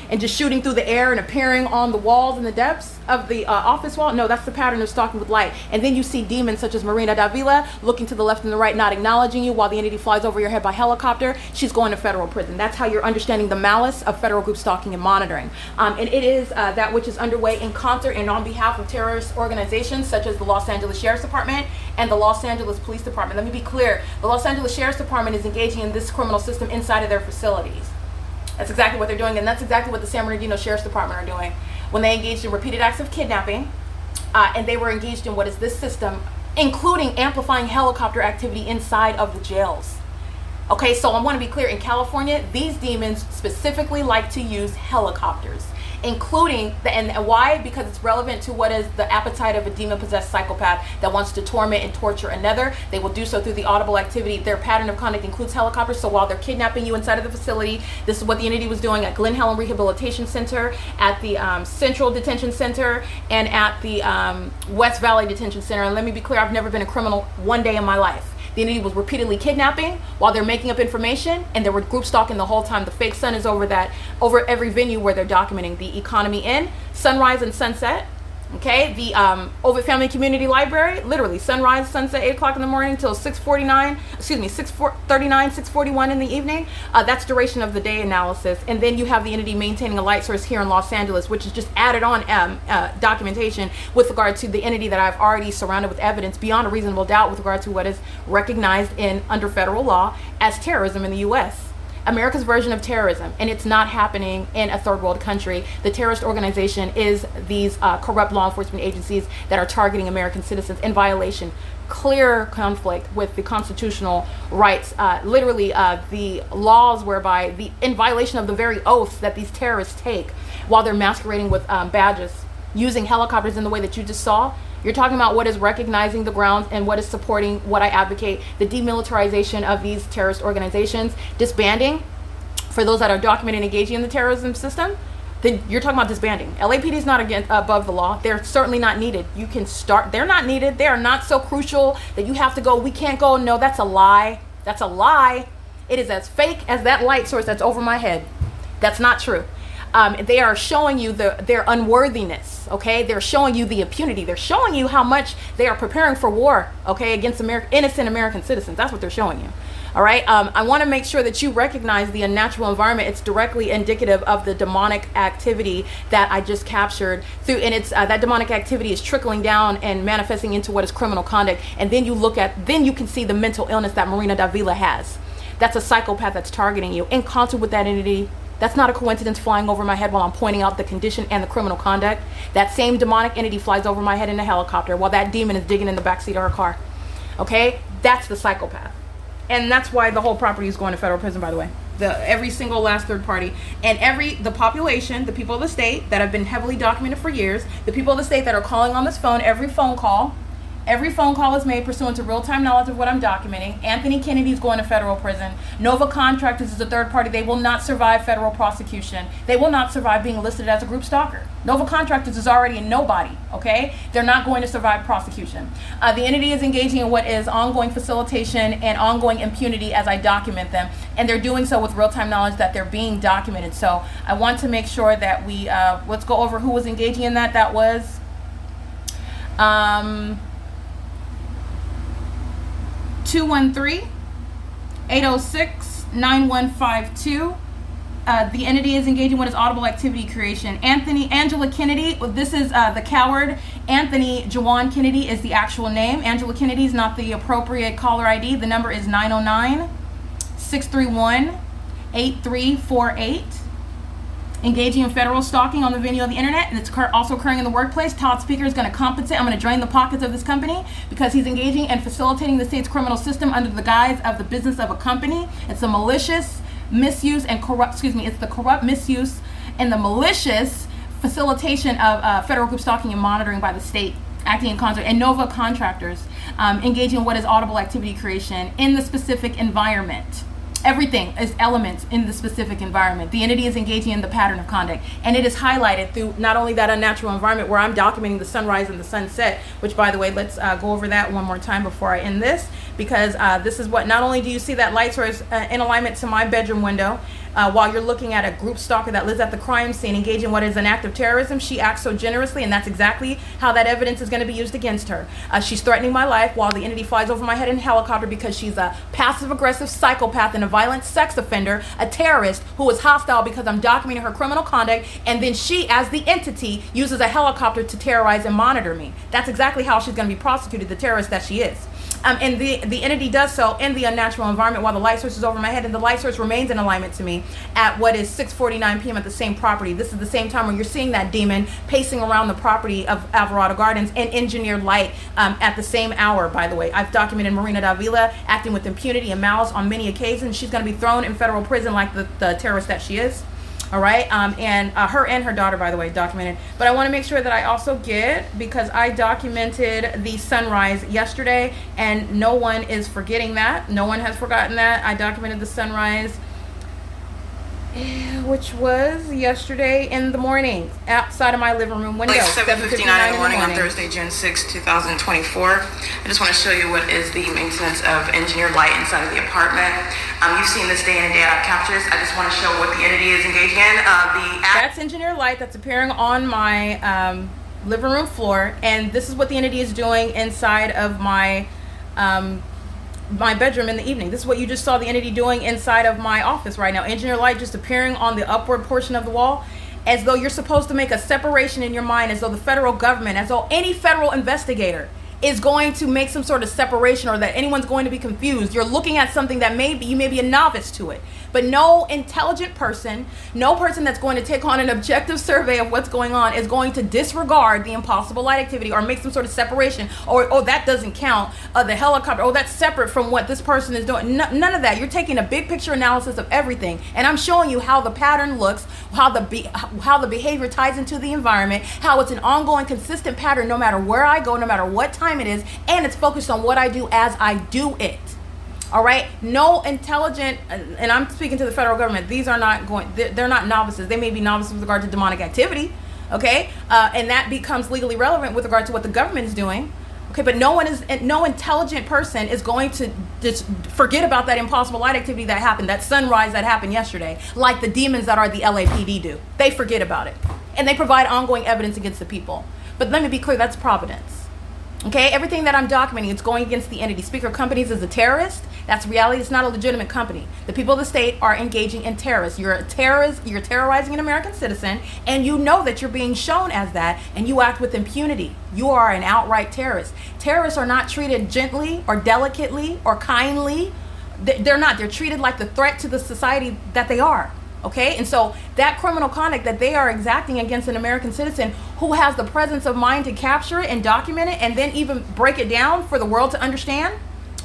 and just shooting through the air and appearing on the walls and the depths of the office wall. No, that's the pattern of stalking with light. And then you see demons such as Marina Davila looking to the left and the right, not acknowledging you while the entity flies over your head by helicopter. She's going to federal prison. That's how you're understanding the malice of federal group stalking and monitoring. And it is that which is underway in concert and on behalf of terrorist organizations such as the Los Angeles Sheriff's Department and the Los Angeles Police Department. Let me be clear. The Los Angeles Sheriff's Department is engaging in this criminal system inside of their facilities. That's exactly what they're doing, and that's exactly what the San Bernardino Sheriff's Department are doing when they engaged in repeated acts of kidnapping, and they were engaged in what is this system, including amplifying helicopter activity inside of the jails. Okay, so I want to be clear, in California, these demons specifically like to use helicopters, including and why? Because it's relevant to what is the appetite of a demon-possessed psychopath that wants to torment and torture another. They will do so through the audible activity. Their pattern of conduct includes helicopters. So while they're kidnapping you inside of the facility, this is what the entity was doing at Glen Helen Rehabilitation Center, at the Central Detention Center, and at the West Valley Detention Center. And let me be clear, I've never been a criminal one day in my life. The entity was repeatedly kidnapping while they're making up information, and they were group stalking the whole time. The fake sun is over every venue where they're documenting the Economy Inn, Sunrise and Sunset. Okay, the Ovid Family Community Library, literally sunrise, sunset, 8 o'clock in the morning till 6:39, 6:41 in the evening. That's duration of the day analysis. And then you have the entity maintaining a light source here in Los Angeles, which is just added on documentation with regard to the entity that I've already surrounded with evidence beyond a reasonable doubt with regard to what is recognized under federal law as terrorism in the U.S. America's version of terrorism, and it's not happening in a third world country. The terrorist organization is these corrupt law enforcement agencies that are targeting American citizens in violation, clear conflict with the constitutional rights, the laws whereby in violation of the very oaths that these terrorists take while they're masquerading with badges, using helicopters in the way that you just saw. You're talking about what is recognizing the grounds and what is supporting what I advocate, the demilitarization of these terrorist organizations, disbanding for those that are documented engaging in the terrorism system. Then you're talking about disbanding. LAPD is not above the law. They're certainly not needed. You can start. They're not needed. They are not so crucial that you have to go. We can't go. No, that's a lie. That's a lie. It is as fake as that light source that's over my head. That's not true. They are showing you their unworthiness, okay? They're showing you the impunity. They're showing you how much they are preparing for war, okay, against innocent American citizens. That's what they're showing you, all right? I want to make sure that you recognize the unnatural environment. It's directly indicative of the demonic activity that I just captured and it's that demonic activity is trickling down and manifesting into what is criminal conduct. And then you can see the mental illness that Marina Davila has. That's a psychopath that's targeting you in concert with that entity. That's not a coincidence flying over my head while I'm pointing out the condition and the criminal conduct. That same demonic entity flies over my head in a helicopter while that demon is digging in the backseat of her car. Okay? That's the psychopath. And that's why the whole property is going to federal prison, by the way. Every single last third party. And the population, the people of the state that have been heavily documented for years, the people of the state that are calling on this phone, every phone call is made pursuant to real-time knowledge of what I'm documenting. Anthony Kennedy is going to federal prison. Nova Contractors is a third party. They will not survive federal prosecution. They will not survive being listed as a group stalker. Nova Contractors is already a nobody, okay? They're not going to survive prosecution. The entity is engaging in what is ongoing facilitation and ongoing impunity as I document them. And they're doing so with real-time knowledge that they're being documented. So I want to make sure that we, let's go over who was engaging in that. That was... 213-806-9152. the entity is engaging what is audible activity creation. Angela Kennedy, this is the coward. Anthony Jawan Kennedy is the actual name. Angela Kennedy is not the appropriate caller ID. The number is 909-631-8348. Engaging in federal stalking on the venue of the internet, and it's also occurring in the workplace. Todd Speaker is going to compensate. I'm going to drain the pockets of this company because he's engaging and facilitating the state's criminal system under the guise of the business of a company. It's a malicious misuse and it's the corrupt misuse and the malicious facilitation of federal group stalking and monitoring by the state, acting in concert, and NOVA contractors engaging in what is audible activity creation in the specific environment. Everything is elements in the specific environment. The entity is engaging in the pattern of conduct, and it is highlighted through not only that unnatural environment where I'm documenting the sunrise and the sunset, which, by the way, let's go over that one more time before I end this, because this is what, not only do you see that light source in alignment to my bedroom window, while you're looking at a group stalker that lives at the crime scene engaging in what is an act of terrorism. She acts so generously, and that's exactly how that evidence is going to be used against her. She's threatening my life while the entity flies over my head in a helicopter because she's a passive-aggressive psychopath and a violent sex offender, a terrorist who is hostile because I'm documenting her criminal conduct, and then she, as the entity, uses a helicopter to terrorize and monitor me. That's exactly how she's going to be prosecuted, the terrorist that she is. And the entity does so in the unnatural environment while the light source is over my head, and the light source remains in alignment to me at what is 6:49 p.m. at the same property. This is the same time when you're seeing that demon pacing around the property of Alvarado Gardens in engineered light at the same hour, by the way. I've documented Marina Davila acting with impunity and malice on many occasions. She's going to be thrown in federal prison like the terrorist that she is. All right, and her daughter, by the way, documented. But I want to make sure that I also get, because I documented the sunrise yesterday, and no one is forgetting that. No one has forgotten that. I documented the sunrise, which was yesterday in the morning, outside of my living room window. Like 7:59 in the morning on Thursday, June 6, 2024. I just want to show you what is the maintenance of engineered light inside of the apartment. You've seen this day in and day out captures. I just want to show what the entity is engaging in. That's engineered light that's appearing on my living room floor, and this is what the entity is doing inside of my my bedroom in the evening. This is what you just saw the entity doing inside of my office right now. Engineered light just appearing on the upward portion of the wall, as though you're supposed to make a separation in your mind, as though the federal government, as though any federal investigator is going to make some sort of separation, or that anyone's going to be confused. You're looking at something that you may be a novice to it, but no intelligent person, no person that's going to take on an objective survey of what's going on is going to disregard the impossible light activity or make some sort of separation, or oh, that doesn't count, the helicopter, oh, that's separate from what this person is doing. None of that. You're taking a big picture analysis of everything, and I'm showing you how the pattern looks, how the behavior ties into the environment, how it's an ongoing, consistent pattern no matter where I go, no matter what time it is, and it's focused on what I do as I do it. All right, no intelligent, and I'm speaking to the federal government, these are not they're not novices. They may be novices with regard to demonic activity, okay, and that becomes legally relevant with regard to what the government is doing, okay, but no intelligent person is going to just forget about that impossible light activity that happened, that sunrise that happened yesterday, like the demons that are the LAPD do. They forget about it, and they provide ongoing evidence against the people. But let me be clear, that's Providence. Okay, everything that I'm documenting, it's going against the entity. Speaker of Companies is a terrorist. That's reality. It's not a legitimate company. The people of the state are engaging in terrorists. You're a terrorist. You're terrorizing an American citizen, and you know that you're being shown as that, and you act with impunity. You are an outright terrorist. Terrorists are not treated gently or delicately or kindly. They're not. They're treated like the threat to the society that they are. Okay, and so that criminal conduct that they are exacting against an American citizen who has the presence of mind to capture it and document it and then even break it down for the world to understand,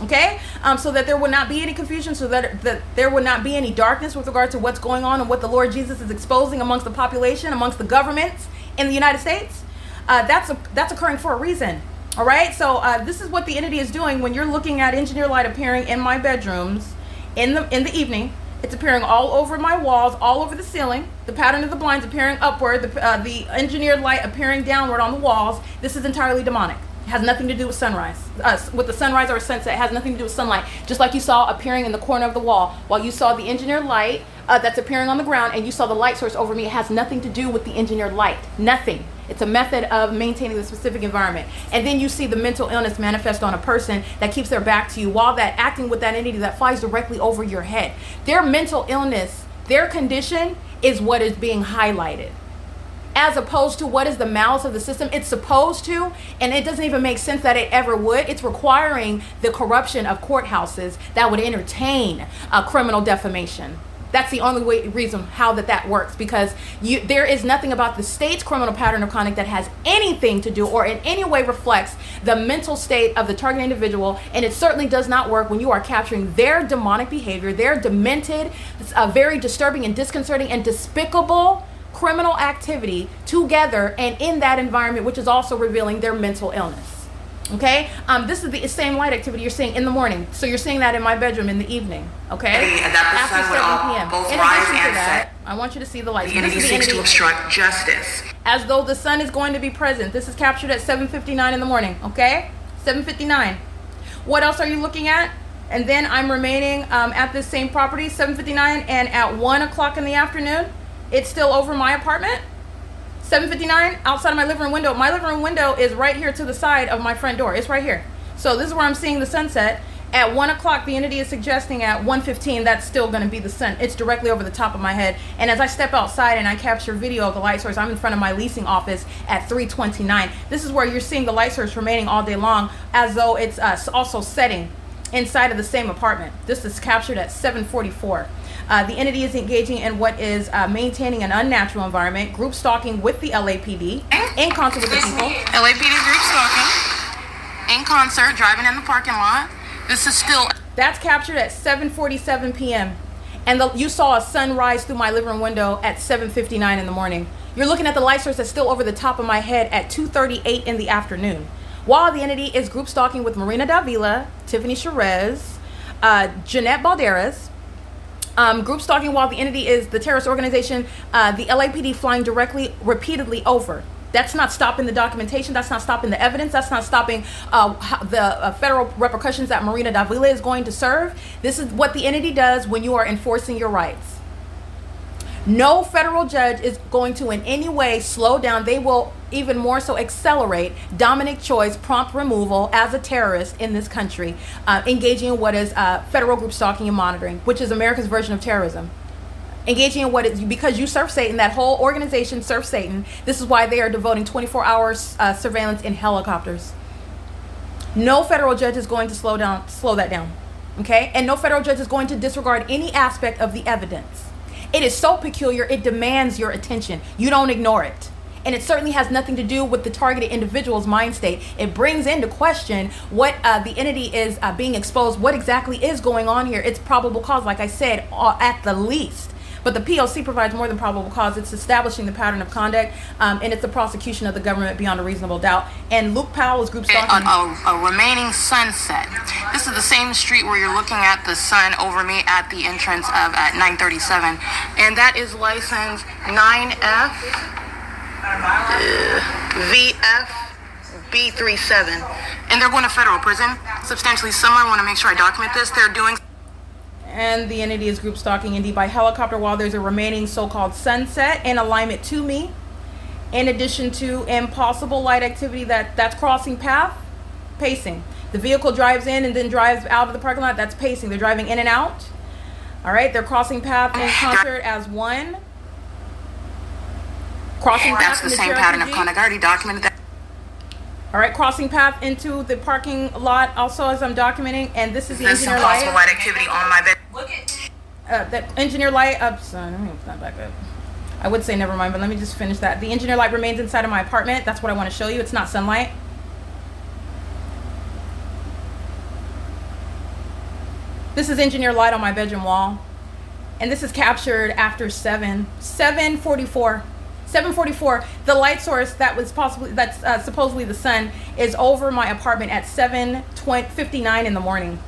okay, so that there would not be any confusion, so that there would not be any darkness with regard to what's going on and what the Lord Jesus is exposing amongst the population, amongst the governments in the United States. That's occurring for a reason. All right, so this is what the entity is doing when you're looking at engineer light appearing in my bedrooms in the evening. It's appearing all over my walls, all over the ceiling. The pattern of the blinds appearing upward, the engineered light appearing downward on the walls. This is entirely demonic. It has nothing to do with sunrise, with the sunrise or sunset. It has nothing to do with sunlight. Just like you saw appearing in the corner of the wall, while you saw the engineered light that's appearing on the ground, and you saw the light source over me. It has nothing to do with the engineered light. Nothing. It's a method of maintaining the specific environment. And then you see the mental illness manifest on a person that keeps their back to you while that acting with that entity that flies directly over your head. Their mental illness Their condition is what is being highlighted, as opposed to what is the malice of the system. It's supposed to, and it doesn't even make sense that it ever would. It's requiring the corruption of courthouses that would entertain criminal defamation. That's the only reason how that works, because there is nothing about the state's criminal pattern of conduct that has anything to do or in any way reflects the mental state of the target individual, and it certainly does not work when you are capturing their demonic behavior, their demented, very disturbing and disconcerting and despicable criminal activity together, and in that environment, which is also revealing their mental illness. Okay, this is the same light activity you're seeing in the morning, so you're seeing that in my bedroom in the evening. Okay, after 7 p.m. both In rise addition to and that, set. I want you to see the lights. The entity seeks to obstruct justice. As though the sun is going to be present. This is captured at 7:59 in the morning. Okay, 7:59. What else are you looking at? And then I'm remaining at this same property, 7:59, and at 1 o'clock in the afternoon, it's still over my apartment. 7:59, outside of my living room window. My living room window is right here to the side of my front door. It's right here. So this is where I'm seeing the sunset. At 1 o'clock, the entity is suggesting at 1:15, that's still going to be the sun. It's directly over the top of my head. And as I step outside and I capture video of the light source, I'm in front of my leasing office at 3:29. This is where you're seeing the light source remaining all day long, as though it's also setting inside of the same apartment. This is captured at 7:44. The entity is engaging in what is maintaining an unnatural environment, group stalking with the LAPD, in concert with the people. LAPD group stalking, in concert, driving in the parking lot. This is still... That's captured at 7:47 p.m. And you saw a sunrise through my living room window at 7:59 in the morning. You're looking at the light source that's still over the top of my head at 2:38 in the afternoon. While the entity is group stalking with Marina Davila, Tiffany Sherez, Jeanette Balderas, group stalking while the entity is the terrorist organization, the LAPD flying directly, repeatedly over. That's not stopping the documentation. That's not stopping the evidence. That's not stopping the federal repercussions that Marina Davila is going to serve. This is what the entity does when you are enforcing your rights. No federal judge is going to in any way slow down. They will even more so accelerate Dominic Choi's prompt removal as a terrorist in this country, engaging in what is federal group stalking and monitoring, which is America's version of terrorism. Engaging in what is, because you serve Satan, that whole organization serves Satan. This is why they are devoting 24 hours surveillance in helicopters. No federal judge is going to slow that down. Okay? And no federal judge is going to disregard any aspect of the evidence. It is so peculiar, it demands your attention. You don't ignore it. And it certainly has nothing to do with the targeted individual's mind state. It brings into question what the entity is being exposed, what exactly is going on here. It's probable cause, like I said, at the least. But the P.O.C. provides more than probable cause. It's establishing the pattern of conduct, and it's the prosecution of the government beyond a reasonable doubt. And Luke Powell's group stalking. A remaining sunset. This is the same street where you're looking at the sun over me at the entrance of at 937. And that is license 9F VF B37. And they're going to federal prison. Substantially similar. I want to make sure I document this. They're doing... And the entity is group stalking indeed by helicopter while there's a remaining so-called sunset in alignment to me, in addition to impossible light activity that's crossing path, pacing. The vehicle drives in and then drives out of the parking lot. That's pacing. They're driving in and out. All right, they're crossing path in concert as one. Crossing That's path the in same pattern of conduct. I already documented that. All right, crossing path into the parking lot also as I'm documenting, and this is the engineer light. Light activity on my bed. That engineer light up. Let me not back up. I would say never mind, but let me just finish that. The engineer light remains inside of my apartment. That's what I want to show you. It's not sunlight. This is engineer light on my bedroom wall, and this is captured after 7:44. 7:44. The light source that's supposedly the sun is over my apartment at 7:59 in the morning.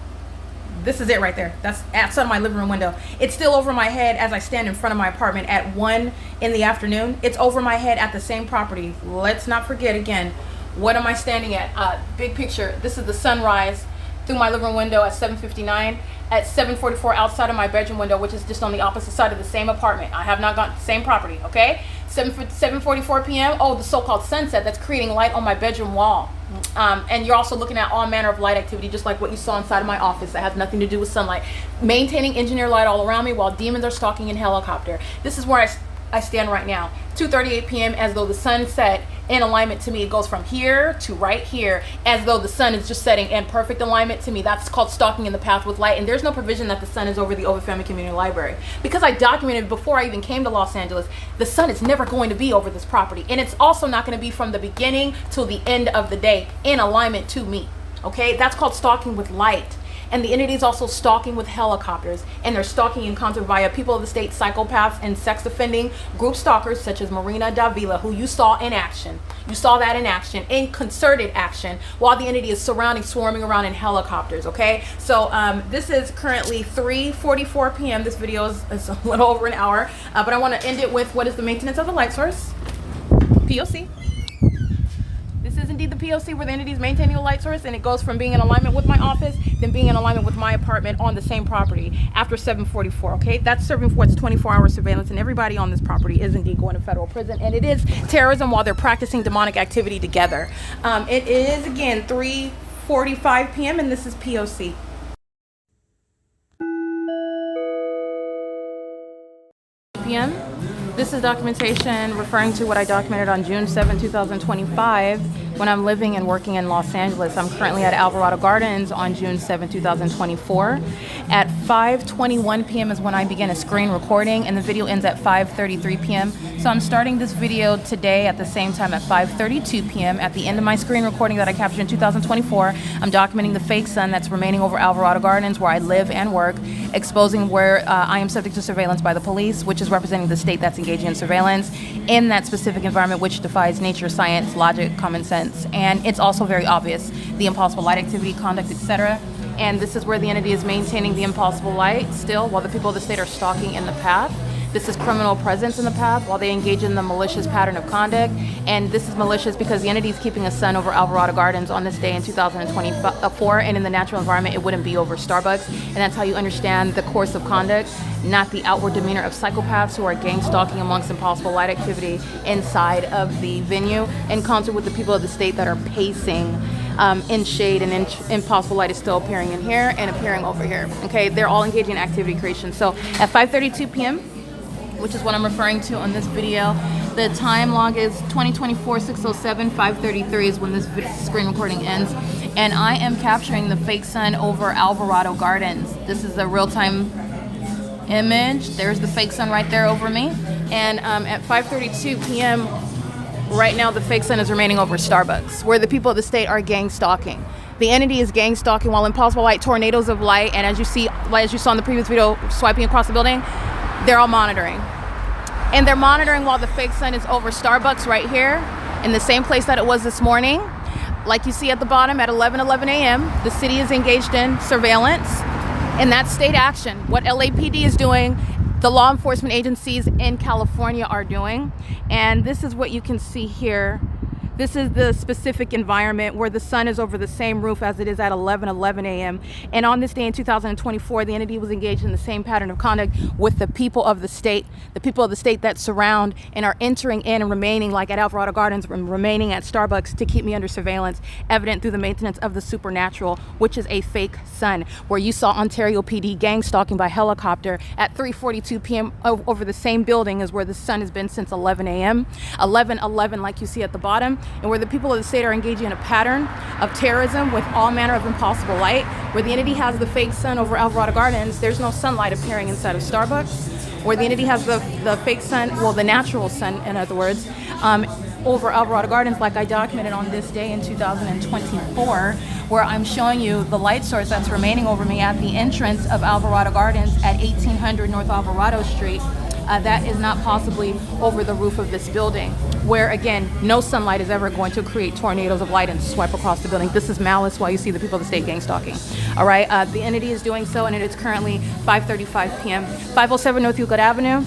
This is it right there. That's outside of my living room window. It's still over my head as I stand in front of my apartment at 1 in the afternoon. It's over my head at the same property. Let's not forget again, what am I standing at? Big picture. This is the sunrise through my living room window at 7:59. At 7:44 outside of my bedroom window, which is just on the opposite side of the same apartment. I have not gone same property, okay? 7:44 p.m. Oh, the so-called sunset that's creating light on my bedroom wall. And you're also looking at all manner of light activity, just like what you saw inside of my office that has nothing to do with sunlight. Maintaining engineer light all around me while demons are stalking in helicopter. This is where I stand right now. 2:38 p.m. as though the sun set in alignment to me. It goes from here to right here as though the sun is just setting in perfect alignment to me. That's called stalking in the path with light. And there's no provision that the sun is over the Ovid Family Community Library. Because I documented before I even came to Los Angeles, the sun is never going to be over this property. And it's also not going to be from the beginning till the end of the day in alignment to me. Okay, that's called stalking with light. And the entity is also stalking with helicopters, and they're stalking in concert via people of the state, psychopaths, and sex offending group stalkers such as Marina Davila, who you saw in action. You saw that in action, in concerted action, while the entity is swarming around in helicopters, okay? So this is currently 3:44 p.m. This video is a little over an hour, but I want to end it with what is the maintenance of the light source? P.O.C. This is indeed the P.O.C. where the entity is maintaining a light source, and it goes from being in alignment with my office, then being in alignment with my apartment on the same property after 7:44, okay? That's serving for its 24-hour surveillance, and everybody on this property is indeed going to federal prison, and it is terrorism while they're practicing demonic activity together. It is, again, 3:45 p.m., and this is P.O.C. p.m. This is documentation referring to what I documented on June 7, 2025, when I'm living and working in Los Angeles. I'm currently at Alvarado Gardens on June 7, 2024. At 5:21 p.m. is when I begin a screen recording, and the video ends at 5:33 p.m. So I'm starting this video today at the same time at 5:32 p.m. At the end of my screen recording that I captured in 2024, I'm documenting the fake sun that's remaining over Alvarado Gardens, where I live and work, exposing where I am subject to surveillance by the police, which is representing the state that's engaging in surveillance in that specific environment, which defies nature, science, logic, common sense. And it's also very obvious, the impossible light activity, conduct, etc. And this is where the entity is maintaining the impossible light still, while the people of the state are stalking in the path. This is criminal presence in the path while they engage in the malicious pattern of conduct. And this is malicious because the entity is keeping a sun over Alvarado Gardens on this day in 2024, and in the natural environment it wouldn't be over Starbucks. And that's how you understand the course of conduct, not the outward demeanor of psychopaths who are gang stalking amongst impossible light activity inside of the venue, in concert with the people of the state that are pacing in shade, and impossible light is still appearing in here and appearing over here. Okay, they're all engaging in activity creation. So at 5:32 p.m., which is what I'm referring to on this video, the time log is 2024-607, 5:33 is when this screen recording ends, and I am capturing the fake sun over Alvarado Gardens. This is a real-time image. There's the fake sun right there over me, and at 5:32 p.m. right now the fake sun is remaining over Starbucks, where the people of the state are gang stalking. The entity is gang stalking while impossible light, tornadoes of light, and as you saw in the previous video, swiping across the building, they're all monitoring. And they're monitoring while the fake sun is over Starbucks right here, in the same place that it was this morning. Like you see at the bottom at 11:11 a.m., the city is engaged in surveillance, and that's state action. What LAPD is doing, the law enforcement agencies in California are doing. And this is what you can see here. This is the specific environment where the sun is over the same roof as it is at 11:11 a.m. And on this day in 2024, the entity was engaged in the same pattern of conduct with the people of the state that surround and are entering in and remaining, like at Alvarado Gardens, remaining at Starbucks to keep me under surveillance, evident through the maintenance of the supernatural, which is a fake sun, where you saw Ontario PD gang stalking by helicopter at 3:42 p.m. over the same building as where the sun has been since 11 a.m. 11:11, like you see at the bottom, and where the people of the state are engaging in a pattern of terrorism with all manner of impossible light, where the entity has the fake sun over Alvarado Gardens. There's no sunlight appearing inside of Starbucks. Where the entity has the fake sun, well, the natural sun, in other words, over Alvarado Gardens, like I documented on this day in 2024, where I'm showing you the light source that's remaining over me at the entrance of Alvarado Gardens at 1800 North Alvarado Street. That is not possibly over the roof of this building, where again, no sunlight is ever going to create tornadoes of light and swipe across the building. This is malice while you see the people of the state gang stalking. All right, the entity is doing so, and it is currently 5:35 p.m. 507 North Euclid Avenue.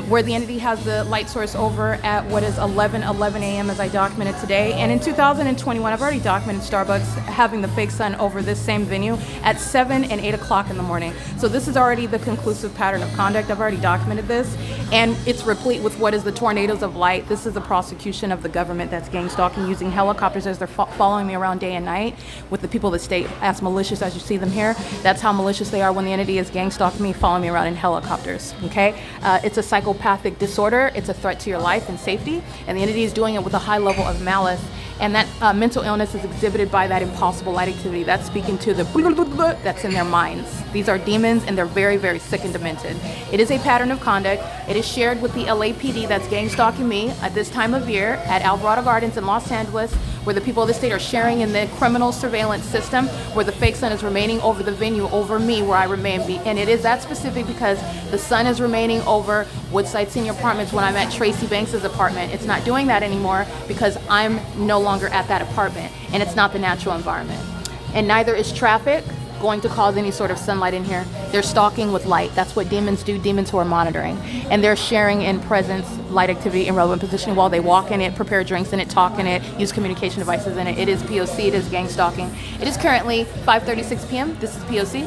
where the entity has the light source over at what is 11 a.m. as I documented today. And in 2021, I've already documented Starbucks having the fake sun over this same venue at 7 and 8 o'clock in the morning. So this is already the conclusive pattern of conduct. I've already documented this, and it's replete with what is the tornadoes of light. This is the prosecution of the government that's gang stalking using helicopters as they're following me around day and night with the people that stay as malicious as you see them here. That's how malicious they are when the entity is gang stalking me, following me around in helicopters, okay? It's a psychopathic disorder. It's a threat to your life and safety, and the entity is doing it with a high level of malice, and that mental illness is exhibited by that impossible light activity. That's speaking to the that's in their minds. These are demons, and they're very, very sick and demented. It is a pattern of conduct. It is shared with the LAPD that's gang stalking me at this time of year at Alvarado Gardens in Los Angeles, where the people of the state are sharing in the criminal surveillance system, where the fake sun is remaining over the venue, over me, where I remain. And it is that specific because the sun is remaining over Woodside Senior Apartments when I'm at Tracy Banks's apartment. It's not doing that anymore because I'm no longer at that apartment, and it's not the natural environment. And neither is traffic going to cause any sort of sunlight in here. They're stalking with light. That's what demons do, demons who are monitoring. And they're sharing in presence, light activity, and relevant positioning while they walk in it, prepare drinks in it, talk in it, use communication devices in it. It is P.O.C. It is gang stalking. It is currently 5:36 p.m. This is P.O.C.